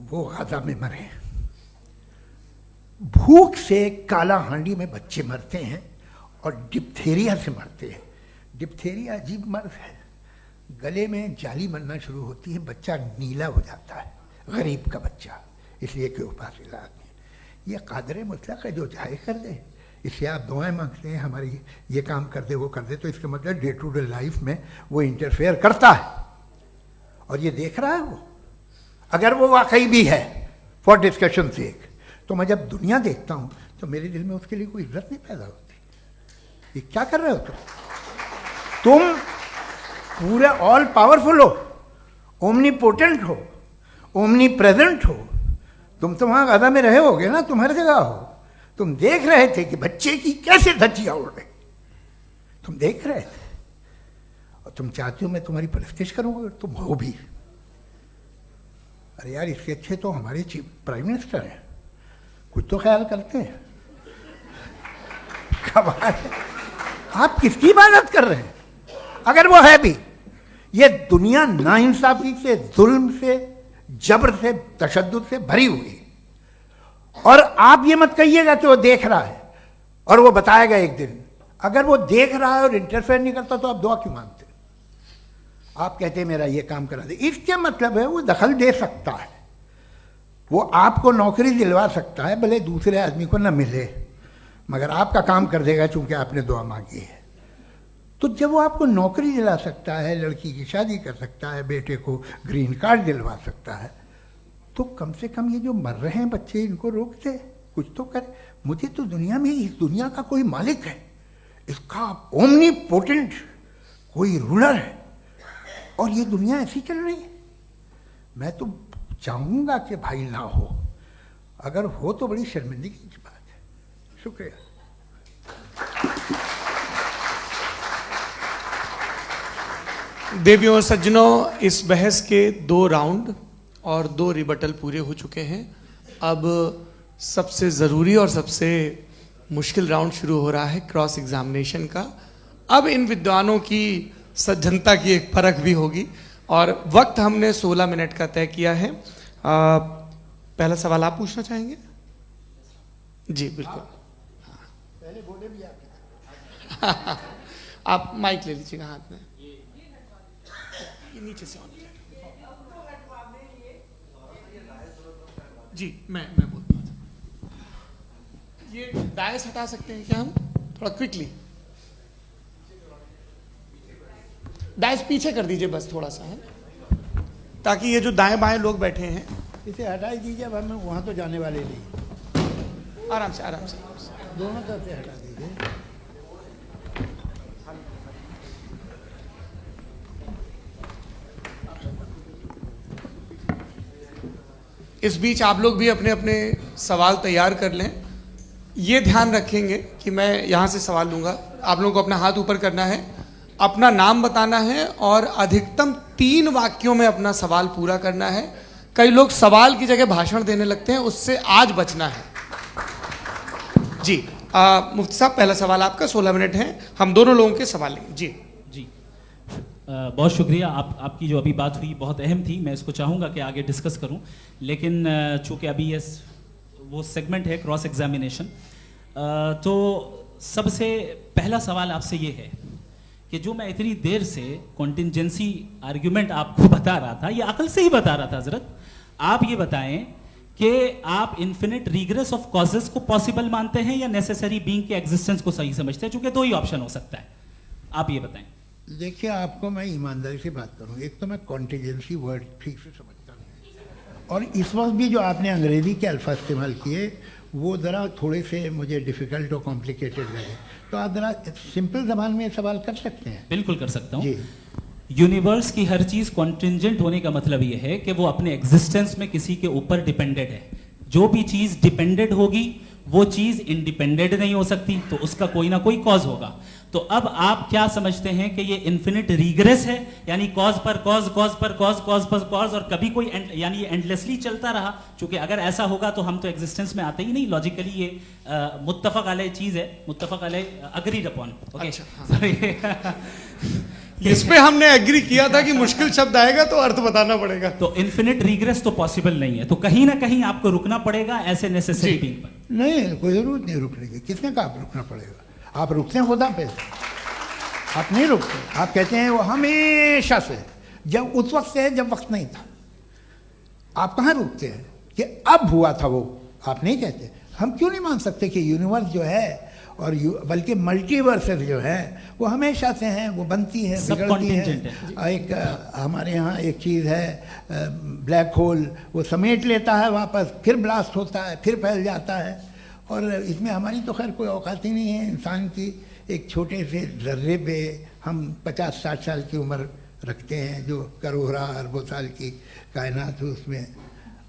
वो गाजा में मरे। भूख से काला हांडी में बच्चे मरते हैं और डिप्थेरिया से मरते हैं। डिप्थेरिया अजीब मर्ज है, गले में जाली बनना शुरू होती है, बच्चा नीला हो जाता है, गरीब का बच्चा, इसलिए कि उपास इलाज में। ये कादर मुतलक है जो चाहे कर दे, इससे आप दुआएं मांगते हैं हमारी ये काम कर दे वो कर दे, तो इसका मतलब डे टू डे लाइफ में वो इंटरफेयर करता है और ये देख रहा है वो। अगर वो वाकई भी है फॉर डिस्कशन सेक, तो मैं जब दुनिया देखता हूँ तो मेरे दिल में उसके लिए कोई इज्जत नहीं पैदा होती। ये क्या कर रहे हो तुम पूरे ऑल पावरफुल हो, ओमनीपोटेंट हो, ओमनी प्रेजेंट हो, तुम तो वहाँ गाजा में रहे होगे ना, तुम हर जगह हो। तुम देख रहे थे कि बच्चे की कैसे धज्जियां उड़ रही, तुम देख रहे थे, और तुम चाहते हो मैं तुम्हारी परस्तिश करूंगा, तुम हो भी। अरे यार, इसके अच्छे तो हमारे चीफ प्राइम मिनिस्टर हैं, कुछ तो ख्याल करते हैं। कमाल है, आप किसकी इबादत कर रहे हैं? अगर वो है भी, ये दुनिया नाइंसाफी से, जुल्म से, जबर से, तशद्दुद से भरी हुई। और आप ये मत कहिएगा कि वो देख रहा है और वो बताएगा एक दिन। अगर वो देख रहा है और इंटरफेयर नहीं करता तो आप दुआ क्यों मांगते? आप कहते हैं मेरा ये काम करा दे, इसके मतलब है वो दखल दे सकता है, वो आपको नौकरी दिलवा सकता है, भले दूसरे आदमी को न मिले, मगर आपका काम कर देगा चूंकि आपने दुआ मांगी है। तो जब वो आपको नौकरी दिला सकता है, लड़की की शादी कर सकता है, बेटे को ग्रीन कार्ड दिलवा सकता है, तो कम से कम ये जो मर रहे हैं बच्चे, इनको रोक दे, कुछ तो करे। मुझे तो दुनिया में, इस दुनिया का कोई मालिक है, इसका ओमनीपोटेंट कोई रूलर है, और ये दुनिया ऐसी चल रही है। मैं तो चाहूँगा कि भाई ना हो, अगर हो तो बड़ी शर्मिंदगी की बात है। शुक्रिया। देवियों और सज्जनों, इस बहस के 2 राउंड और 2 रिबटल पूरे हो चुके हैं। अब सबसे ज़रूरी और सबसे मुश्किल राउंड शुरू हो रहा है, क्रॉस एग्जामिनेशन का। अब इन विद्वानों की सज्जनता की एक परख भी होगी, और वक्त हमने 16 मिनट का तय किया है। पहला सवाल आप पूछना चाहेंगे? जी बिल्कुल। पहले बोले भी आपने। आप माइक ले लीजिएगा हाथ में, ये नीचे से ऑन जी। मैं बोलता हूँ, ये डायस हटा सकते हैं क्या हम थोड़ा क्विकली? डायस पीछे कर दीजिए बस थोड़ा सा, है, ताकि ये जो दाएं बाएं लोग बैठे हैं, इसे हटा दीजिए। अब हम वहाँ तो जाने वाले नहीं, आराम से आराम से, आराम से। दोनों तरफ से हटा दीजिए। इस बीच आप लोग भी अपने अपने सवाल तैयार कर लें। ये ध्यान रखेंगे कि मैं यहाँ से सवाल लूँगा, आप लोगों को अपना हाथ ऊपर करना है, अपना नाम बताना है और अधिकतम 3 वाक्यों में अपना सवाल पूरा करना है। कई लोग सवाल की जगह भाषण देने लगते हैं, उससे आज बचना है। जी मुफ्ती साहब, पहला सवाल आपका, 16 मिनट हैं, हम दोनों लोगों के सवाल लेंगे। जी जी बहुत शुक्रिया। आपकी जो अभी बात हुई बहुत अहम थी, मैं इसको चाहूँगा कि आगे डिस्कस करूँ, लेकिन चूँकि अभी ये वो सेगमेंट है क्रॉस एग्जामिनेशन, तो सबसे पहला सवाल आपसे ये है कि जो मैं इतनी देर से कॉन्टिंजेंसी आर्ग्यूमेंट आपको बता रहा था, ये अकल से ही बता रहा था हजरत, आप ये बताएं कि आप इन्फिनिट रिग्रेस ऑफ कॉजेस को पॉसिबल मानते हैं या नेसेसरी बीइंग के एग्जिस्टेंस को सही समझते हैं? चूंकि 2 ही ऑप्शन हो सकता है, आप ये बताएं। देखिए, आपको मैं ईमानदारी से बात करूं, एक तो मैं कॉन्टिजेंसी वर्ड ठीक से समझता नहीं, और इस वक्त भी जो आपने अंग्रेज़ी के अल्फाज इस्तेमाल किए वो ज़रा थोड़े से मुझे डिफ़िकल्ट और कॉम्प्लिकेटेड लगे, तो आप ज़रा सिंपल ज़बान में सवाल कर सकते हैं? बिल्कुल कर सकता हूँ। जी। यूनिवर्स की हर चीज कॉन्टिंजेंट होने का मतलब यह है कि वो अपने एग्जिस्टेंस में किसी के ऊपर डिपेंडेड है। जो भी चीज डिपेंडेड होगी वो चीज इंडिपेंडेंट नहीं हो सकती, तो उसका कोई ना कोई कॉज होगा। तो अब आप क्या समझते हैं कि ये इन्फिनिट रीग्रेस है, यानी कॉज पर कॉज, कॉज पर कॉज, कॉज पर कॉज, और कभी कोई यानी ये एंडलेसली चलता रहा? क्योंकि अगर ऐसा होगा तो हम तो एग्जिस्टेंस में आते ही नहीं। लॉजिकली ये मुत्तफक अलैह चीज है, मुत्तफक अलैह अग्रीड अपॉन। इस पे हमने एग्री किया था कि मुश्किल शब्द आएगा तो अर्थ बताना पड़ेगा। तो इन्फिनिट रीग्रेस तो पॉसिबल नहीं है, तो कहीं ना कहीं आपको रुकना पड़ेगा ऐसे नेसेसरी बीइंग पर। नहीं, कोई ज़रूरत नहीं रुकने की। किसने कहा आप रुकना पड़ेगा? आप रुकते हैं खुदा पे, आप नहीं रुकते। आप कहते हैं वो हमेशा से, जब उस वक्त से जब वक्त नहीं था। आप कहाँ रुकते हैं कि अब हुआ था वो? आप नहीं कहते। हम क्यों नहीं मान सकते कि यूनिवर्स जो है और बल्कि मल्टीवर्सेस जो है वो हमेशा से हैं, वो बनती है, बिगड़ती है। एक हमारे यहाँ एक चीज़ है ब्लैक होल, वो समेट लेता है वापस, फिर ब्लास्ट होता है, फिर फैल जाता है। और इसमें हमारी तो खैर कोई औकात ही नहीं है इंसान की। एक छोटे से ज़र्रे पे हम 50-60 साल की उम्र रखते हैं, जो करोड़ों अरबों साल की कायनात है उसमें,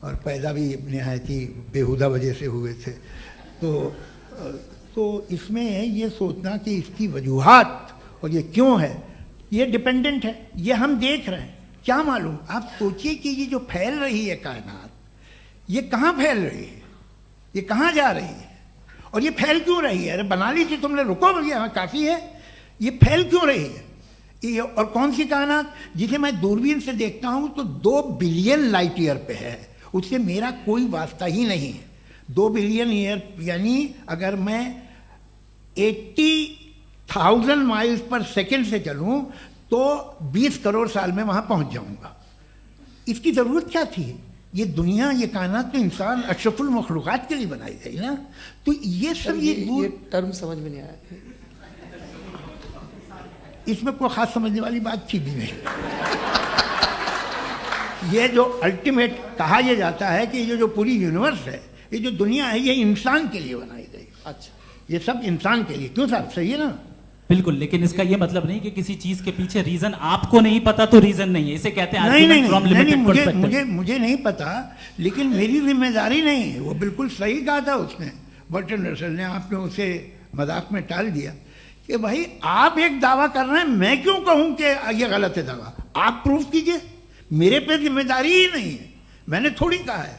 और पैदा भी नहायत ही बेहुदा वजह से हुए थे। तो इसमें ये सोचना कि इसकी वजूहात और ये क्यों है, ये डिपेंडेंट है, ये हम देख रहे हैं। क्या मालूम? आप सोचिए कि ये जो फैल रही है कायनात, ये कहाँ फैल रही है, ये कहाँ जा रही है, और ये फैल क्यों रही है? अरे बना ली थी तुमने, रुको भैया, काफ़ी है। ये फैल क्यों रही है? ये और कौन सी कायनात जिसे मैं दूरबीन से देखता हूँ तो 2 बिलियन लाइट ईयर पे है, उससे मेरा कोई वास्ता ही नहीं है। 2 बिलियन ईयर यानी अगर मैं 80,000 माइल्स पर सेकेंड से चलूं तो 20 करोड़ साल में वहां पहुंच जाऊंगा। इसकी ज़रूरत क्या थी? ये दुनिया, ये कायनात तो इंसान अशरफुल मखलूक़ात के लिए बनाई गई ना। तो ये सब ये टर्म समझ में नहीं आया, इसमें कोई ख़ास समझने वाली बात थी भी नहीं। ये जो अल्टीमेट कहा यह जाता है कि ये जो पूरी यूनिवर्स है, ये जो दुनिया है, ये इंसान के लिए बनाई गई। अच्छा, ये सब इंसान के लिए। क्यों साहब? सही है ना? बिल्कुल, लेकिन इसका ये मतलब नहीं कि किसी चीज के पीछे रीजन आपको नहीं पता तो रीजन नहीं है। इसे कहते हैं नहीं, मुझे नहीं पता, लेकिन मेरी जिम्मेदारी नहीं है। वो बिल्कुल सही कहा था उसने, बर्टन रसल ने। आपने उसे मजाक में टाल दिया कि भाई आप एक दावा कर रहे हैं, मैं क्यों कहूं कि ये गलत है दावा? आप प्रूफ कीजिए, मेरे पे जिम्मेदारी ही नहीं है, मैंने थोड़ी कहा है।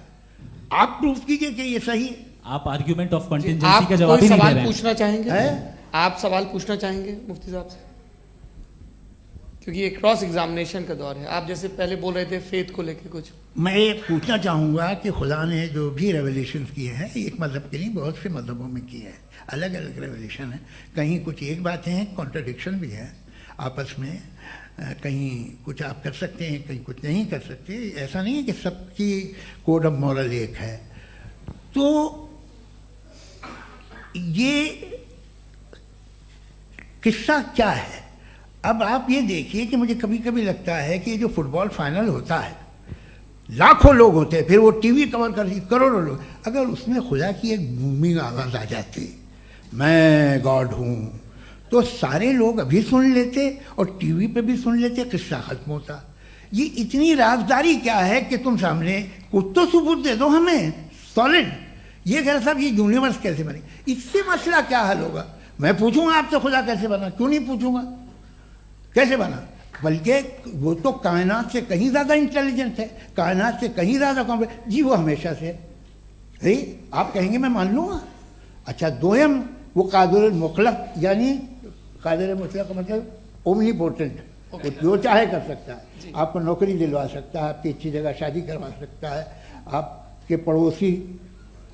आप प्रूफ कीजिए कि ये सही है। आप आर्ग्यूमेंट ऑफ कंटिंजेंसी का जवाब ही नहीं दे रहे हैं। पूछना चाहेंगे? है? आप सवाल पूछना चाहेंगे मुफ्ती साहब से? क्योंकि ये क्रॉस एग्जामिनेशन का दौर है। आप जैसे पहले बोल रहे थे फेथ को लेके कुछ, मैं ये पूछना चाहूँगा कि खुदा ने जो भी रेवलेशन किए हैं, एक मज़हब के लिए बहुत से मज़हबों में किए हैं, अलग अलग रेवलेशन है। कहीं कुछ एक बातें हैं, कॉन्ट्रडिक्शन भी है आपस में, कहीं कुछ आप कर सकते हैं, कहीं कुछ नहीं कर सकते। ऐसा नहीं है कि सबकी कोड ऑफ मॉरल एक है। तो ये किस्सा क्या है? अब आप ये देखिए कि मुझे कभी कभी लगता है कि जो फुटबॉल फाइनल होता है, लाखों लोग होते हैं, फिर वो टीवी कवर कर करोड़ों लोग, अगर उसमें खुदा की एक बूमिंग आवाज़ आ जाती, मैं गॉड हूँ, तो सारे लोग अभी सुन लेते और टीवी पे भी सुन लेते, किस्सा खत्म होता। ये इतनी राजदारी क्या है कि तुम सामने कुछ तो सबूत दे दो हमें सॉलिड। ये कह साहब ये यूनिवर्स कैसे बनी, इससे मसला क्या हल होगा? मैं पूछूंगा आपसे खुदा कैसे बना? क्यों नहीं पूछूंगा कैसे बना? बल्कि वो तो कायनात से कहीं ज़्यादा इंटेलिजेंट है, कायनात से कहीं ज़्यादा कॉम्प्लेक्स। जी वो हमेशा से है, आप कहेंगे मैं मान लूँगा। अच्छा, दोयम वो कादिर मुखलक, यानी कादिर मुखलक का मतलब ओमनीपोटेंट, वो जो चाहे कर सकता है। आपको नौकरी दिलवा सकता है, आपकी अच्छी जगह शादी करवा सकता है, आपके पड़ोसी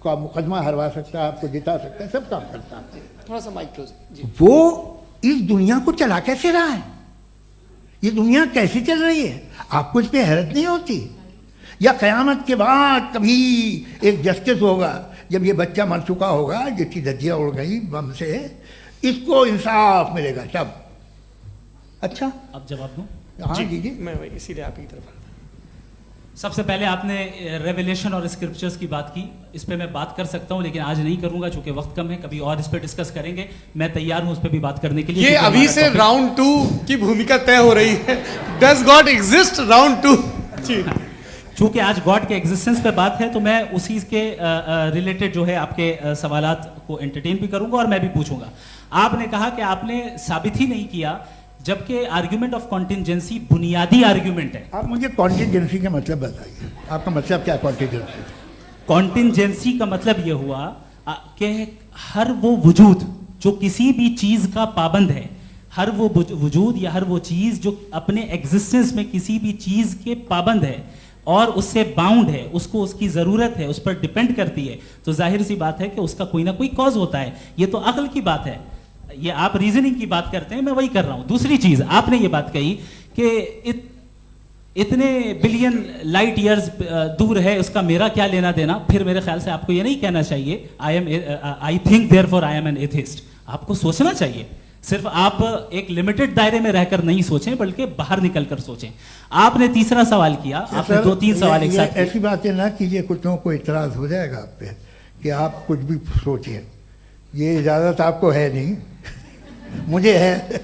का मुकदमा हरवा सकता है, आपको जिता सकता है, सब काम करता है। थोड़ा सा माइक क्लोज। वो इस दुनिया को चला कैसे रहा है? ये दुनिया कैसे चल रही है? आपको इस पर हैरत नहीं होती? या क़यामत के बाद कभी एक जस्टिस होगा, जब ये बच्चा मर चुका होगा, जिसकी धज्जियाँ उड़ गई बम से, इसको इंसाफ मिलेगा तब? अच्छा, अब जवाब दूं? हाँ जी जी। मैं इसीलिए आप की तरफ सबसे पहले आपने रेवलेशन और स्क्रिप्चर्स की बात की, इस पे मैं बात कर सकता हूं लेकिन आज नहीं करूंगा चूंकि वक्त कम है, कभी और इस पे डिस्कस करेंगे। मैं तैयार हूं उस पे भी बात करने के लिए। ये क्योंकि अभी हमारा से topic- राउंड 2 की भूमिका तय हो रही है। Does God exist round 2? जी चूंकि आज गॉड के एग्जिस्टेंस पे बात है तो मैं उसी के रिलेटेड जो है आपके सवालात को एंटरटेन भी करूंगा और मैं भी पूछूंगा। आपने कहा कि आपने साबित ही नहीं किया, जबकि आर्ग्यूमेंट ऑफ कॉन्टिंजेंसी बुनियादी आर्ग्यूमेंट है। आप मुझे कॉन्टिजेंसी का मतलब बताइए, आपका मतलब क्या है कॉन्टिजेंसी? कॉन्टिंजेंसी का मतलब यह हुआ कि हर वो वजूद जो किसी भी चीज का पाबंद है, हर वो वजूद या हर वो चीज जो अपने एग्जिस्टेंस में किसी भी चीज के पाबंद है और उससे बाउंड है, उसको उसकी जरूरत है, उस पर डिपेंड करती है, तो जाहिर सी बात है कि उसका कोई ना कोई कॉज होता है। ये तो अक्ल की बात है। ये आप रीजनिंग की बात करते हैं, मैं वही कर रहा हूं। दूसरी चीज आपने ये बात कही कि इतने बिलियन लाइट ईयर्स दूर है, उसका मेरा क्या लेना देना। फिर मेरे ख्याल से आपको ये नहीं कहना चाहिए I think therefore I am an atheist. आपको सोचना चाहिए, सिर्फ आप एक लिमिटेड दायरे में रहकर नहीं सोचें बल्कि बाहर निकलकर सोचें। आपने तीसरा सवाल किया, आपने 2-3 सवाल एक साथ किए। ऐसी बातें ना कीजिए, कुछ लोगों को इतराज हो जाएगा आप पे कि आप कुछ भी सोचिए। ये इजाजत आपको है नहीं, मुझे है।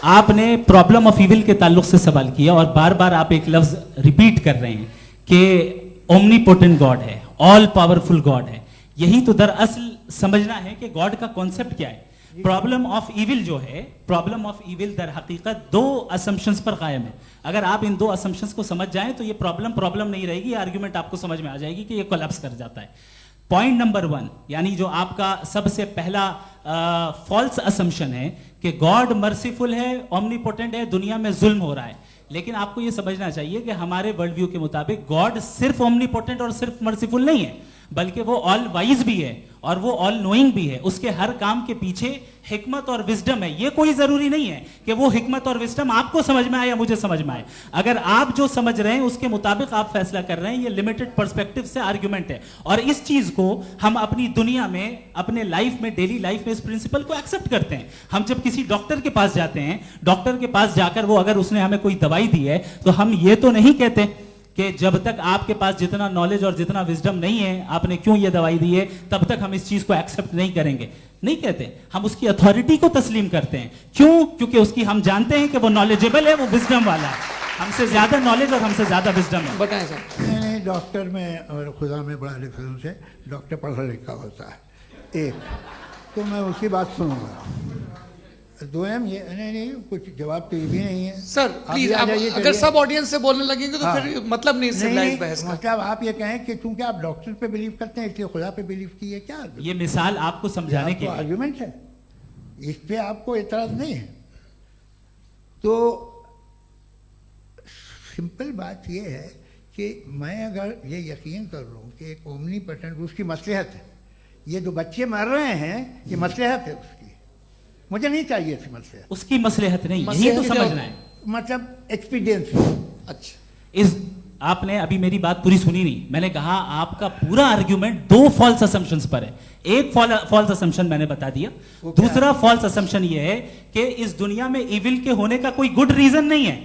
आपने प्रॉब्लम ऑफ इविल के ताल्लुक से सवाल किया और बार बार आप एक लफ्ज रिपीट कर रहे हैं कि ओमनीपोटेंट गॉड है, ऑल पावरफुल गॉड है। यही तो दरअसल समझना है कि गॉड का कॉन्सेप्ट क्या है। प्रॉब्लम ऑफ इविल जो है, प्रॉब्लम ऑफ इविल दर हकीकत 2 असम्पशंस पर कायम है। अगर आप इन 2 असम्पशंस को समझ जाएं तो ये प्रॉब्लम नहीं रहेगी, आर्ग्यूमेंट आपको समझ में आ जाएगी कि ये कोलैप्स कर जाता है। पॉइंट नंबर 1, यानी जो आपका सबसे पहला फॉल्स असम्पशन है कि गॉड मर्सीफुल है, ओमनीपोटेंट है, दुनिया में जुल्म हो रहा है। लेकिन आपको यह समझना चाहिए कि हमारे वर्ल्ड व्यू के मुताबिक गॉड सिर्फ ओमनीपोटेंट और सिर्फ मर्सीफुल नहीं है, बल्कि वो ऑल वाइज भी है और वो ऑल नोइंग भी है। उसके हर काम के पीछे हिकमत और विजडम है। ये कोई जरूरी नहीं है कि वो हिकमत और विजडम आपको समझ में आए या मुझे समझ में आए। अगर आप जो समझ रहे हैं उसके मुताबिक आप फैसला कर रहे हैं, ये लिमिटेड पर्सपेक्टिव से आर्ग्यूमेंट है। और इस चीज को हम अपनी दुनिया में, अपने लाइफ में, डेली लाइफ में इस प्रिंसिपल को एक्सेप्ट करते हैं। हम जब किसी डॉक्टर के पास जाते हैं, डॉक्टर के पास जाकर वो अगर उसने हमें कोई दवाई दी है तो हम ये तो नहीं कहते कि जब तक आपके पास जितना नॉलेज और जितना विजडम नहीं है, आपने क्यों ये दवाई दी है, तब तक हम इस चीज को एक्सेप्ट नहीं करेंगे। नहीं कहते, हम उसकी अथॉरिटी को तस्लीम करते हैं। क्यों? क्योंकि उसकी हम जानते हैं कि वो नॉलेजेबल है, वो विजडम वाला है, हमसे ज्यादा नॉलेज और हमसे ज्यादा विजडम है। बताएं सर। नहीं, डॉक्टर में और खुदा में बड़ा डिफरेंस है। डॉक्टर पढ़ा लिखा होता है, एक तो मैं उसकी बात सुनूंगा। 2 ये नहीं, कुछ जवाब तो ये भी नहीं है सर प्लीज, आप अगर सब ऑडियंस से बोलने लगेंगे तो फिर मतलब नहीं सिविलाइज्ड बहस का। मतलब आप ये कहें कि चूंकि आप डॉक्टर पे बिलीव करते हैं इसलिए खुदा पे बिलीव किए, क्या ये मिसाल आपको समझाने के लिए आर्ग्यूमेंट है, इस पे आपको एतराज नहीं है। तो सिंपल बात ये है कि मैं अगर ये यकीन कर लूँ कि एक ओमनीपोटेंट, उसकी मसलहत है, ये जो बच्चे मर रहे हैं ये मसलहत है उसकी, मुझे नहीं चाहिए थी मसलहत। उसकी मसलहत नहीं, यही तो समझना है, मतलब एक्सपीरियंस। अच्छा, इस आपने अभी मेरी बात पूरी सुनी नहीं। मैंने कहा आपका पूरा आर्ग्यूमेंट 2 फॉल्स असम्पशंस पर है। एक फॉल्स असम्पशन मैंने बता दिया, दूसरा फॉल्स असम्पशन ये है कि इस दुनिया में इविल के होने का कोई गुड रीजन नहीं है,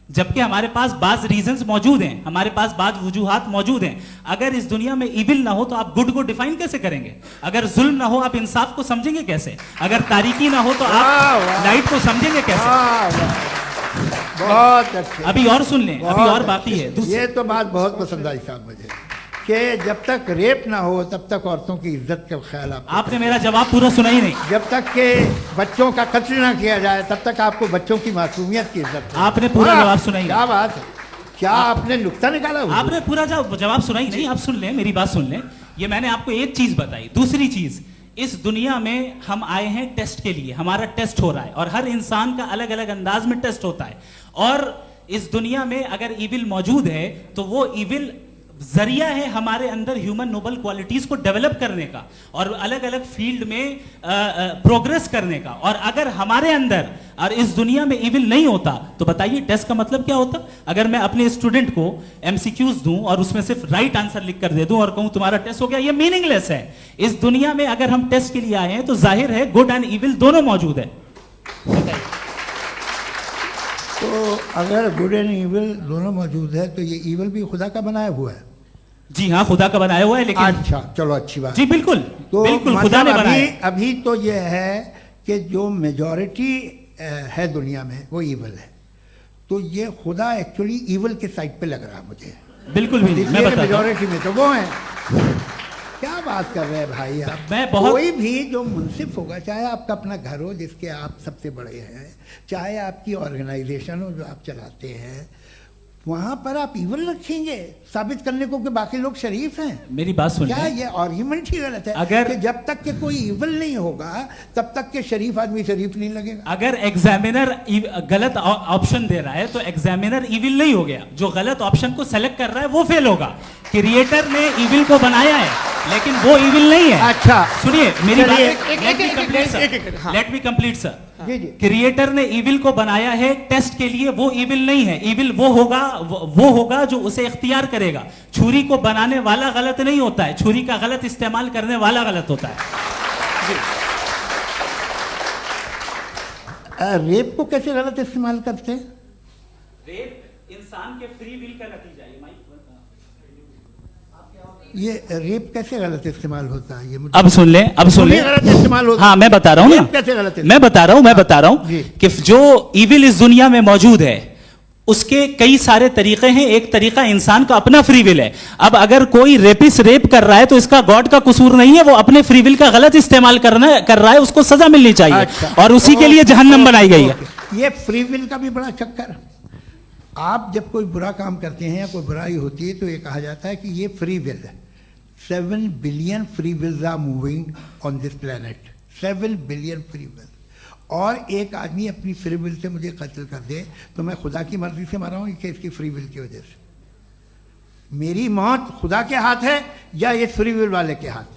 जबकि हमारे पास बाज रीजंस मौजूद हैं, हमारे पास बाज वजूहात मौजूद हैं। अगर इस दुनिया में इविल ना हो तो आप गुड को डिफाइन कैसे करेंगे? अगर जुल्म ना हो आप इंसाफ को समझेंगे कैसे? अगर तारीकी ना हो तो आप लाइट को समझेंगे कैसे? बहुत अच्छे। अभी और सुन लें, अभी और बाकी है। ये तो बात बहुत पसंद आई साहब मुझे कि जब तक रेप ना हो तब तक औरतों की इज्जत का ख्याल आपने मेरा जवाब पूरा सुना ही नहीं। जब तक के बच्चों का कत्ल ना किया जाए तब तक आपको बच्चों की मासूमियत की इज्जत। आपने पूरा जवाब सुना ही क्या बात है, क्या आपने नुक्ता निकाला? आपने पूरा जवाब सुना ही नहीं। आप सुन लें, मेरी बात सुन लें। ये मैंने आपको एक चीज बताई। दूसरी चीज, इस दुनिया में हम आए हैं टेस्ट के लिए, हमारा टेस्ट हो रहा है और हर इंसान का अलग अलग अंदाज में टेस्ट होता है। और इस दुनिया में अगर इविल मौजूद है तो वो इविल जरिया है हमारे अंदर ह्यूमन नोबल क्वालिटीज को डेवलप करने का और अलग अलग फील्ड में प्रोग्रेस करने का। और अगर हमारे अंदर और इस दुनिया में इविल नहीं होता तो बताइए टेस्ट का मतलब क्या होता? अगर मैं अपने स्टूडेंट को एमसीक्यूज दूं और उसमें सिर्फ राइट आंसर लिख कर दे दूं और कहूं तुम्हारा टेस्ट हो गया, ये मीनिंगलेस है। इस दुनिया में अगर हम टेस्ट के लिए आए हैं तो जाहिर है गुड एंड इविल दोनों मौजूद है। तो अगर गुड एंड इविल दोनों मौजूद है तो ये इविल भी खुदा का बनाया हुआ है। जी हाँ, खुदा का बनाया हुआ है, लेकिन अच्छा, चलो अच्छी बात। जी बिल्कुल, तो बिल्कुल खुदा ने मतलब बनाया है। अभी तो ये है कि जो मेजॉरिटी है दुनिया में वो इविल है, तो ये खुदा एक्चुअली इविल के साइड पे लग रहा है मुझे। बिल्कुल भी नहीं, मैं बताता हूं। मेजॉरिटी में तो वो है। क्या बात कर रहे हैं भाई आप? मैं बहुत- कोई भी जो मुंसिफ होगा, चाहे आपका अपना घर हो जिसके आप सबसे बड़े हैं, चाहे आपकी ऑर्गेनाइजेशन हो जो आप चलाते हैं, वहां पर आप इवल रखेंगे साबित करने को कि बाकी लोग शरीफ हैं। मेरी बात सुन क्या लें। ये आर्ग्यूमेंट ही गलत है? अगर- कि जब तक के कोई इवल नहीं होगा तब तक के शरीफ आदमी शरीफ नहीं लगेगा। अगर एग्जामिनर गलत ऑप्शन दे रहा है तो एग्जामिनर इविल नहीं हो गया, जो गलत ऑप्शन को सेलेक्ट कर रहा है वो फेल होगा। क्रिएटर ने इविल को बनाया है लेकिन वो इविल नहीं है। अच्छा, सुनिए मेरी बात, चलिए, let me complete sir, let me complete sir. जी जी। क्रिएटर ने इविल को बनाया है टेस्ट के लिए, वो इविल नहीं है। इविल वो होगा जो उसे इख्तियार करेगा। छुरी को बनाने वाला गलत नहीं होता है, छुरी का गलत इस्तेमाल करने वाला गलत होता है। रेप को कैसे गलत इस्तेमाल करते हैं? रेप इंसान के फ्री विल का नतीजा है। ये रेप कैसे गलत इस्तेमाल होता है? ये मुझे अब सुन ले, अब सुन ले। गलत इस्तेमाल होता है। हाँ मैं बता रहा हूँ रेप कैसे गलत ना, मैं बता रहा हूँ जी। कि जो इविल इस दुनिया में मौजूद है उसके कई सारे तरीके हैं। एक तरीका इंसान का अपना फ्री विल है। अब अगर कोई रेपिस्ट रेप कर रहा है तो इसका गॉड का कसूर नहीं है, वो अपने फ्री विल का गलत इस्तेमाल कर रहा है, उसको सजा मिलनी चाहिए। अच्छा। और उसी के लिए जहन्नम बनाई गई है। ये फ्री विल का भी बड़ा चक्कर। आप जब कोई बुरा काम करते हैं या कोई बुराई होती है तो ये कहा जाता है कि ये फ्री विल है। 7 billion free wills are moving on this planet. 7 billion free will. और एक आदमी अपनी फ्री विल से मुझे कत्ल कर दे तो मैं खुदा की मर्जी से मरा हूं कि इसकी फ्री विल की वजह से? मेरी मौत खुदा के हाथ है या ये फ्री विल वाले के हाथ?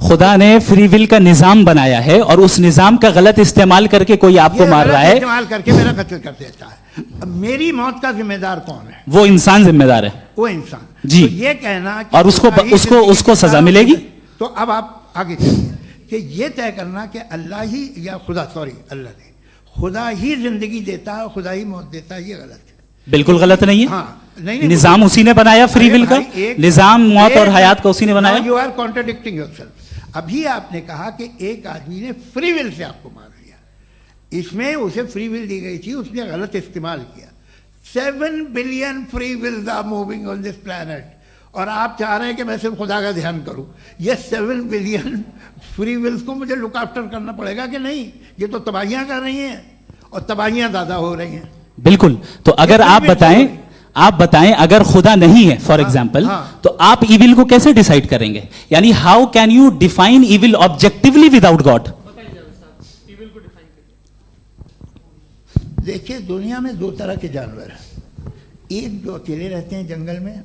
खुदा ने फ्री विल का निजाम बनाया है और उस निजाम का गलत इस्तेमाल करके कोई आपको मार रहा है, इस्तेमाल करके मेरा कत्ल कर देता है। अब मेरी मौत का जिम्मेदार कौन है? वो इंसान जिम्मेदार है। वो इंसान। जी। तो ये कहना कि और उसको खुदा ही उसको जिंदगी उसको देता सजा है, मिलेगी। तो अब आप आगे चलिए कि ये तय करना कि अल्लाह ही या खुदा, सॉरी अल्लाह ने, खुदा ही जिंदगी देता है, खुदा ही मौत देता है, ये गलत है। बिल्कुल गलत नहीं है। हाँ, नहीं, निजाम उसी ने बनाया फ्री विल का। निजाम मौत और हयात का उसी ने बनाया। You are contradicting yourself. अभी आपने कहा कि एक आदमी ने फ्री विल से आपको मार दिया, इसमें उसे फ्री विल दी गई थी, उसने गलत इस्तेमाल किया। 7 billion free wills are moving on this planet और आप चाह रहे हैं कि मैं सिर्फ खुदा का ध्यान करूं। ये 7 बिलियन फ्री विल्स को मुझे लुक आफ्टर करना पड़ेगा कि नहीं? ये तो तबाहियां कर रही हैं और तबाहियां ज़्यादा हो रही हैं। बिल्कुल। तो अगर आप बताएं अगर खुदा नहीं है फॉर एग्जाम्पल, हाँ। तो आप इविल को कैसे डिसाइड करेंगे? यानी how can you define evil objectively without God? देखिए, दुनिया में 2 तरह के जानवर हैं। एक जो अकेले रहते हैं जंगल में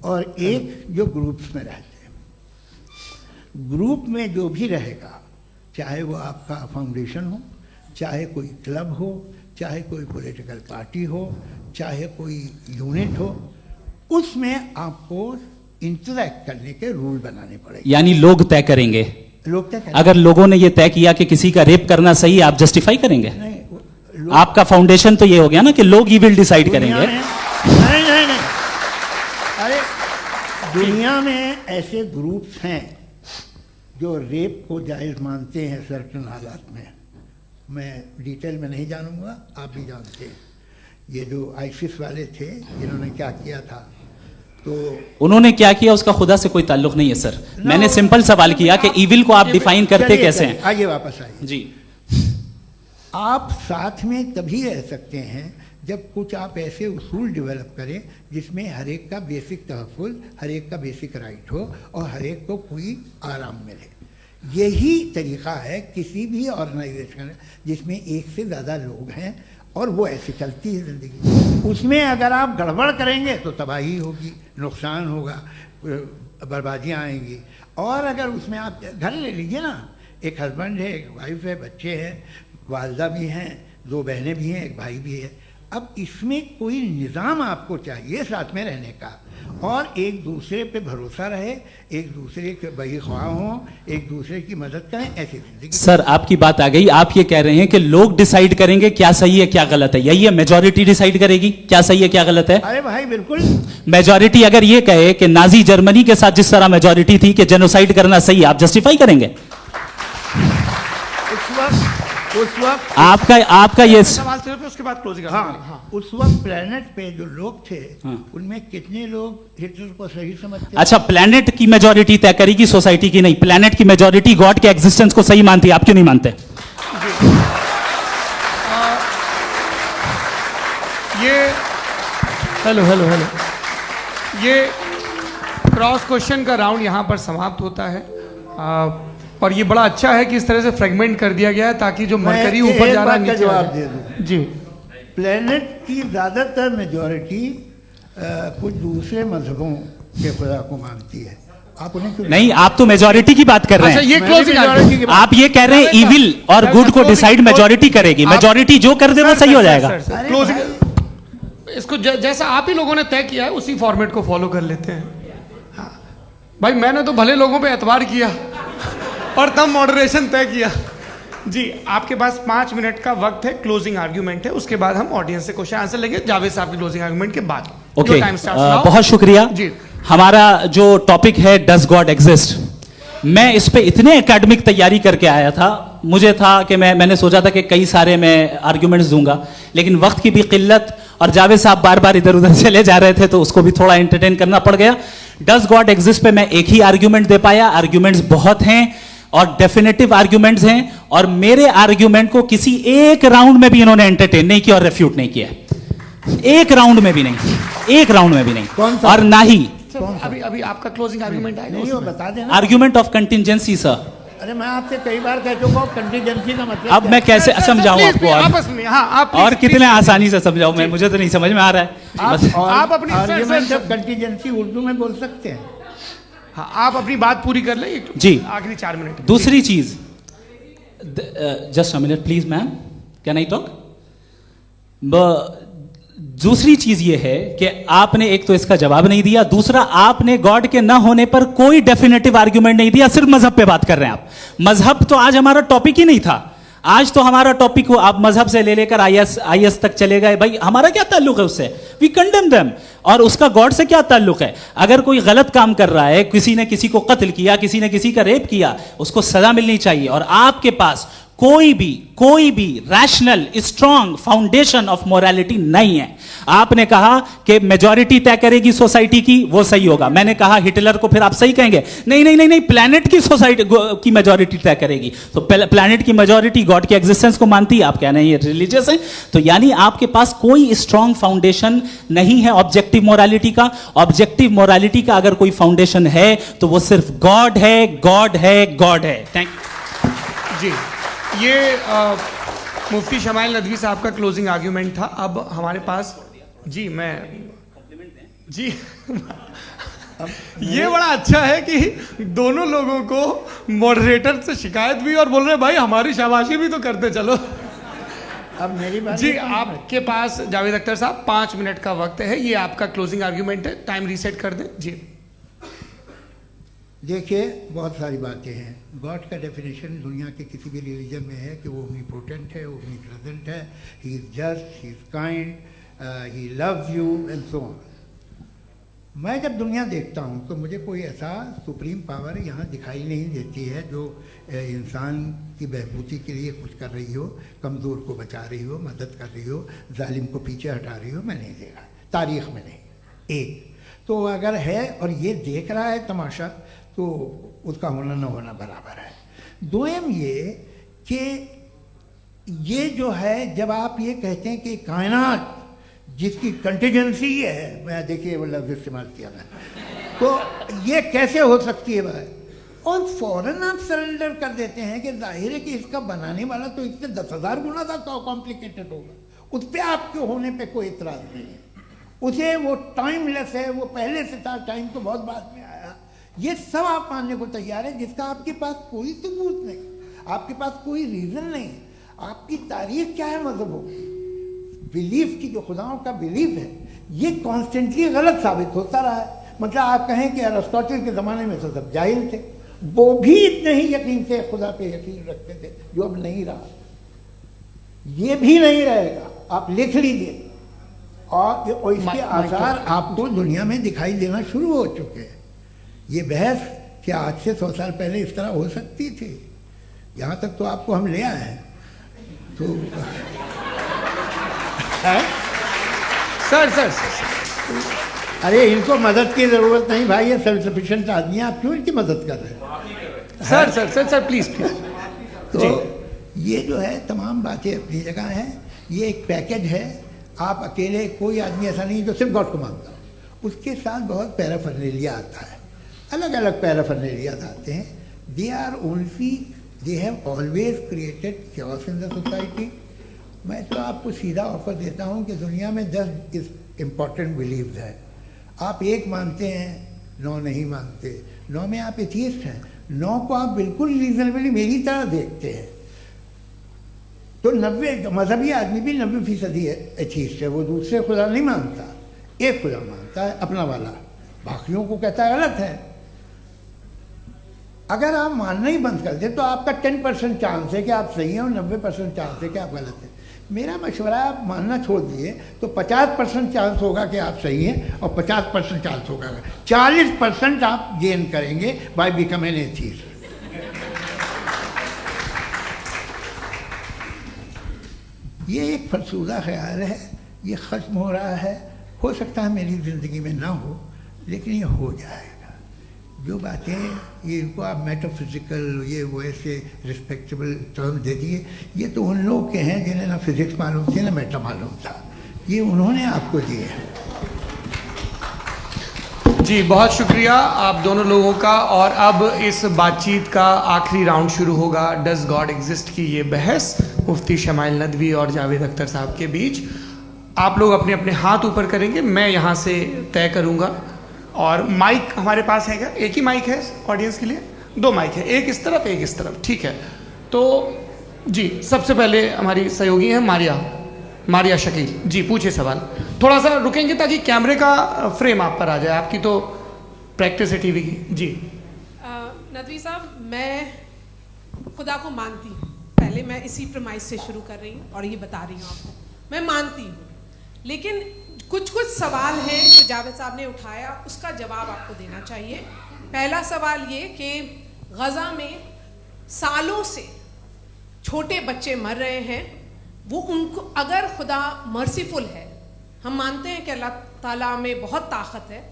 और एक जो ग्रुप्स में रहते हैं। ग्रुप में जो भी रहेगा, चाहे वो आपका फाउंडेशन हो, चाहे कोई क्लब हो, चाहे कोई पॉलिटिकल पार्टी हो, चाहे कोई यूनिट हो, उसमें आपको इंटरैक्ट करने के रूल बनाने पड़ेंगे। यानी लोग तय करेंगे। लोग तय करेंगे। अगर लोगों ने यह तय किया कि किसी का रेप करना सही है, आप जस्टिफाई करेंगे? नहीं, आपका फाउंडेशन तो ये हो गया ना कि लोग ही विल डिसाइड दुनिया करेंगे। में- नहीं, अरे दुनिया में ऐसे ग्रुप्स हैं जो रेप को जायज़ मानते हैं सर्टन हालात में। मैं डिटेल में नहीं जानूंगा, आप भी जानते हैं। ये जो आईसिस वाले थे जिन्होंने क्या किया था, तो उन्होंने क्या किया उसका खुदा से कोई ताल्लुक नहीं है सर। मैंने सिंपल सवाल किया कि इविल को आप डिफाइन करते कैसे हैं? आइए वापस आइए जी। आप साथ में तभी रह सकते हैं जब कुछ आप ऐसे उसूल डेवलप करें जिसमें हर एक का बेसिक तहफ़्फ़ुज़, हर एक का बेसिक राइट हो और हर एक को कोई आराम मिले। यही तरीक़ा है किसी भी ऑर्गेनाइजेशन जिसमें एक से ज़्यादा लोग हैं और वो ऐसे चलती है ज़िंदगी। उसमें अगर आप गड़बड़ करेंगे तो तबाही होगी, नुकसान होगा, बर्बादियाँ आएंगी। और अगर उसमें आप घर ले लीजिए ना, एक हस्बैंड है, एक वाइफ है, बच्चे हैं, वालदा भी हैं, 2 बहनें भी हैं, एक भाई भी है। अब इसमें कोई निज़ाम आपको चाहिए साथ में रहने का, और एक दूसरे पे भरोसा रहे, एक दूसरे के बही ख्वाह हों, एक दूसरे की मदद करें, ऐसी जिंदगी। सर आपकी बात आ गई, आप ये कह रहे हैं कि लोग डिसाइड करेंगे क्या सही है क्या गलत है, यही है मेजॉरिटी डिसाइड करेगी क्या सही है क्या गलत है? अरे भाई बिल्कुल। मेजॉरिटी अगर ये कहे कि नाजी जर्मनी के साथ जिस तरह मेजॉरिटी थी कि जेनोसाइड करना सही, आप जस्टिफाई करेंगे? उस वक्त आपका ये सवाल सिर्फ उसके बाद क्लोजिंग। हाँ, उस वक्त प्लेनेट पे जो लोग थे उनमें कितने लोग हिटलर को सही समझते? अच्छा, प्लेनेट की मेजॉरिटी तय करेगी, सोसाइटी की नहीं। प्लेनेट की मेजॉरिटी गॉड के एग्जिस्टेंस को सही मानती है, आप क्यों नहीं मानते? ये हेलो हेलो हेलो, ये क्रॉस क्वेश्चन का राउंड यहाँ पर समाप्त होता है। और ये बड़ा अच्छा है कि इस तरह से फ्रेगमेंट कर दिया गया है ताकि जो मरकरी ऊपर जा रहा है नीचे जवाब आ दे जाए। दूं। जी, प्लेनेट की ज़्यादातर मेजॉरिटी कुछ दूसरे मजहबों के खुदा को मानती है। आप उन्हें क्यों नहीं, आप तो मेजॉरिटी की बात कर रहे अच्छा हैं। ये मैंने क्लोजिंग majority की बात- आप ये कह रहे हैं इविल और गुड को डिसाइड मेजॉरिटी करेगी, मेजॉरिटी जो कर दे वो सही हो जाएगा। अरे क्लोजिंग इसको जैसा आप ही लोगों ने तय किया है उसी फॉर्मेट को फॉलो कर लेते हैं। हाँ। भाई मैंने तो भले लोगों पे एतबार किया और तब मॉडरेशन तय किया। जी, आपके पास 5 मिनट का वक्त है, क्लोजिंग आर्ग्यूमेंट है, उसके बाद हम ऑडियंस से क्वेश्चन आंसर लेंगे जावेद साहब की क्लोजिंग आर्ग्यूमेंट के बाद। Okay, Your time starts now. बहुत शुक्रिया। जी। हमारा जो टॉपिक है डज गॉड एग्जिस्ट, मैं इस पे इतने एकेडमिक तैयारी करके आया था, मुझे था कि मैंने सोचा था कि कई सारे मैं आर्ग्यूमेंट्स दूंगा, लेकिन वक्त की भी किल्लत और जावेद साहब बार बार इधर उधर चले जा रहे थे तो उसको भी थोड़ा एंटरटेन करना पड़ गया। डज गॉड एग्जिस्ट पे मैं एक ही आर्ग्यूमेंट दे पाया। आर्ग्यूमेंट्स बहुत हैं और डेफिनेटिव आर्ग्यूमेंट्स हैं, और मेरे आर्ग्यूमेंट को किसी एक राउंड में भी इन्होंने एंटरटेन नहीं किया और रेफ्यूट नहीं किया। एक राउंड में भी नहीं, एक राउंड में भी नहीं। कौन सा? और ना ही अभी अभी आपका क्लोजिंग आर्ग्यूमेंट आएगा नहीं, वो उसमें। बता देना। Argument of contingency sir. अरे मैं आपसे कई बार कह चुका हूँ कंटीजेंसी का मतलब अब क्या मैं है? कैसे सर, समझाऊं please, आपको? please, और आपस में हाँ आप और please, कितने please, आसानी से समझाऊं मैं, मुझे तो नहीं समझ में आ रहा है। बस- आप अपनी argument sir, of contingency Urdu में बोल सकते हैं। हाँ, आप अपनी बात पूरी कर लें जी। आखिरी 4 मिनट। दूसरी चीज, just a minute please ma'am, can I talk? दूसरी चीज ये है कि आपने एक तो इसका जवाब नहीं दिया, दूसरा आपने गॉड के ना होने पर कोई डेफिनेटिव आर्ग्यूमेंट नहीं दिया, सिर्फ मजहब पे बात कर रहे हैं आप। मजहब तो आज हमारा टॉपिक ही नहीं था। आज तो हमारा टॉपिक हो, आप मजहब से ले लेकर आईएस तक चले गए। भाई हमारा क्या ताल्लुक है उससे? We condemn them. और उसका गॉड से क्या ताल्लुक है? अगर कोई गलत काम कर रहा है, किसी ने किसी को कत्ल किया, किसी ने किसी का रेप किया, उसको सजा मिलनी चाहिए। और आपके पास कोई भी rational strong foundation of morality नहीं है। आपने कहा कि मेजॉरिटी तय करेगी सोसाइटी की, वो सही होगा। मैंने कहा हिटलर को फिर आप सही कहेंगे, नहीं नहीं नहीं नहीं, प्लैनेट की सोसाइटी की मेजॉरिटी तय करेगी। तो प्लैनेट की मेजॉरिटी गॉड की एग्जिस्टेंस को मानती है, आप कह रहे हैं ये रिलीजियस है। तो यानी आपके पास कोई स्ट्रॉन्ग फाउंडेशन नहीं है ऑब्जेक्टिव मोरालिटी का। ऑब्जेक्टिव मोरालिटी का अगर कोई फाउंडेशन है तो वो सिर्फ गॉड है, गॉड है, गॉड है। थैंक यू जी, ये मुफ्ती शमाइल नदवी साहब का क्लोजिंग आर्ग्यूमेंट था। अब हमारे पास जी ये बड़ा अच्छा है कि दोनों लोगों को मॉडरेटर से शिकायत भी और बोल रहे हैं भाई हमारी शाबाशी भी तो करते चलो। अब मेरी बात जी, आपके पास जावेद अख्तर साहब 5 मिनट का वक्त है, ये आपका क्लोजिंग आर्ग्यूमेंट है, टाइम रीसेट कर दें। जी देखिए, बहुत सारी बातें हैं। गॉड का डेफिनेशन दुनिया के किसी भी रिलीजन में है कि वो ओमनीपोटेंट है, ओमनीप्रेजेंट है, he is just, he is kind, he loves you and so on. मैं जब दुनिया देखता हूँ तो मुझे कोई ऐसा सुप्रीम पावर यहाँ दिखाई नहीं देती है जो इंसान की बहबूदी के लिए कुछ कर रही हो, कमज़ोर को बचा रही हो, मदद कर रही हो, जालिम को पीछे हटा रही हो। मैं नहीं देखा, तारीख़ में नहीं। एक तो अगर है और ये देख रहा है तमाशा, तो उसका होना न होना बराबर है। दोयम ये कि ये जो है, जब आप ये कहते हैं कि कायनात जिसकी कंटीजेंसी है, मैं देखिए वो लफ्ज़ इस्तेमाल किया मैं, तो ये कैसे हो सकती है भाई? और फौरन आप सरेंडर कर देते हैं कि जाहिर है कि इसका बनाने वाला तो इससे 10,000 गुना ज़्यादा कॉम्प्लिकेटेड होगा। उस पर आपके होने पे कोई इतराज़ नहीं है। उसे वो टाइमलेस है, वो पहले से था, टाइम तो बहुत बाद में आया। ये सब आप मानने को तैयार है जिसका आपके पास कोई सबूत नहीं, आपके पास कोई रीज़न नहीं। आपकी तारीख क्या है मजहबों की? बिलीफ की जो खुदाओं का बिलीफ है ये कॉन्स्टेंटली गलत साबित होता रहा है। मतलब आप कहें कि अरिस्टोटल के ज़माने में तो सब जाहिल थे, वो भी इतने ही यकीन से खुदा पे यकीन रखते थे जो अब नहीं रहा, ये भी नहीं रहेगा, आप लिख लीजिए। और इसके आसार आपको दुनिया में दिखाई देना शुरू हो चुके हैं। ये बहस क्या आज से 100 साल पहले इस तरह हो सकती थी? यहाँ तक तो आपको हम ले आए हैं। तो सर अरे इनको मदद की ज़रूरत नहीं भाई, ये सेल्फ सफिशिएंट आदमी है, आप क्यों इनकी मदद कर रहे हैं? Sir please. तो ये जो है तमाम बातें अपनी जगह हैं। ये एक पैकेज है। आप अकेले, कोई आदमी ऐसा नहीं जो सिर्फ गॉड को मानता हो, उसके साथ बहुत पैराफर्नेलिया आता है, अलग अलग पैराफर्नेलियाज आते हैं। They have always created chaos in the society. मैं तो आपको सीधा ऑफर देता हूँ कि दुनिया में 10 इम्पॉर्टेंट बिलीव्स हैं। आप 1 मानते हैं, 9 नहीं मानते, 9 में आप एथियस्ट हैं, 9 को आप बिल्कुल रीजनेबली मेरी तरह देखते हैं। तो 90 मजहबी आदमी भी 90% एथियस्ट है, वो दूसरे खुदा नहीं मानता, एक खुदा मानता है अपना वाला, बाकियों को कहता है गलत है। अगर आप मानना ही बंद कर दें तो आपका 10% चांस है कि आप सही हैं और 90% चांस है कि आप गलत हैं। मेरा मशवरा है आप मानना छोड़ दिए तो 50% चांस होगा कि आप सही हैं और 50% चांस होगा, 40% आप गेन करेंगे बाय बिकमिंग एन एथियस्ट। ये एक फरसूदा ख्याल है, ये ख़त्म हो रहा है। हो सकता है मेरी ज़िंदगी में ना हो, लेकिन ये हो जाएगा। जो बातें ये इनको आप मेटाफिजिकल ये वो ऐसे रिस्पेक्टेबल टर्म दे दिए, ये तो उन लोग के हैं जिन्हें ना फिजिक्स मालूम थी ना मेटा मालूम था, ये उन्होंने आपको दिए हैं। जी बहुत शुक्रिया आप दोनों लोगों का। और अब इस बातचीत का आखिरी राउंड शुरू होगा, डज गॉड एग्जिस्ट की ये बहस मुफ्ती शमाइल नदवी और जावेद अख्तर साहब के बीच। आप लोग अपने अपने हाथ ऊपर करेंगे, मैं यहाँ से तय करूँगा। और माइक हमारे पास है क्या? एक ही माइक है ऑडियंस के लिए? 2 माइक है, एक इस तरफ एक इस तरफ, ठीक है। तो जी सबसे पहले हमारी सहयोगी हैं मारिया शकील जी, पूछिए सवाल। थोड़ा सा रुकेंगे ताकि कैमरे का फ्रेम आप पर आ जाए, आपकी तो प्रैक्टिस है टीवी की। जी नदवी साहब, मैं खुदा को मानती हूँ, पहले मैं इसी प्रमाइस से शुरू कर रही हूँ और ये बता रही हूँ आपको, मैं मानती हूँ। लेकिन कुछ सवाल हैं जो जावेद साहब ने उठाया, उसका जवाब आपको देना चाहिए। पहला सवाल ये कि गज़ा में सालों से छोटे बच्चे मर रहे हैं, वो उनको, अगर खुदा मर्सीफुल है, हम मानते हैं कि अल्लाह ताला में बहुत ताकत है,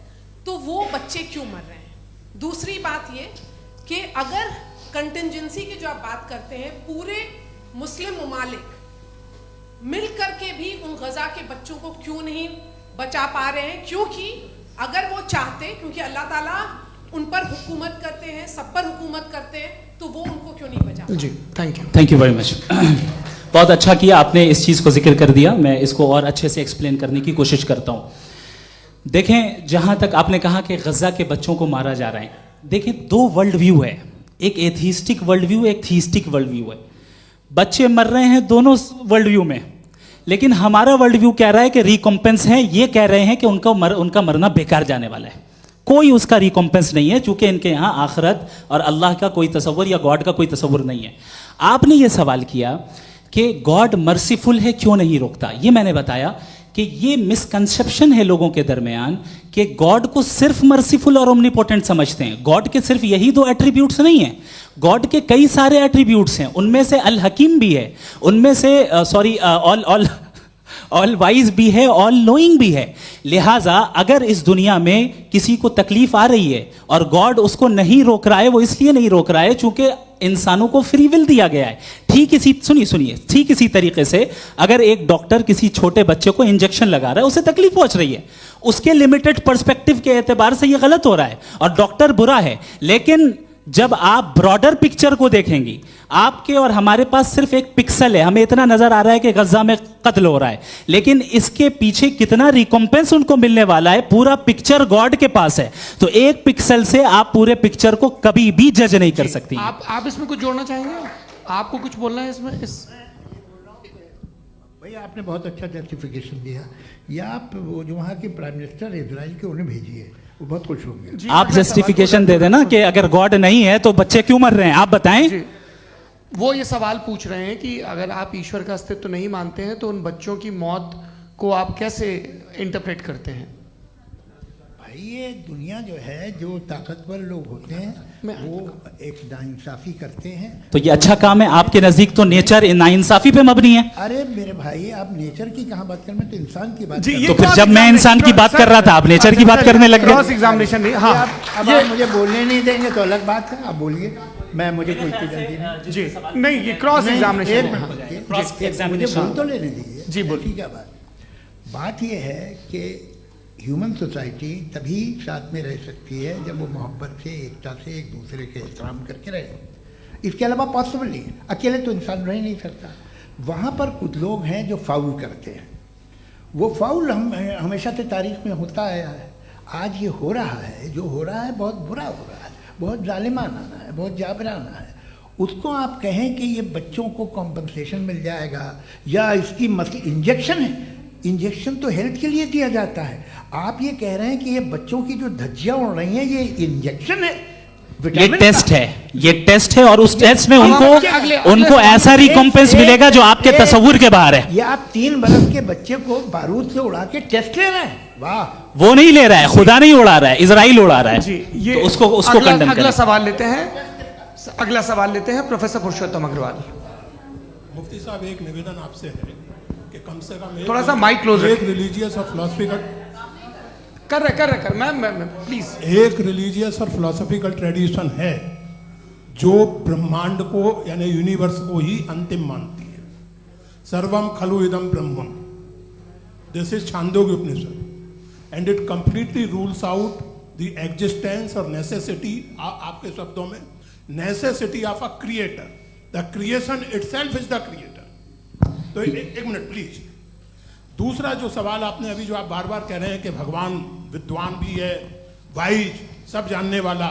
तो वो बच्चे क्यों मर रहे हैं? दूसरी बात ये कि अगर कंटिजेंसी की जो आप बात करते हैं, पूरे मुस्लिम ममालिक मिल करके भी उन गज़ा के बच्चों को क्यों नहीं बचा पा रहे हैं? क्योंकि अगर वो चाहते, क्योंकि अल्लाह ताला उन पर हुकूमत करते हैं, सब पर हुकूमत करते हैं, तो वो उनको क्यों नहीं बचा? जी थैंक यू वेरी मच। बहुत अच्छा किया आपने इस चीज़ को जिक्र कर दिया, मैं इसको और अच्छे से एक्सप्लेन करने की कोशिश करता हूँ। देखें, जहाँ तक आपने कहा कि गज़ा के बच्चों को मारा जा रहा है, देखें 2 वर्ल्ड व्यू है, एक एथिस्टिक वर्ल्ड व्यू, एक थीस्टिक वर्ल्ड व्यू है। बच्चे मर रहे हैं दोनों वर्ल्ड व्यू में, लेकिन हमारा वर्ल्ड व्यू कह रहा है कि रिकॉम्पेंस है, ये कह रहे हैं कि उनका मरना बेकार जाने वाला है, कोई उसका रिकॉम्पेंस नहीं है, चूंकि इनके यहाँ आखिरत और अल्लाह का कोई तसव्वुर या गॉड का कोई तसव्वुर नहीं है। आपने ये सवाल किया कि गॉड मर्सीफुल है, क्यों नहीं रोकता? ये मैंने बताया कि ये मिसकंसेप्शन है लोगों के दरमियान कि गॉड को सिर्फ मर्सीफुल और ओमनीपोटेंट समझते हैं। गॉड के सिर्फ यही 2 एट्रीब्यूट्स नहीं हैं, गॉड के कई सारे एट्रीब्यूट्स हैं, उनमें से अल हकीम भी है, उनमें से ऑल वाइज भी है, ऑल नोइंग भी है। लिहाजा अगर इस दुनिया में किसी को तकलीफ आ रही है और गॉड उसको नहीं रोक रहा है, वो इसलिए नहीं रोक रहा है चूंकि इंसानों को फ्री विल दिया गया है। ठीक इसी तरीके से अगर एक डॉक्टर किसी छोटे बच्चे को इंजेक्शन लगा रहा है, उसे तकलीफ पहुंच रही है, उसके लिमिटेड पर्सपेक्टिव के एतबार से यह गलत हो रहा है और डॉक्टर बुरा है। लेकिन जब आप ब्रॉडर पिक्चर को देखेंगी, आपके और हमारे पास सिर्फ एक पिक्सल है, हमें इतना नजर आ रहा है कि गजा में कत्ल हो रहा है, लेकिन इसके पीछे कितना रिकॉम्पेंस उनको मिलने वाला है, पूरा पिक्चर गॉड के पास है। तो एक पिक्सल से आप पूरे पिक्चर को कभी भी जज नहीं कर सकती। आप इसमें कुछ जोड़ना चाहेंगे? आपको कुछ बोलना है इसमें? भाई ये आपने बहुत अच्छा जस्टिफिकेशन दिया। ये आप वो जो वहाँ के प्राइम मिनिस्टर इजराइल के उन्हें भेजिए, वो बहुत खुश होंगे। जी, आप अगला जस्टिफिकेशन दे देना कि अगर गॉड नहीं है तो बच्चे क्यों मर रहे हैं, आप बताएं। जी, वो ये सवाल पूछ रहे हैं कि अगर आप ईश्वर का अस्तित्व नहीं मानते हैं तो उन बच्चों की मौत को आप कैसे इंटरप्रेट करते हैं? भाई ये दुनिया जो है, जो ताकतवर लोग होते हैं वो एक नाइंसाफ़ी करते हैं। तो ये अच्छा काम है आपके नजदीक, तो नेचर नाइंसाफी पे मबनी है। अरे मेरे भाई, आप नेचर की कहाँ बात कर रहे हैं, मैं तो इंसान की बात जी, कर ये रहा तो फिर क्रॉस जब मैं इंसान की बात कर रहा था आप नेचर की बात करने लग क्रॉस गए। एग्जामिनेशन नहीं। हूँ। हाँ, अब आप मुझे बोलने नहीं देंगे तो अलग बात है, आप बोलिए, मैं मुझे कोई इतनी जल्दी नहीं। जी, नहीं, ये क्रॉस नहीं, एग्जामिनेशन एक है। मिनट हाँ। रुकिए। क्रॉस मुझे एग्जामिनेशन। बोल तो लेने दीजिए। जी, बोलिए। ठीक है। बात ये है कि ह्यूमन सोसाइटी तभी साथ में रह सकती है जब वो मोहब्बत से, एकता से, एक दूसरे के एहतराम करके रहे। इसके अलावा पॉसिबल नहीं है, अकेले तो इंसान रह नहीं सकता। वहाँ पर कुछ लोग हैं जो फाउल करते हैं। वो फाउल हम हमेशा से तारीख में होता आया है। आज ये हो रहा है, जो हो रहा है बहुत बुरा हो रहा है, बहुत जालिमाना है, बहुत जाबराना है। उसको आप कहें कि ये बच्चों को कॉम्पनसेशन मिल जाएगा या इसकी इंजेक्शन है। इंजेक्शन तो हेल्थ के लिए दिया जाता है। आप ये कह रहे हैं कि ये बच्चों की जो धज्जियां उड़ रही हैं ये इंजेक्शन है, ये विटामिन टेस्ट का। है, ये टेस्ट है और उस टेस्ट में उनको अगले उनको ऐसा रिकॉम्पेंस मिलेगा जो आपके तस्वुर के बाहर है। ये आप 3 बरस के बच्चे को बारूद से उड़ा के टेस्ट ले रहे हैं। वाह, वो नहीं ले रहा है, खुदा नहीं उड़ा रहा है, इजराइल उड़ा रहा है। जी, ये तो उसको कंडेम अगला करें। सवाल लेते हैं। अगला सवाल लेते हैं प्रोफेसर पुरुषोत्तम अग्रवाल। मुफ्ती साहब, एक निवेदन आपसे है कि कम से कम थोड़ा सा माइक क्लोज एक रिलीजियस और फिलोसफिकल कर मैं प्लीज। एक रिलीजियस और फिलोसफिकल ट्रेडिशन है जो ब्रह्मांड को यानी यूनिवर्स को ही अंतिम मानती है। सर्वम खलु इदम ब्रह्मम, this is Chandogya Upanishad and it completely rules out the existence और नेसेसिटी, आपके शब्दों में necessity of a creator. The creation itself is the creator. तो एक मिनट प्लीज। दूसरा जो सवाल आपने अभी, जो आप बार बार कह रहे हैं कि भगवान विद्वान भी है, वाइज, सब जानने वाला,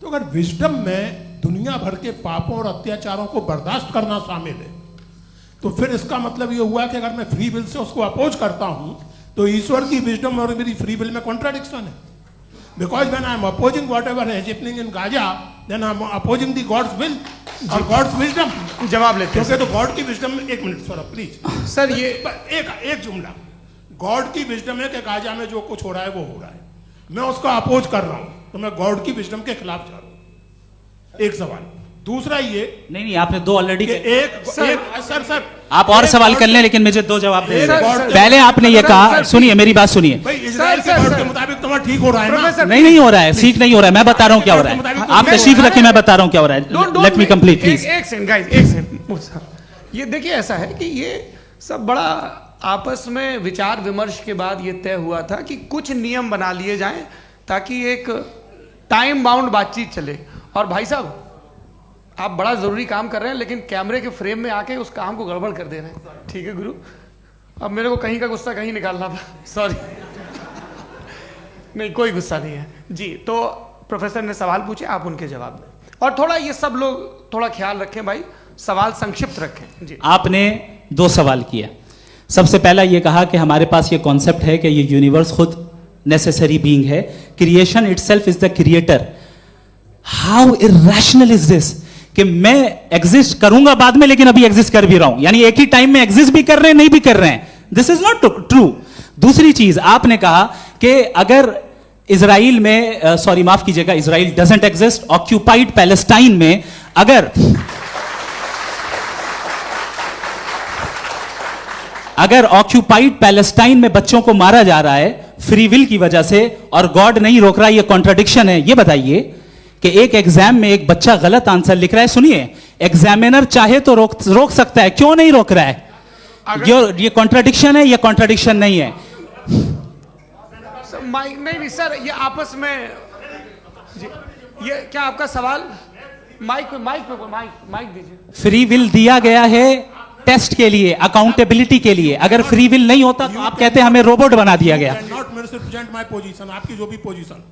तो अगर विजडम में दुनिया भर के पापों और अत्याचारों को बर्दाश्त करना शामिल है तो फिर इसका मतलब ये हुआ कि अगर मैं फ्री विल से उसको अपोज करता हूं तो ईश्वर की विजडम और मेरी फ्री विल में कॉन्ट्राडिक्शन है। Because when I am opposing whatever is happening in Gaza, then I am opposing the God's will और गॉड्स विजडम। जवाब लेते हैं क्योंकि तो गॉड की विजडम में, एक मिनट सौरभ प्लीज सर, ये एक जुमला। गॉड की विजडम है कि गाजा में जो कुछ हो रहा है वो हो रहा है, मैं उसको अपोज कर रहा हूं, तो मैं गॉड की विजडम के खिलाफ जा रहा हूं। एक सवाल। दूसरा ये नहीं, आपने 2 ऑलरेडी। सर आप और सवाल कर लें, लेकिन मुझे 2 जवाब दे सर, दीजिए। सर, पहले आपने ये कहा, सुनिए मेरी बात सुनिए। भाई इजराइल के गॉड के मुताबिक तुम्हारा ठीक हो रहा है ना? प्रोफेसर, नहीं हो रहा है, ठीक नहीं हो रहा है, मैं बता रहा हूं क्या हो रहा है। आप तशरीफ रखिए, मैं बता रहा हूं क्या हो रहा है। Late me complete please. एक सेकंड गाइस, एक सेकंड। ये देखिए, ऐसा है कि ये सब बड़ा आपस में विचार विमर्श के बाद ये तय हुआ था कि कुछ नियम बना लिए जाएं ताकि एक टाइम बाउंड बातचीत चले। और भाई साहब, आप बड़ा जरूरी काम कर रहे हैं लेकिन कैमरे के फ्रेम में आके उस काम को गड़बड़ कर दे रहे हैं। ठीक है गुरु, अब मेरे को कहीं का गुस्सा कहीं निकालना था, सॉरी। नहीं, कोई गुस्सा नहीं है जी। तो प्रोफेसर ने सवाल पूछे, आप उनके जवाब दें। और थोड़ा ये सब लोग थोड़ा ख्याल रखें भाई, सवाल संक्षिप्त रखें जी। आपने 2 सवाल किया। सबसे पहला ये कहा कि हमारे पास ये कॉन्सेप्ट है कि ये यूनिवर्स खुद नेसेसरी बीइंग है, creation itself is the creator. How irrational is this कि मैं एग्जिस्ट करूंगा बाद में, लेकिन अभी एग्जिस्ट कर भी रहा हूं, यानी एक ही टाइम में एग्जिस्ट भी कर रहे हैं, नहीं भी कर रहे हैं। This is not true. दूसरी चीज, आपने कहा कि अगर इजराइल में, सॉरी माफ कीजिएगा, Israel doesn't exist, occupied Palestine में अगर ऑक्यूपाइड पैलेस्टाइन में बच्चों को मारा जा रहा है फ्री विल की वजह से और गॉड नहीं रोक रहा, ये कॉन्ट्रडिक्शन है। ये बताइए कि एक एग्जाम में एक बच्चा गलत आंसर लिख रहा है, सुनिए, एग्जामिनर चाहे तो रोक सकता है, क्यों नहीं रोक रहा है? ये कॉन्ट्रडिक्शन है, ये कॉन्ट्रडिक्शन नहीं है। माइक नहीं सर, ये आपस में जी, ये क्या आपका सवाल? माइक दीजिए। फ्री विल दिया गया है टेस्ट के लिए, अकाउंटेबिलिटी के लिए। अगर फ्री विल नहीं होता तो आप कहते हैं हमें रोबोट बना दिया गया। नॉट मिसरिप्रेजेंट माय पोजीशन, आपकी जो भी पोजीशन,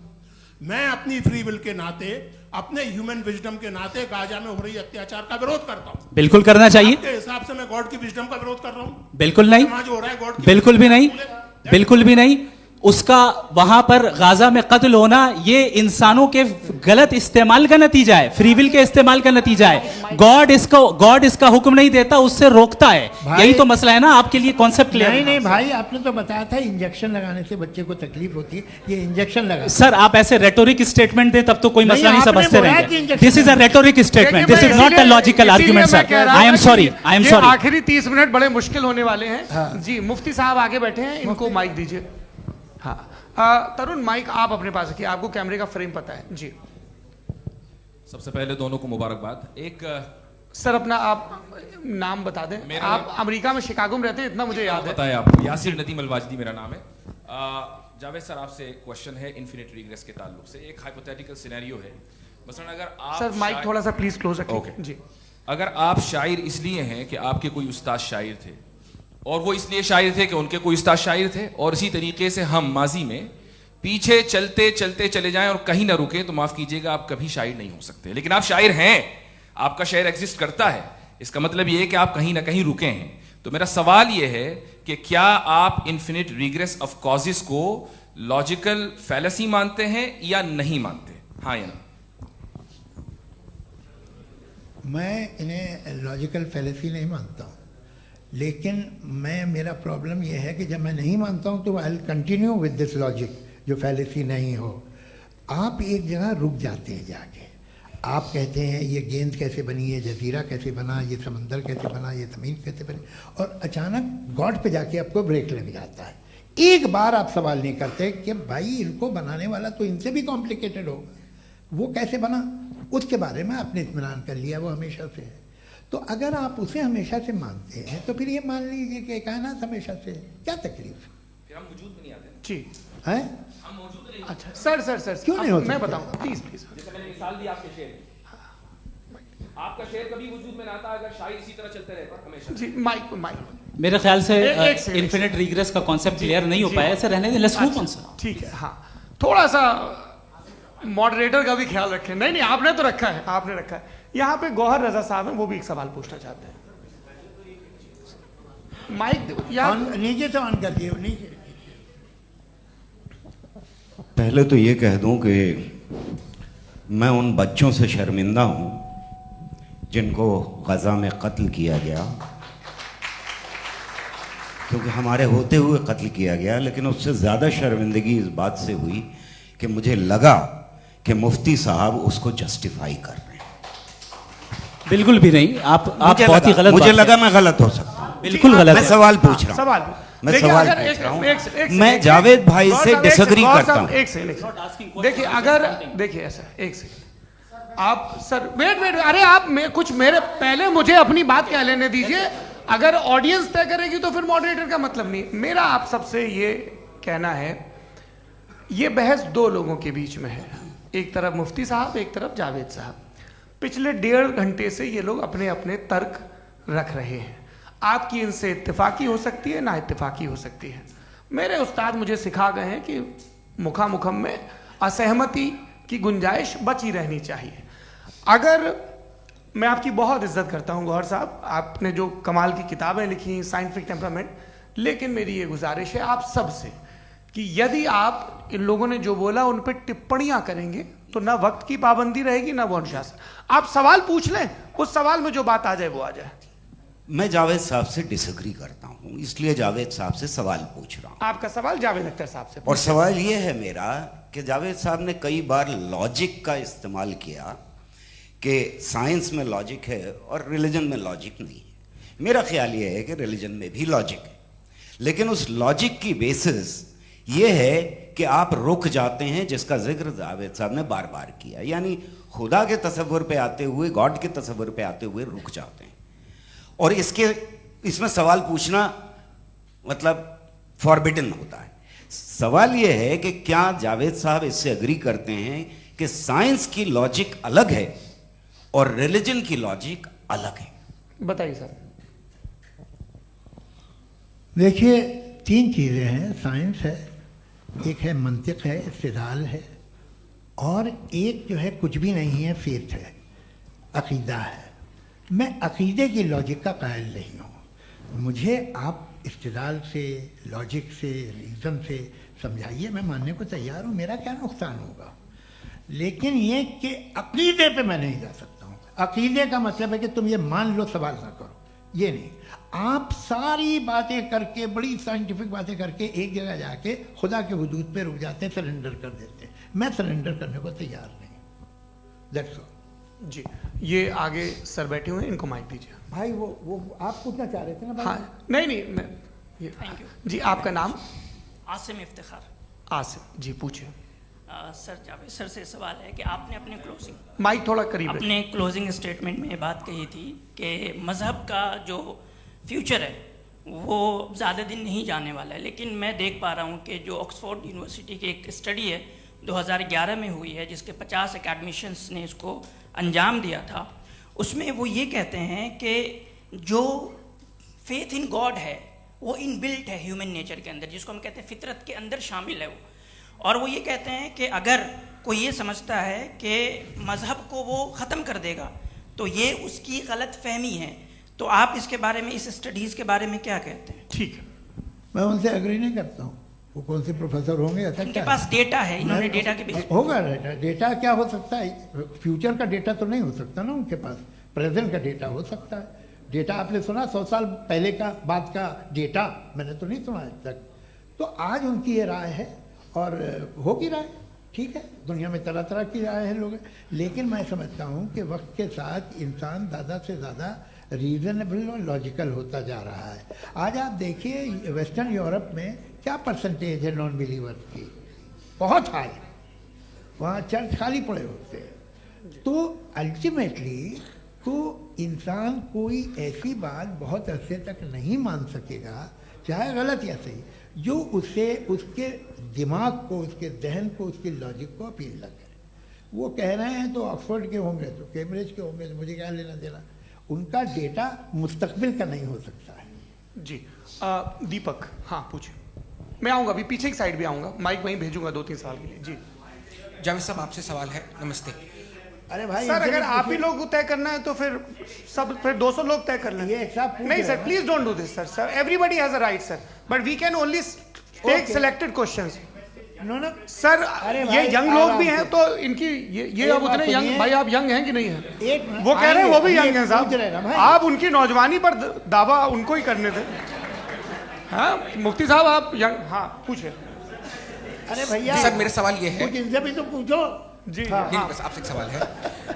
मैं अपनी फ्री विल के नाते, अपने ह्यूमन विजडम के नाते गाजा में हो रही अत्याचार का विरोध करता हूँ। बिल्कुल करना चाहिए। आपके हिसाब से मैं गॉड की विजडम का विरोध कर रहा हूँ? बिल्कुल नहीं, समाज हो रहा है गॉड की बिल्कुल भी नहीं, बोलेगा। बिल्कुल भी नहीं। उसका वहां पर गाजा में कत्ल होना ये इंसानों के गलत इस्तेमाल का नतीजा है, फ्री विल के इस्तेमाल का नतीजा है। गॉड इसका हुक्म नहीं देता, उससे रोकता है। भाई- यही तो मसला है ना, आपके लिए कॉन्सेप्ट क्लियर नहीं नहीं भाई, आपने तो बताया था इंजेक्शन लगाने से बच्चे को तकलीफ होती है, ये इंजेक्शन लगा। सर, आप ऐसे रेटोरिक स्टेटमेंट दे तब तो कोई नहीं, मसला नहीं आपने समझते बोला कि रहेंगे। Injection this is a rhetoric statement, this is not a logical argument sir. I am sorry, I am sorry. आखिरी 30 मिनट बड़े मुश्किल होने वाले हैं। जी, मुफ्ती साहब आगे बैठे हैं, इनको माइक दीजिए। हाँ, तरुण माइक आप अपने पास रखिए, आपको कैमरे का फ्रेम पता है जी। सबसे पहले दोनों को मुबारकबाद। एक सर अपना आप नाम बता दें। मेरा आप अमेरिका में शिकागो में रहते हैं, इतना मुझे याद है। बताया आपको, यासिर नदीम अलवाजदी मेरा नाम है। जावेद सर, आपसे एक क्वेश्चन है इन्फिनिट रिग्रेस के ताल्लुक से। एक हाइपोथेटिकल सिनेरियो है, मसलन अगर आप सर माइक थोड़ा सा प्लीज क्लोज रखिए। ओके। जी, अगर आप शायर इसलिए हैं कि आपके कोई उस्ताद शायर थे, और वो इसलिए शायर थे कि उनके कोई उस्ताद शायर थे, और इसी तरीके से हम माजी में पीछे चलते चलते चले जाएं और कहीं ना रुके, तो माफ कीजिएगा आप कभी शायर नहीं हो सकते। लेकिन आप शायर हैं, आपका शायर एग्जिस्ट करता है, इसका मतलब ये है कि आप कहीं ना कहीं रुके हैं। तो मेरा सवाल ये है कि क्या आप इन्फिनिट रिग्रेस ऑफ कॉजेस को लॉजिकल फैलेसी मानते हैं या नहीं मानते? हाँ या ना? मैं इन्हें लॉजिकल फैलेसी नहीं मानता हूँ, लेकिन मेरा प्रॉब्लम यह है कि जब मैं नहीं मानता हूँ तो I will continue with this logic जो फैलेसी नहीं हो। आप एक जगह रुक जाते हैं जाके, आप कहते हैं ये गेंद कैसे बनी, ये जजीरा कैसे बना, ये समंदर कैसे बना, ये ज़मीन कैसे बनी, और अचानक गॉड पे जाके आपको ब्रेक लग जाता है। एक बार आप सवाल नहीं करते कि भाई इनको बनाने वाला तो इनसे भी कॉम्प्लिकेटेड होगा, वो कैसे बना, उसके बारे में आपने इत्मीनान कर लिया, वो हमेशा से है। तो अगर आप उसे हमेशा से मानते हैं तो फिर ये मान लीजिए कि कायनात हमेशा से है, क्या तकलीफ फिर हम वजूद में नहीं आते ना। जी। है? हम मौजूद नहीं। अच्छा सर क्यों नहीं हो मैं सकते? बताऊंगा, प्लीज प्लीज। जैसे मैंने मिसाल दी आपके शेर की। आपका शेर कभी वजूद में ना आता अगर शायर इसी तरह चलते रहते हमेशा। जी, माइक मेरे ख्याल से एक सेकंड, इन्फिनिट रिग्रेस का कॉन्सेप्ट क्लियर नहीं हो पाया, ऐसे रहने दें, लेट्स मूव ऑन सर। ठीक है। हाँ, थोड़ा सा मॉडरेटर का भी ख्याल रखें। नहीं नहीं, आपने तो रखा है, आपने रखा है। यहाँ पे गौहर रजा साहब हैं, वो भी एक सवाल पूछना चाहते हैं। माइक यार नीचे से ऑन कर दिए, नीचे। पहले तो ये कह दूं कि मैं उन बच्चों से शर्मिंदा हूं जिनको गजा में कत्ल किया गया, क्योंकि हमारे होते हुए कत्ल किया गया। लेकिन उससे ज़्यादा शर्मिंदगी इस बात से हुई कि मुझे लगा कि मुफ्ती साहब उसको जस्टिफाई कर रहे हैं। बिल्कुल भी नहीं, आप मुझे बहुत ही लगा- गलत मुझे बात लगा कह- मैं गलत हो सकता हूं। बिल्कुल गलत मैं है। सवाल पूछ रहा हूं। सवाल मैं देखिए, सवाल अगर पूछ रहा हूं। एक मैं सेकंड, जावेद भाई गौर से साहब, एक डिसएग्री सेकंड, करता गौर साहब, हूं। एक सेकंड देखिए, अगर देखिए ऐसा, एक सेकंड आप सर वेट, अरे आप कुछ मेरे पहले मुझे अपनी बात कह लेने दीजिए। अगर ऑडियंस तय करेगी तो फिर मॉडरेटर का मतलब नहीं। मेरा आप सबसे ये कहना है, ये बहस दो लोगों के बीच में है, एक तरफ मुफ्ती साहब, एक तरफ जावेद साहब। पिछले 1.5 घंटे से ये लोग अपने अपने तर्क रख रहे हैं। आपकी इनसे इत्तेफाकी हो सकती है, ना इत्तेफाकी हो सकती है। मेरे उस्ताद मुझे सिखा गए हैं कि मुखामुखम में असहमति की गुंजाइश बची रहनी चाहिए। अगर मैं आपकी बहुत इज्जत करता हूं गौहर साहब, आपने जो कमाल की किताबें लिखी, साइंटिफिक टेम्परामेंट, लेकिन मेरी ये गुजारिश है आप सबसे कि यदि आप इन लोगों ने जो बोला उन पर टिप्पणियां करेंगे तो ना वक्त की पाबंदी रहेगी, ना वो अनुशासन। आप सवाल पूछ लें, उस सवाल में जो बात आ जाए वो आ जाए। मैं जावेद साहब से डिसएग्री करता हूं, इसलिए जावेद साहब से सवाल पूछ रहा हूं। आपका सवाल जावेद अख्तर साहब से। और सवाल ये है मेरा कि जावेद साहब ने कई बार लॉजिक का इस्तेमाल किया कि साइंस में लॉजिक है और रिलीजन में लॉजिक नहीं है। मेरा ख्याल ये है कि रिलीजन में भी लॉजिक है, लेकिन उस लॉजिक की बेसिस ये है कि आप रुक जाते हैं, जिसका जिक्र जावेद साहब ने बार बार किया, यानी खुदा के तसव्वुर पे आते हुए, गॉड के तसव्वुर पे आते हुए रुक जाते हैं। और इसमें सवाल पूछना मतलब फॉरबिडन होता है। सवाल यह है कि क्या जावेद साहब इससे एग्री करते हैं कि साइंस की लॉजिक अलग है और रिलीजन की लॉजिक अलग है? बताइए सर। देखिए, 3 चीज़ें हैं, साइंस है, एक है मंतिक है, इस्तिदलाल है, और एक जो है कुछ भी नहीं है, फेथ है, अकीदा है। मैं अकीदे की लॉजिक का कायल नहीं हूँ। मुझे आप इस्तिदलाल से, लॉजिक से, रीज़न से समझाइए, मैं मानने को तैयार हूँ, मेरा क्या नुकसान होगा। लेकिन ये कि अकीदे पे मैं नहीं जा सकता हूँ। अकीदे का मतलब है कि तुम ये मान लो, सवाल ना करो, ये नहीं। आप सारी बातें करके, बड़ी साइंटिफिक बातें करके एक जगह जाके खुदा के हुदूद पे रुक जाते हैं, सरेंडर कर देते हैं। मैं सरेंडर करने को तैयार नहीं। That's all. जी, ये आगे सर बैठे हुए हैं, इनको माइक दीजिए। भाई वो आप पूछना चाह रहे थे ना भाई? हाँ, नहीं मैं ये थैंक यू जी। आपका नाम? आसिम इफ्तिखार। आसिफ जी, पूछिए। सर, जावेद सर से सवाल है कि आपने अपने क्लोजिंग माइक थोड़ा करीब रखिए। अपने क्लोजिंग स्टेटमेंट में ये बात कही थी कि मज़हब का जो फ्यूचर है वो ज़्यादा दिन नहीं जाने वाला है, लेकिन मैं देख पा रहा हूँ कि जो ऑक्सफोर्ड यूनिवर्सिटी की एक स्टडी है 2011 में हुई है, जिसके 50 एकेडमिशियंस ने इसको अंजाम दिया था, उसमें वो ये कहते हैं कि जो फेथ इन गॉड है वो इनबिल्ट है ह्यूमन नेचर के अंदर, जिसको हम कहते हैं फितरत के अंदर शामिल है वो। और वो ये कहते हैं कि अगर कोई ये समझता है कि मज़हब को वो ख़त्म कर देगा तो ये उसकी गलत फहमी है। तो आप इसके बारे में, इस स्टडीज़ के बारे में क्या कहते हैं? ठीक है, मैं उनसे एग्री नहीं करता हूँ। वो कौन से प्रोफेसर होंगे, ऐसा उनके क्या पास डेटा है, इन्होंने डेटा के बेस होगा। डेटा क्या हो सकता है? फ्यूचर का डेटा तो नहीं हो सकता ना उनके पास, प्रेजेंट का डेटा हो सकता है। डेटा आपने सुना 100 साल पहले का बाद का डेटा? मैंने तो नहीं सुना आज तक। तो आज उनकी ये राय है और होगी राय, ठीक है। दुनिया में तरह तरह की राय है लोग, लेकिन मैं समझता हूँ कि वक्त के साथ इंसान ज़्यादा से ज़्यादा रीजनेबल और लॉजिकल होता जा रहा है। आज आप देखिए वेस्टर्न यूरोप में क्या परसेंटेज है नॉन बिलीवर्स की, बहुत हाई। वहाँ चर्च खाली पड़े होते हैं। तो अल्टीमेटली तो इंसान कोई ऐसी बात बहुत अरसे तक नहीं मान सकेगा, चाहे गलत या सही, जो उससे उसके दिमाग को, उसके जहन को, उसके लॉजिक को अपील न करे। वो कह रहे हैं तो ऑक्सफोर्ड के होंगे तो कैम्ब्रिज के होंगे, तो मुझे क्या लेना देना। उनका डेटा मुस्तकबिल का नहीं हो सकता है। जी। दीपक, हाँ पूछिए। मैं आऊँगा, अभी पीछे की साइड भी आऊँगा, माइक वहीं भेजूंगा 2-3 साल के लिए। जी जावेद साहब, आपसे सवाल है। नमस्ते। अरे भाई सर, अगर आप ही लोग को तय करना है तो फिर 200 लोग तय कर लें। ये एक साथ पूछ नहीं रहे सर, हैं। Please don't do this sir. Everybody has a right sir, but we can only take Okay. Selected questions. No no sir, अरे ये भाई, यंग लोग आराम भी से। हैं तो इनकी ये एक अब बात उतने यंग, सुनिए। भाई आप यंग हैं कि नहीं हैं? एक मिनट, वो कह रहे हैं वो भी आएंगे, यंग हैं पूछ रहे ना साहब। भाई। आप उनकी नौजवानी पर दावा उनको ही करने थे। हाँ मुफ्ती साहब आप यंग, हाँ पूछे। अरे भैया सर, मेरा सवाल ये है। कुछ इनसे भी तो पूछो। जी नहीं, बस आपसे एक सवाल है।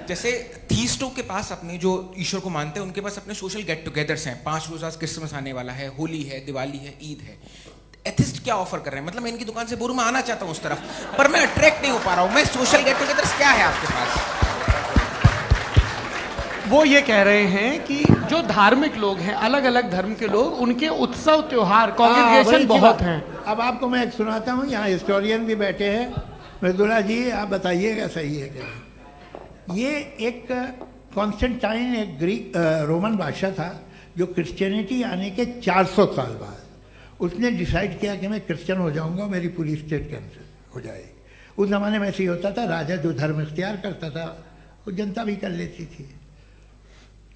जैसे थीस्टों के पास अपने जो ईश्वर को मानते हैं उनके पास अपने सोशल गेट टुगेदर्स हैं। 5 रोज़ आज क्रिसमस आने वाला है, होली है, दिवाली है, ईद है। एथिस्ट क्या ऑफर कर रहे हैं? मतलब मैं इनकी दुकान से बोलूं, मैं आना चाहता हूं उस तरफ, पर मैं अट्रैक्ट नहीं हो पा रहा हूं। मैं सोशल गेट टुगेदर्स क्या है आपके पास? वो ये कह रहे हैं कि जो धार्मिक लोग हैं, अलग अलग धर्म के लोग, उनके उत्सव त्योहार, कॉन्ग्रेगेशन वही बहुत बात। हैं। अब आपको मैं एक सुनाता हूँ, यहाँ हिस्टोरियन भी बैठे हैं। मृदुला जी आप बताइएगा सही है क्या? ये एक कॉन्स्टेंटाइन, एक ग्रीक रोमन बादशाह था जो क्रिश्चियनिटी आने के 400 साल बाद उसने डिसाइड किया कि मैं क्रिश्चियन हो जाऊंगा, मेरी पूरी स्टेट कैंसिल हो जाएगी। उस ज़माने में ऐसे ही होता था, राजा जो धर्म इख्तियार करता था वो जनता भी कर लेती थी।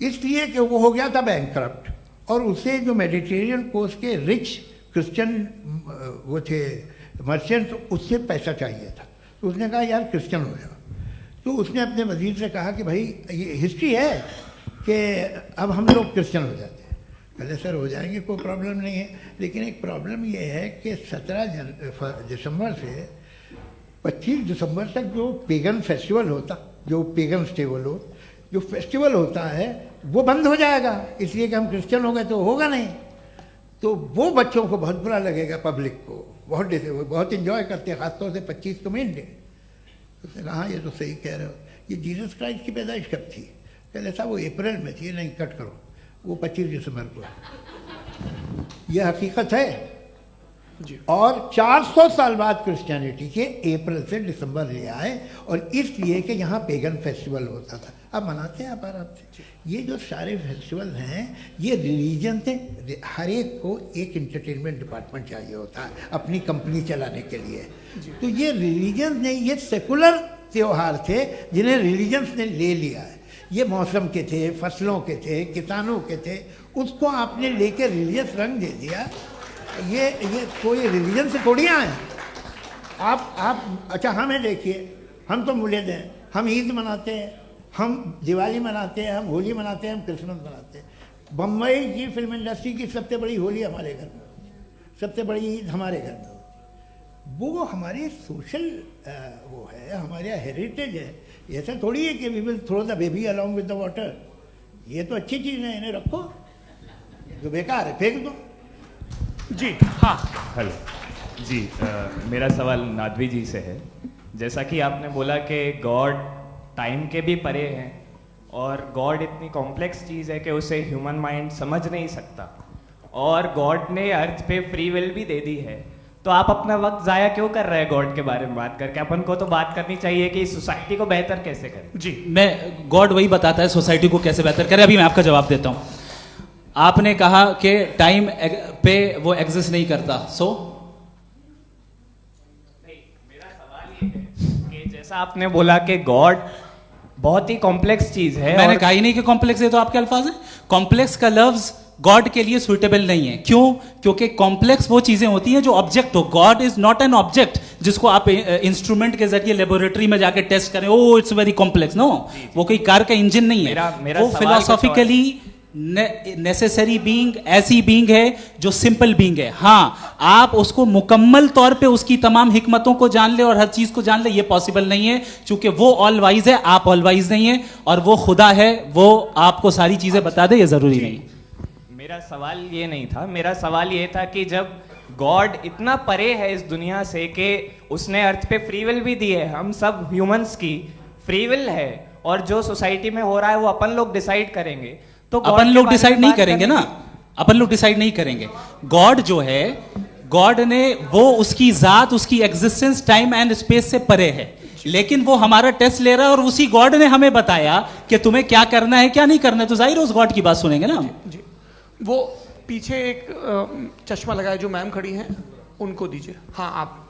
इसलिए कि वो हो गया था बैंकरप्ट, और उसे जो मेडिटेरियन कोस्ट के रिच क्रिश्चियन वो थे मर्चेंट, उससे पैसा चाहिए था। तो उसने कहा यार क्रिश्चियन हो जाओ। तो उसने अपने वजीर से कहा कि भाई ये हिस्ट्री है कि अब हम लोग क्रिश्चियन हो जाते हैं। पहले सर हो जाएंगे, कोई प्रॉब्लम नहीं है, लेकिन एक प्रॉब्लम ये है कि 17 दिसंबर से 25 दिसंबर तक जो पेगन फेस्टिवल होता, जो पेगन स्टेबल हो, जो फेस्टिवल होता है वो बंद हो जाएगा, इसलिए कि हम क्रिश्चियन हो गए तो होगा नहीं। तो वो बच्चों को बहुत बुरा लगेगा, पब्लिक को बहुत इन्जॉय करते हैं, खासतौर से 25 को मेन डे। उसने कहा हाँ ये तो सही कह रहे हो। ये जीसस क्राइस्ट की पैदाइश कब थी? पहले साहब वो अप्रैल में थी। नहीं, कट करो, वो 25 दिसंबर को है। यह हकीकत है जी। और 400 साल बाद क्रिश्चियनिटी के अप्रैल से दिसंबर ले आए, और इसलिए कि यहाँ पेगन फेस्टिवल होता था। अब मनाते हैं आप आराम से। ये जो सारे फेस्टिवल हैं ये रिलीजन से, हर एक को एक इंटरटेनमेंट डिपार्टमेंट चाहिए होता है अपनी कंपनी चलाने के लिए। तो ये रिलीजन ने, ये सेकुलर त्योहार थे जिन्हें रिलीजन्स ने ले लिया है। ये मौसम के थे, फसलों के थे, किसानों के थे, उसको आपने लेके रिलीजियस रंग दे दिया। ये कोई रिलीजन से थोड़ी आए हैं आप। अच्छा हमें देखिए, हम तो मुल्द हैं, हम ईद मनाते हैं, हम दिवाली मनाते हैं, हम होली मनाते हैं, हम क्रिसमस मनाते हैं। बम्बई की फिल्म इंडस्ट्री की सबसे बड़ी होली हमारे घर में होती है, सबसे बड़ी ईद हमारे घर में होती है। वो हमारी सोशल वो है, हमारे हेरिटेज है। ऐसा थोड़ी है कि we will throw the baby along with the water. ये तो अच्छी चीज़ है, इन्हें रखो, जो बेकार है फेंक दो। जी हाँ। हेलो जी, मेरा सवाल नादवी जी से है। जैसा कि आपने बोला कि गॉड टाइम के भी परे हैं और गॉड इतनी कॉम्प्लेक्स चीज़ है कि उसे ह्यूमन माइंड समझ नहीं सकता, और गॉड ने अर्थ पे फ्री विल भी दे दी है, तो आप अपना वक्त ज़ाया क्यों कर रहे हैं गॉड के बारे में बात करके? अपन को तो बात करनी चाहिए कि सोसाइटी को बेहतर कैसे करें। जी, मैं गॉड वही बताता है सोसाइटी को कैसे बेहतर करे। अभी मैं आपका जवाब देता हूँ। आपने कहा कि टाइम पे वो एग्जिस्ट नहीं करता, सो मेरा सवाल ये है कि जैसा आपने बोला कि गॉड बहुत ही कॉम्प्लेक्स चीज है, मैंने कहा ही नहीं कि कॉम्प्लेक्स है, तो आपके अल्फाज हैं। कॉम्प्लेक्स का लफ्ज गॉड के लिए सुइटेबल नहीं है। क्यों? क्योंकि कॉम्प्लेक्स वो चीजें होती हैं जो ऑब्जेक्ट हो। God is not an object जिसको आप इंस्ट्रूमेंट के जरिए लेबोरेटरी में जाके टेस्ट करें, oh it's very complex. No, वो कोई कार का इंजन नहीं है। मेरा वो फिलोसॉफिकली नेसेसरी बीइंग ऐसी बीइंग है जो सिंपल बीइंग है। हाँ, आप उसको मुकम्मल तौर पे उसकी तमाम हिकमतों को जान ले और हर चीज को जान ले, ये पॉसिबल नहीं है, क्योंकि वो ऑल वाइज है, आप ऑल वाइज नहीं है, और वो खुदा है, वो आपको सारी चीजें बता दे, ये जरूरी नहीं। मेरा सवाल ये नहीं था। मेरा सवाल ये था कि जब गॉड इतना परे है इस दुनिया से कि उसने अर्थ पे फ्री विल भी दी है, हम सब ह्यूमंस की फ्री विल है, और जो सोसाइटी में हो रहा है वो अपन लोग डिसाइड करेंगे, तो अपन लोग डिसाइड नहीं करेंगे ना, अपन लोग डिसाइड नहीं करेंगे। गॉड जो है, गॉड ने वो उसकी जात, उसकी एग्जिस्टेंस टाइम एंड स्पेस से परे है, लेकिन वो हमारा टेस्ट ले रहा है और उसी गॉड ने हमें बताया कि तुम्हें क्या करना है क्या नहीं करना है, तो जाहिर है उस गॉड की बात सुनेंगे ना हम। जी, वो पीछे एक चश्मा लगाए जो मैम खड़ी हैं, उनको दीजिए। हाँ आप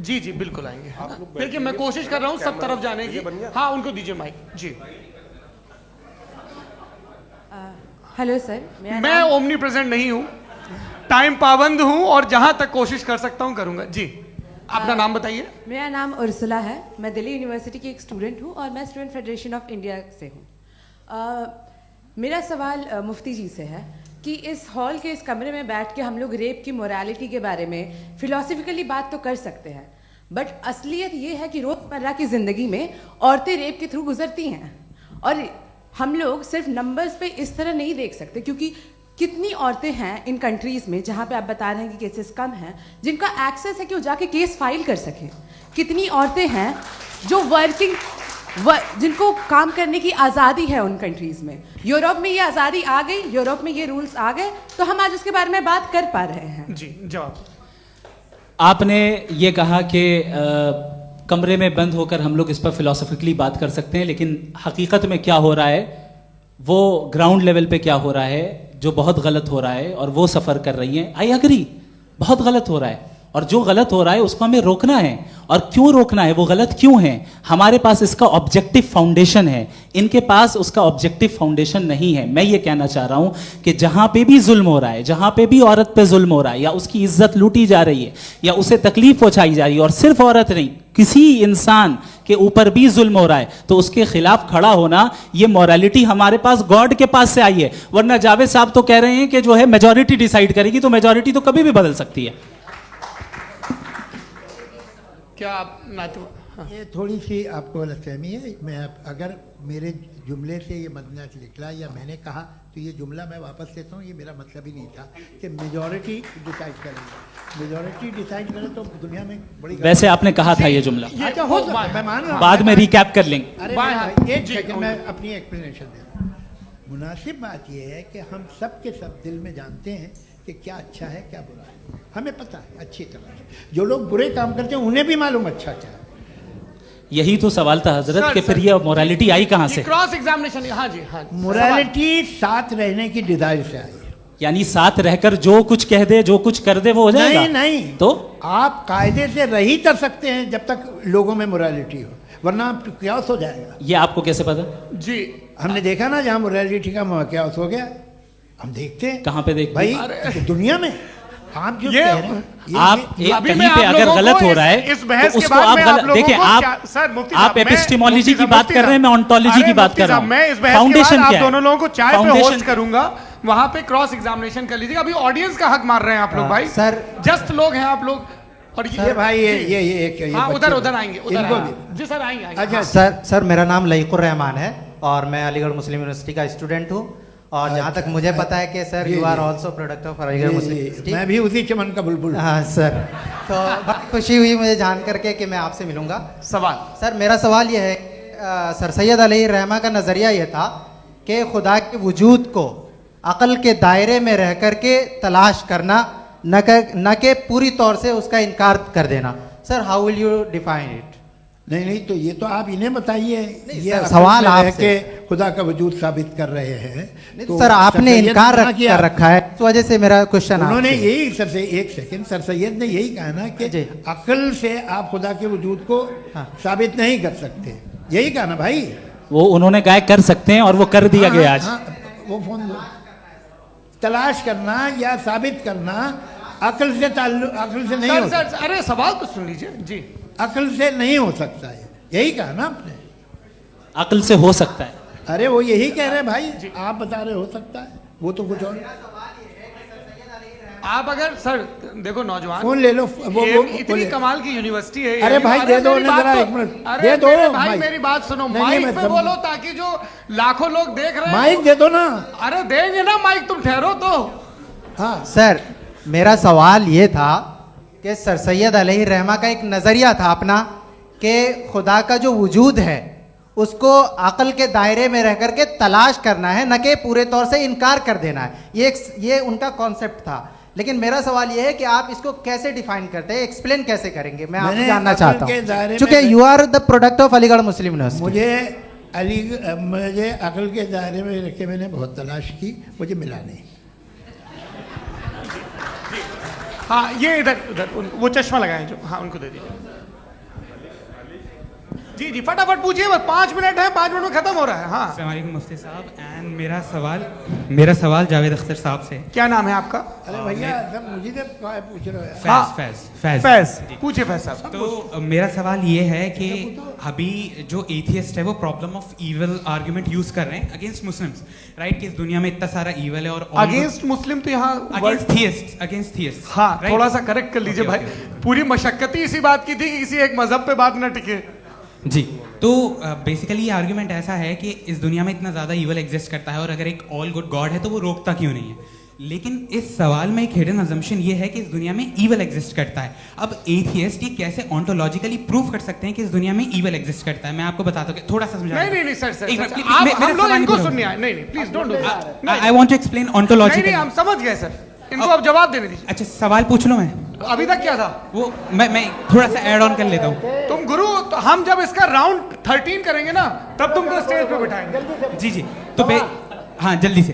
जी जी बिल्कुल आएंगे। देखिए मैं कोशिश कर रहा हूँ सब तरफ जाने की। हाँ उनको दीजिए माइक। जी हेलो सर, मैं ओमनी प्रेजेंट नहीं हूँ, टाइम पाबंद हूँ और जहां तक कोशिश कर सकता हूँ करूंगा। जी अपना नाम बताइए। मेरा नाम उर्सुला है, मैं दिल्ली यूनिवर्सिटी की एक स्टूडेंट हूँ और मैं स्टूडेंट फेडरेशन ऑफ इंडिया से हूँ। मेरा सवाल मुफ्ती जी से है कि इस हॉल के इस कमरे में बैठ के हम लोग रेप की मोरालिटी के बारे में फिलोसफिकली बात तो कर सकते हैं, बट असलियत ये है कि रोज़मर्रा की ज़िंदगी में औरतें रेप के थ्रू गुजरती हैं, और हम लोग सिर्फ नंबर्स पे इस तरह नहीं देख सकते, क्योंकि कितनी औरतें हैं इन कंट्रीज़ में जहाँ पे आप बता रहे हैं कि केसेस कम हैं, जिनका एक्सेस है कि वो जाके केस फाइल कर सकें। कितनी औरतें हैं जो जिनको काम करने की आज़ादी है उन कंट्रीज़ में। यूरोप में ये आज़ादी आ गई, यूरोप में ये रूल्स आ गए, तो हम आज उसके बारे में बात कर पा रहे हैं। जी जवाब। आपने ये कहा कि कमरे में बंद होकर हम लोग इस पर फिलोसफिकली बात कर सकते हैं, लेकिन हकीकत में क्या हो रहा है, वो ग्राउंड लेवल पे क्या हो रहा है जो बहुत गलत हो रहा है, और वो सफ़र कर रही हैं। आई एग्री, बहुत गलत हो रहा है, और जो गलत हो रहा है उसको हमें रोकना है। और क्यों रोकना है, वो गलत क्यों है, हमारे पास इसका ऑब्जेक्टिव फाउंडेशन है, इनके पास उसका ऑब्जेक्टिव फाउंडेशन नहीं है। मैं ये कहना चाह रहा हूं कि जहां पे भी जुल्म हो रहा है, जहां पे भी औरत पे जुल्म हो रहा है, या उसकी इज्जत लूटी जा रही है, या उसे तकलीफ पहुंचाई जा रही है, और सिर्फ औरत नहीं, किसी इंसान के ऊपर भी जुल्म हो रहा है, तो उसके खिलाफ खड़ा होना, ये मॉरलिटी हमारे पास गॉड के पास से आई है। वरना जावेद साहब तो कह रहे हैं कि जो है मेजॉरिटी डिसाइड करेगी, तो मेजॉरिटी तो कभी भी बदल सकती है। क्या आप हाँ। ये थोड़ी सी आपको गलतफहमी है। मैं अगर मेरे जुमले से ये मदना निकला या मैंने कहा, तो ये जुमला मैं वापस लेता हूँ। ये मेरा मतलब ही नहीं था कि मेजॉरिटी डिसाइड करेंगे। मेजॉरिटी डिसाइड करे तो दुनिया में बड़ी, वैसे आपने कहा था ये जुमला। अच्छा हो सकता है, मैं मान रहा हूँ, बाद में रिकैप कर लेंगे। अरे एक सेकंड, मैं अपनी एक्सप्लेनेशन देता हूँ। मुनासिब बात यह है कि हम सब के सब दिल में जानते हैं कि क्या अच्छा है क्या बुरा है, हमें पता है अच्छी तरह से। जो लोग बुरे काम करते हैं उन्हें भी मालूम अच्छा क्या है। यही तो सवाल था हजरत कि फिर ये मोरालिटी आई कहाँ से? Cross examination. हाँ जी हाँ। मोरालिटी साथ रहने की डिजायर से आई है। यानी साथ रहकर जो कुछ कह दे, जो कुछ कर दे, वो हो जाएगा? नहीं नहीं, तो आप कायदे से रह ही कर सकते हैं जब तक लोगों में मोरालिटी हो, वरना क्यास हो जाएगा। ये आपको कैसे पता? जी, हमने देखा ना जहाँ मोरालिटी का क्यास हो गया, हम देखते हैं। कहाँ पे देखते भाई हैं? दुनिया में आप जो कह रहे हैं, आप कहीं पे अगर गलत हो रहा है इस बहस तो के उसको बाद आप मैं गलत देखिए। आप एपिस्टेमोलॉजी की बात कर रहे हैं, मैं ऑन्टोलॉजी की बात कर रहा हूँ। मैं इस बहस फाउंडेशन के बाद क्या आप दोनों लोगों को चाय पे फाउंडेशन होस्ट करूंगा, वहां पे क्रॉस एग्जामिनेशन कर लीजिएगा। अभी ऑडियंस का हक मार रहे हैं आप लोग भाई, सर जस्ट लोग हैं आप लोग। और ये भाई ये हाँ, बच्चे उधर आएंगे, उधर इनको आएंगे। जी सर, आएंगे। अच्छा सर मेरा नाम लईकुर रहमान है और मैं अलीगढ़ मुस्लिम यूनिवर्सिटी का स्टूडेंट हूँ। और जहाँ तक मुझे पता है कि sir you are also product of Aligarh Muslim University. मैं भी उसी चमन का बुलबुल। हाँ सर, तो बहुत खुशी हुई मुझे जान करके कि मैं आपसे मिलूंगा। सवाल सर, मेरा सवाल ये है, सर सैयद अलैहि रहमा का नज़रिया ये था कि खुदा के वजूद को अक़ल के दायरे में रह कर के तलाश करना, न कि पूरी तौर से उसका इनकार कर देना। Sir how will you define it? नहीं तो ये तो आप इन्हें बताइए। ये सवाल आपसे खुदा का वजूद साबित कर रहे हैं। तो सर आपने इनकार कर रखा है, इस वजह से मेरा क्वेश्चन उन्होंने यही सर से एक सेकंड, सर सैयद ने यही कहा ना कि अक्ल से आप खुदा के वजूद को साबित नहीं कर सकते, यही कहा ना भाई। वो उन्होंने कहा कर सकते हैं और वो कर दिया गया आज। वो फोन दो। तलाश करना या साबित करना अक्ल से अक्ल से नहीं हो सकता। अरे सवाल तो सुन लीजिए जी। अक्ल से नहीं हो सकता है, यही कहा ना आपने। अक्ल से हो सकता है। अरे वो यही कह रहे हैं भाई, आप बता रहे हो सकता है, वो तो कुछ और। आप अगर सर देखो नौजवान फोन ले लो, वो इतनी कमाल की यूनिवर्सिटी है। अरे भाई दे दो जरा, एक मिनट दे दो भाई, मेरी बात सुनो, माइक पे बोलो ताकि जो लाखों लोग देख रहे हैं। माइक दे दो ना। अरे देंगे ना माइक, तुम ठहरो तो। हाँ सर, मेरा सवाल ये था कि सर सैयद अलैहि रहमा का एक नज़रिया था अपना कि खुदा का जो वजूद है उसको अक़ल के दायरे में रह कर के तलाश करना है, न कि पूरे तौर से इनकार कर देना है। ये उनका कॉन्सेप्ट था। लेकिन मेरा सवाल ये है कि आप इसको कैसे डिफाइन करते हैं, एक्सप्लेन कैसे करेंगे? मैं आपसे जानना चाहता हूँ, क्योंकि you are the product of Aligarh Muslim University. मुझे अक़ल के दायरे में रख के मैंने बहुत तलाश की, मुझे मिला नहीं। हाँ ये इधर उधर वो चश्मा लगाए जो, हाँ उनको दे दीजिए। जी जी फटाफट पूछिए, बस 5 मिनट है, 5 मिनट में खत्म हो रहा है। हाँ अस्सलाम वालेकुम मुफ्ती साहब। एंड मेरा सवाल जावेद अख्तर साहब से। क्या नाम है आपका? अरे भैया सब मुझे पूछ रहे हो। फैज पूछिए फैज साहब। तो मेरा सवाल ये है कि अभी जो एथियस्ट है वो problem of evil argument use कर रहे हैं अगेंस्ट मुस्लिम्स, राइट? कि इस दुनिया में इतना सारा इविल है और अगेंस्ट मुस्लिम तो यहाँ अगेंस्ट थियस्ट। हाँ थोड़ा सा करेक्ट कर लीजिए भाई। पूरी मशक्कत ही इसी बात की थी कि किसी एक मजहब पे बात ना टिके। जी, तो बेसिकली ये आर्गुमेंट ऐसा है कि इस दुनिया में इतना ज़्यादा ईवल एग्जिस्ट करता है और अगर एक ऑल गुड गॉड है तो वो रोकता क्यों नहीं है? लेकिन इस सवाल में एक हिडन अजम्पशन ये है कि इस दुनिया में ईवल एग्जिस्ट करता है। अब एथियस्ट ये कैसे ऑन्टोलॉजिकली प्रूव कर सकते हैं कि इस दुनिया में ईवल एग्जिस्ट करता है? मैं आपको बताता हूँ, थोड़ा सा समझा। नहीं सर, हम लोग इनको सुनने आए। नहीं please don't do that. I want to explain ontologically. नहीं हम समझ गए सर, इनको अब जवाब देने दीजिए। अच्छा सवाल पूछ लो। मैं अभी तक क्या था वो मैं थोड़ा सा ऐड ऑन कर लेता हूँ। तुम गुरु, तो हम जब इसका राउंड 13 करेंगे ना तब तुमको स्टेज पे बिठाएंगे। जी तो हाँ जल्दी से।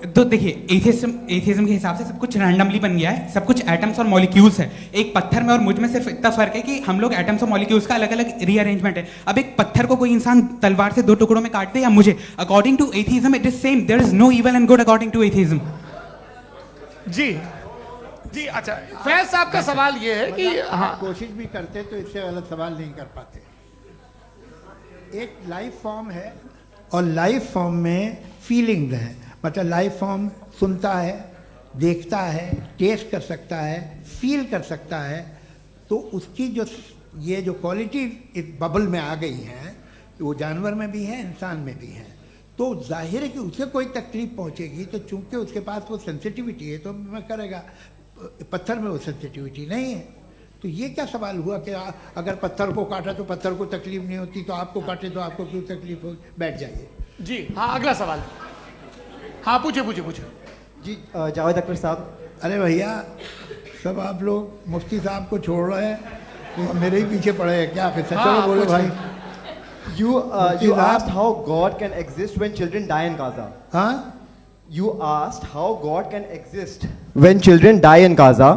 तो देखिए एथियज्म के हिसाब से सब कुछ रैंडमली बन गया है, सब कुछ एटम्स और मॉलिक्यूल्स है। एक पत्थर में और मुझ में सिर्फ इतना फर्क है कि हम लोग एटम्स और मॉलिक्यूल्स का अलग अलग रीअरेंजमेंट है। अब एक पत्थर को कोई इंसान तलवार से 2 टुकड़ों में काटते या मुझे, according to atheism it is same. There is no evil and good according to atheism. जी अच्छा, फैज साहब का सवाल ये है कि हाँ कोशिश भी करते तो इससे गलत सवाल नहीं कर पाते। एक लाइफ फॉर्म है और लाइफ फॉर्म में फीलिंग्स हैं, मतलब लाइफ फॉर्म सुनता है, देखता है, टेस्ट कर सकता है, फील कर सकता है। तो उसकी जो ये जो क्वालिटी इस बबल में आ गई है वो जानवर में भी है, इंसान में भी है। तो जाहिर है कि उसे कोई तकलीफ पहुंचेगी, तो चूंकि उसके पास वो सेंसिटिविटी है तो मैं करेगा। पत्थर में वो सेंसिटिविटी नहीं है। तो ये क्या सवाल हुआ कि अगर पत्थर को काटा तो पत्थर को तकलीफ नहीं होती, तो आपको काटे तो आपको क्यों तकलीफ हो? बैठ जाइए। जी हाँ अगला सवाल। हाँ पूछे जी जावेद अख्तर साहब। अरे भैया सब आप लोग मुफ्ती साहब को छोड़ रहे हैं, तो मेरे ही पीछे पड़े हैं क्या? फिर चलो बोलो भाई। You asked how God can exist when children die in Gaza. हाँ? you asked how God can exist when children die in Gaza,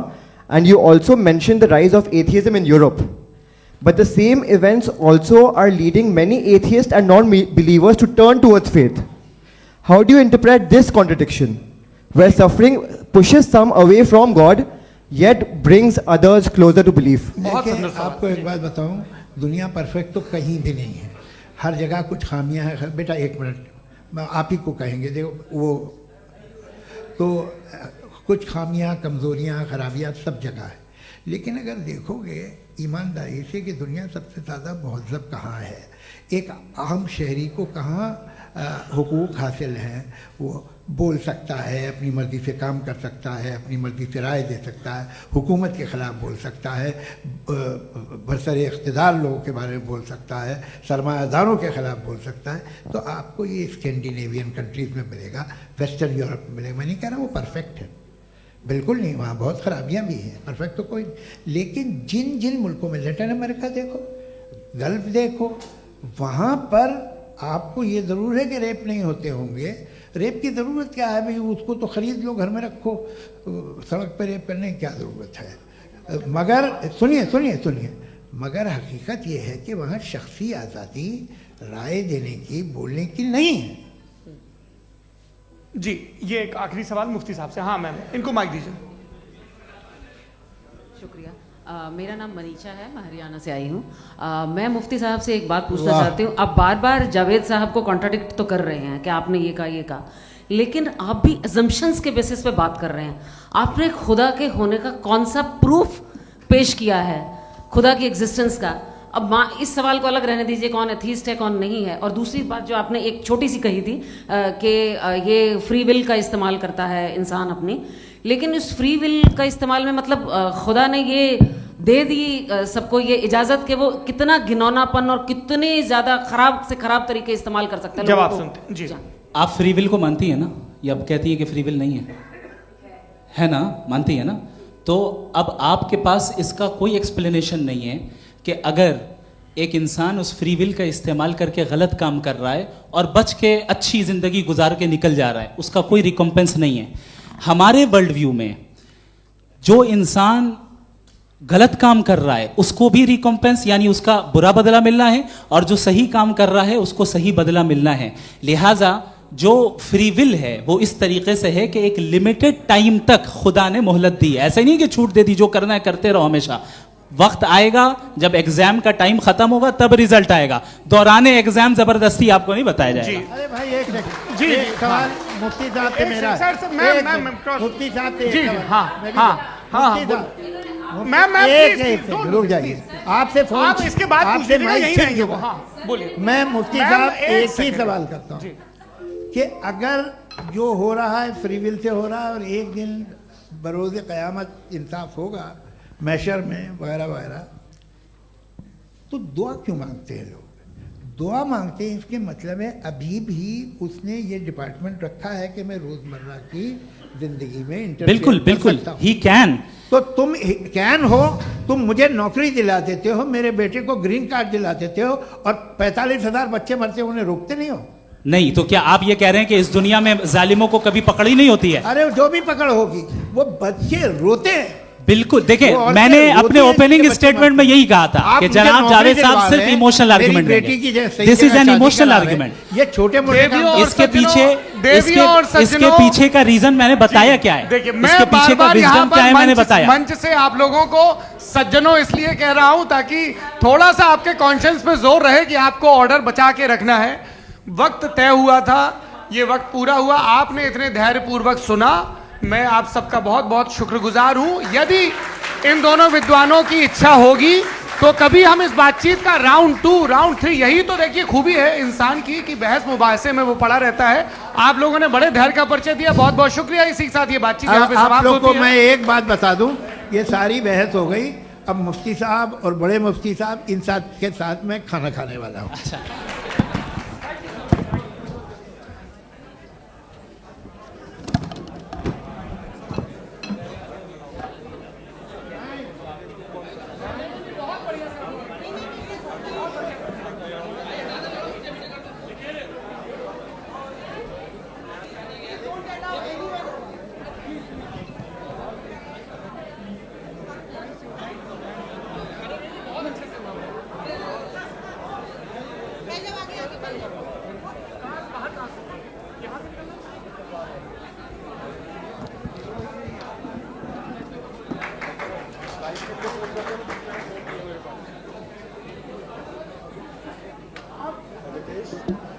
and you also mentioned the rise of atheism in Europe. But the same events also are leading many atheists and non-believers to turn towards faith. How do you interpret this contradiction, where suffering pushes some away from God, yet brings others closer to belief? देखिए, आपको एक बात बताऊं, दुनिया परफेक्ट तो कहीं भी नहीं है, हर जगह कुछ खामियां हैं। बेटा एक मिनट, मैं आप ही को कहेंगे, देखो वो तो कुछ खामियां, कमज़ोरियां, खराबियां सब जगह है। लेकिन अगर देखोगे ईमानदारी से कि दुनिया सबसे ज़्यादा महज़ब कहाँ है, एक आम शहरी को कहाँ हुकूक हासिल हैं, वो बोल सकता है, अपनी मर्ज़ी से काम कर सकता है, अपनी मर्ज़ी से राय दे सकता है, हुकूमत के ख़िलाफ़ बोल सकता है, बरसरे इक़्तिदार लोगों के बारे में बोल सकता है, सरमायादारों के ख़िलाफ़ बोल सकता है। तो आपको ये स्कैंडिनेवियन कंट्रीज़ में मिलेगा, वेस्टर्न यूरोप में मिलेगा। मैं नहीं कह रहा वो परफेक्ट है, बिल्कुल नहीं, वहाँ बहुत ख़राबियाँ भी हैं, परफेक्ट तो कोई। लेकिन जिन जिन मुल्कों में, लैटिन अमेरिका देखो, गल्फ़ देखो, वहाँ पर आपको ये ज़रूर है कि रेप नहीं होते होंगे। रेप की ज़रूरत क्या है भाई, उसको तो ख़रीद लो, घर में रखो, सड़क पर रेप करने की क्या ज़रूरत है। मगर सुनिए सुनिए सुनिए, मगर हकीकत ये है कि वहाँ शख्सी आज़ादी राय देने की, बोलने की नहीं है। जी, ये एक आखिरी सवाल मुफ्ती साहब से। हाँ मैम, इनको माइक दीजिए। शुक्रिया। मेरा नाम मनीषा है, मैं हरियाणा से आई हूँ। मैं मुफ्ती साहब से एक बात पूछना चाहती हूँ। आप बार बार जावेद साहब को कॉन्ट्राडिक्ट तो कर रहे हैं कि आपने ये कहा, लेकिन आप भी अजम्पशंस के बेसिस पे बात कर रहे हैं। आपने खुदा के होने का कौन सा प्रूफ पेश किया है, खुदा की एग्जिस्टेंस का? अब इस सवाल को अलग रहने दीजिए, कौन एथीस्ट है कौन नहीं है। और दूसरी बात जो आपने एक छोटी सी कही थी कि ये फ्री विल का इस्तेमाल करता है इंसान अपनी, लेकिन इस फ्री विल का इस्तेमाल में मतलब खुदा ने ये दे दी सबको ये इजाज़त कि वो कितना घिनौनापन और कितने ज़्यादा ख़राब से ख़राब तरीके इस्तेमाल कर सकता है। जवाब सुनते जी। आप फ्री विल को मानती है ना, या अब कहती है कि फ्री विल नहीं है ना, मानती है ना? तो अब आपके पास इसका कोई एक्सप्लेनेशन नहीं है कि अगर एक इंसान उस फ्री विल का इस्तेमाल करके गलत काम कर रहा है और बच के अच्छी ज़िंदगी गुजार के निकल जा रहा है, उसका कोई रिकम्पेंस नहीं है। हमारे वर्ल्ड व्यू में जो इंसान गलत काम कर रहा है उसको भी रिकम्पेंस यानी उसका बुरा बदला मिलना है, और जो सही काम कर रहा है उसको सही बदला मिलना है। लिहाजा जो फ्री विल है वो इस तरीके से है कि एक लिमिटेड टाइम तक खुदा ने मोहलत दी है। ऐसा नहीं कि छूट दे दी, जो करना है करते रहो हमेशा। वक्त आएगा जब एग्जाम का टाइम खत्म होगा तब रिजल्ट आएगा, दौराने एग्जाम जबरदस्ती आपको नहीं बताया जाएगा। अरे भाई एक सेकंड, जी सवाल मुफ्ती साहब से मेरा, मुफ्ती साहब से जी, मैम रुक जाइए, आपसे फोन, आप इसके बाद आपसे माइक चेंज होगा। हाँ बोलिए। मैं मुफ्ती साहब एक ही सवाल करता हूँ कि अगर जो हो रहा है फ्री विल से हो रहा है और एक दिन बरोज़ क़यामत इंसाफ होगा मैशर में वगैरह वगैरह, तो दुआ क्यों मांगते हैं लोग? दुआ मांगते हैं इसके मतलब है अभी भी उसने ये डिपार्टमेंट रखा है कि मैं रोज़मर्रा की ज़िंदगी में बिल्कुल बिल्कुल ही कैन। तो तुम कैन हो, तुम मुझे नौकरी दिला देते हो, मेरे बेटे को ग्रीन कार्ड दिला देते हो, और 45,000 बच्चे मरते हो, उन्हें रोकते नहीं हो। नहीं तो क्या आप ये कह रहे हैं कि इस दुनिया में जालिमों को कभी पकड़ ही नहीं होती है? अरे जो भी पकड़ होगी, वो बच्चे रोते हैं। बिल्कुल, देखिए मैंने अपने ओपनिंग स्टेटमेंट में यही कहा था कि जनाब जावेद साहब सिर्फ इमोशनल आर्गुमेंट देंगे। This is an emotional argument. ये छोटे मोटे इसके पीछे का रीजन मैंने बताया क्या है, देखिए मैं इसके पीछे का रीजन क्या है मैंने बताया। मंच से आप लोगों को सज्जनों इसलिए कह रहा हूं ताकि थोड़ा सा आपके कॉन्शियंस पे जोर रहे कि आपको ऑर्डर बचा के रखना है। वक्त तय हुआ था, ये वक्त पूरा हुआ, आपने इतने धैर्यपूर्वक सुना, मैं आप सबका बहुत बहुत शुक्रगुजार हूं। यदि इन दोनों विद्वानों की इच्छा होगी तो कभी हम इस बातचीत का राउंड 2, राउंड 3, यही तो देखिए खूबी है इंसान की कि बहस मुबाहसे में वो पड़ा रहता है। आप लोगों ने बड़े धैर्य का परिचय दिया, बहुत बहुत शुक्रिया। इसी के साथ ये बातचीत यहाँ पे समाप्त होती है। आप लोग को मैं एक बात बता दूं, ये सारी बहस हो गई, अब मुफ्ती साहब और बड़े मुफ्ती साहब इन साथ के साथ मैं खाना खाने वाला हूँ। आप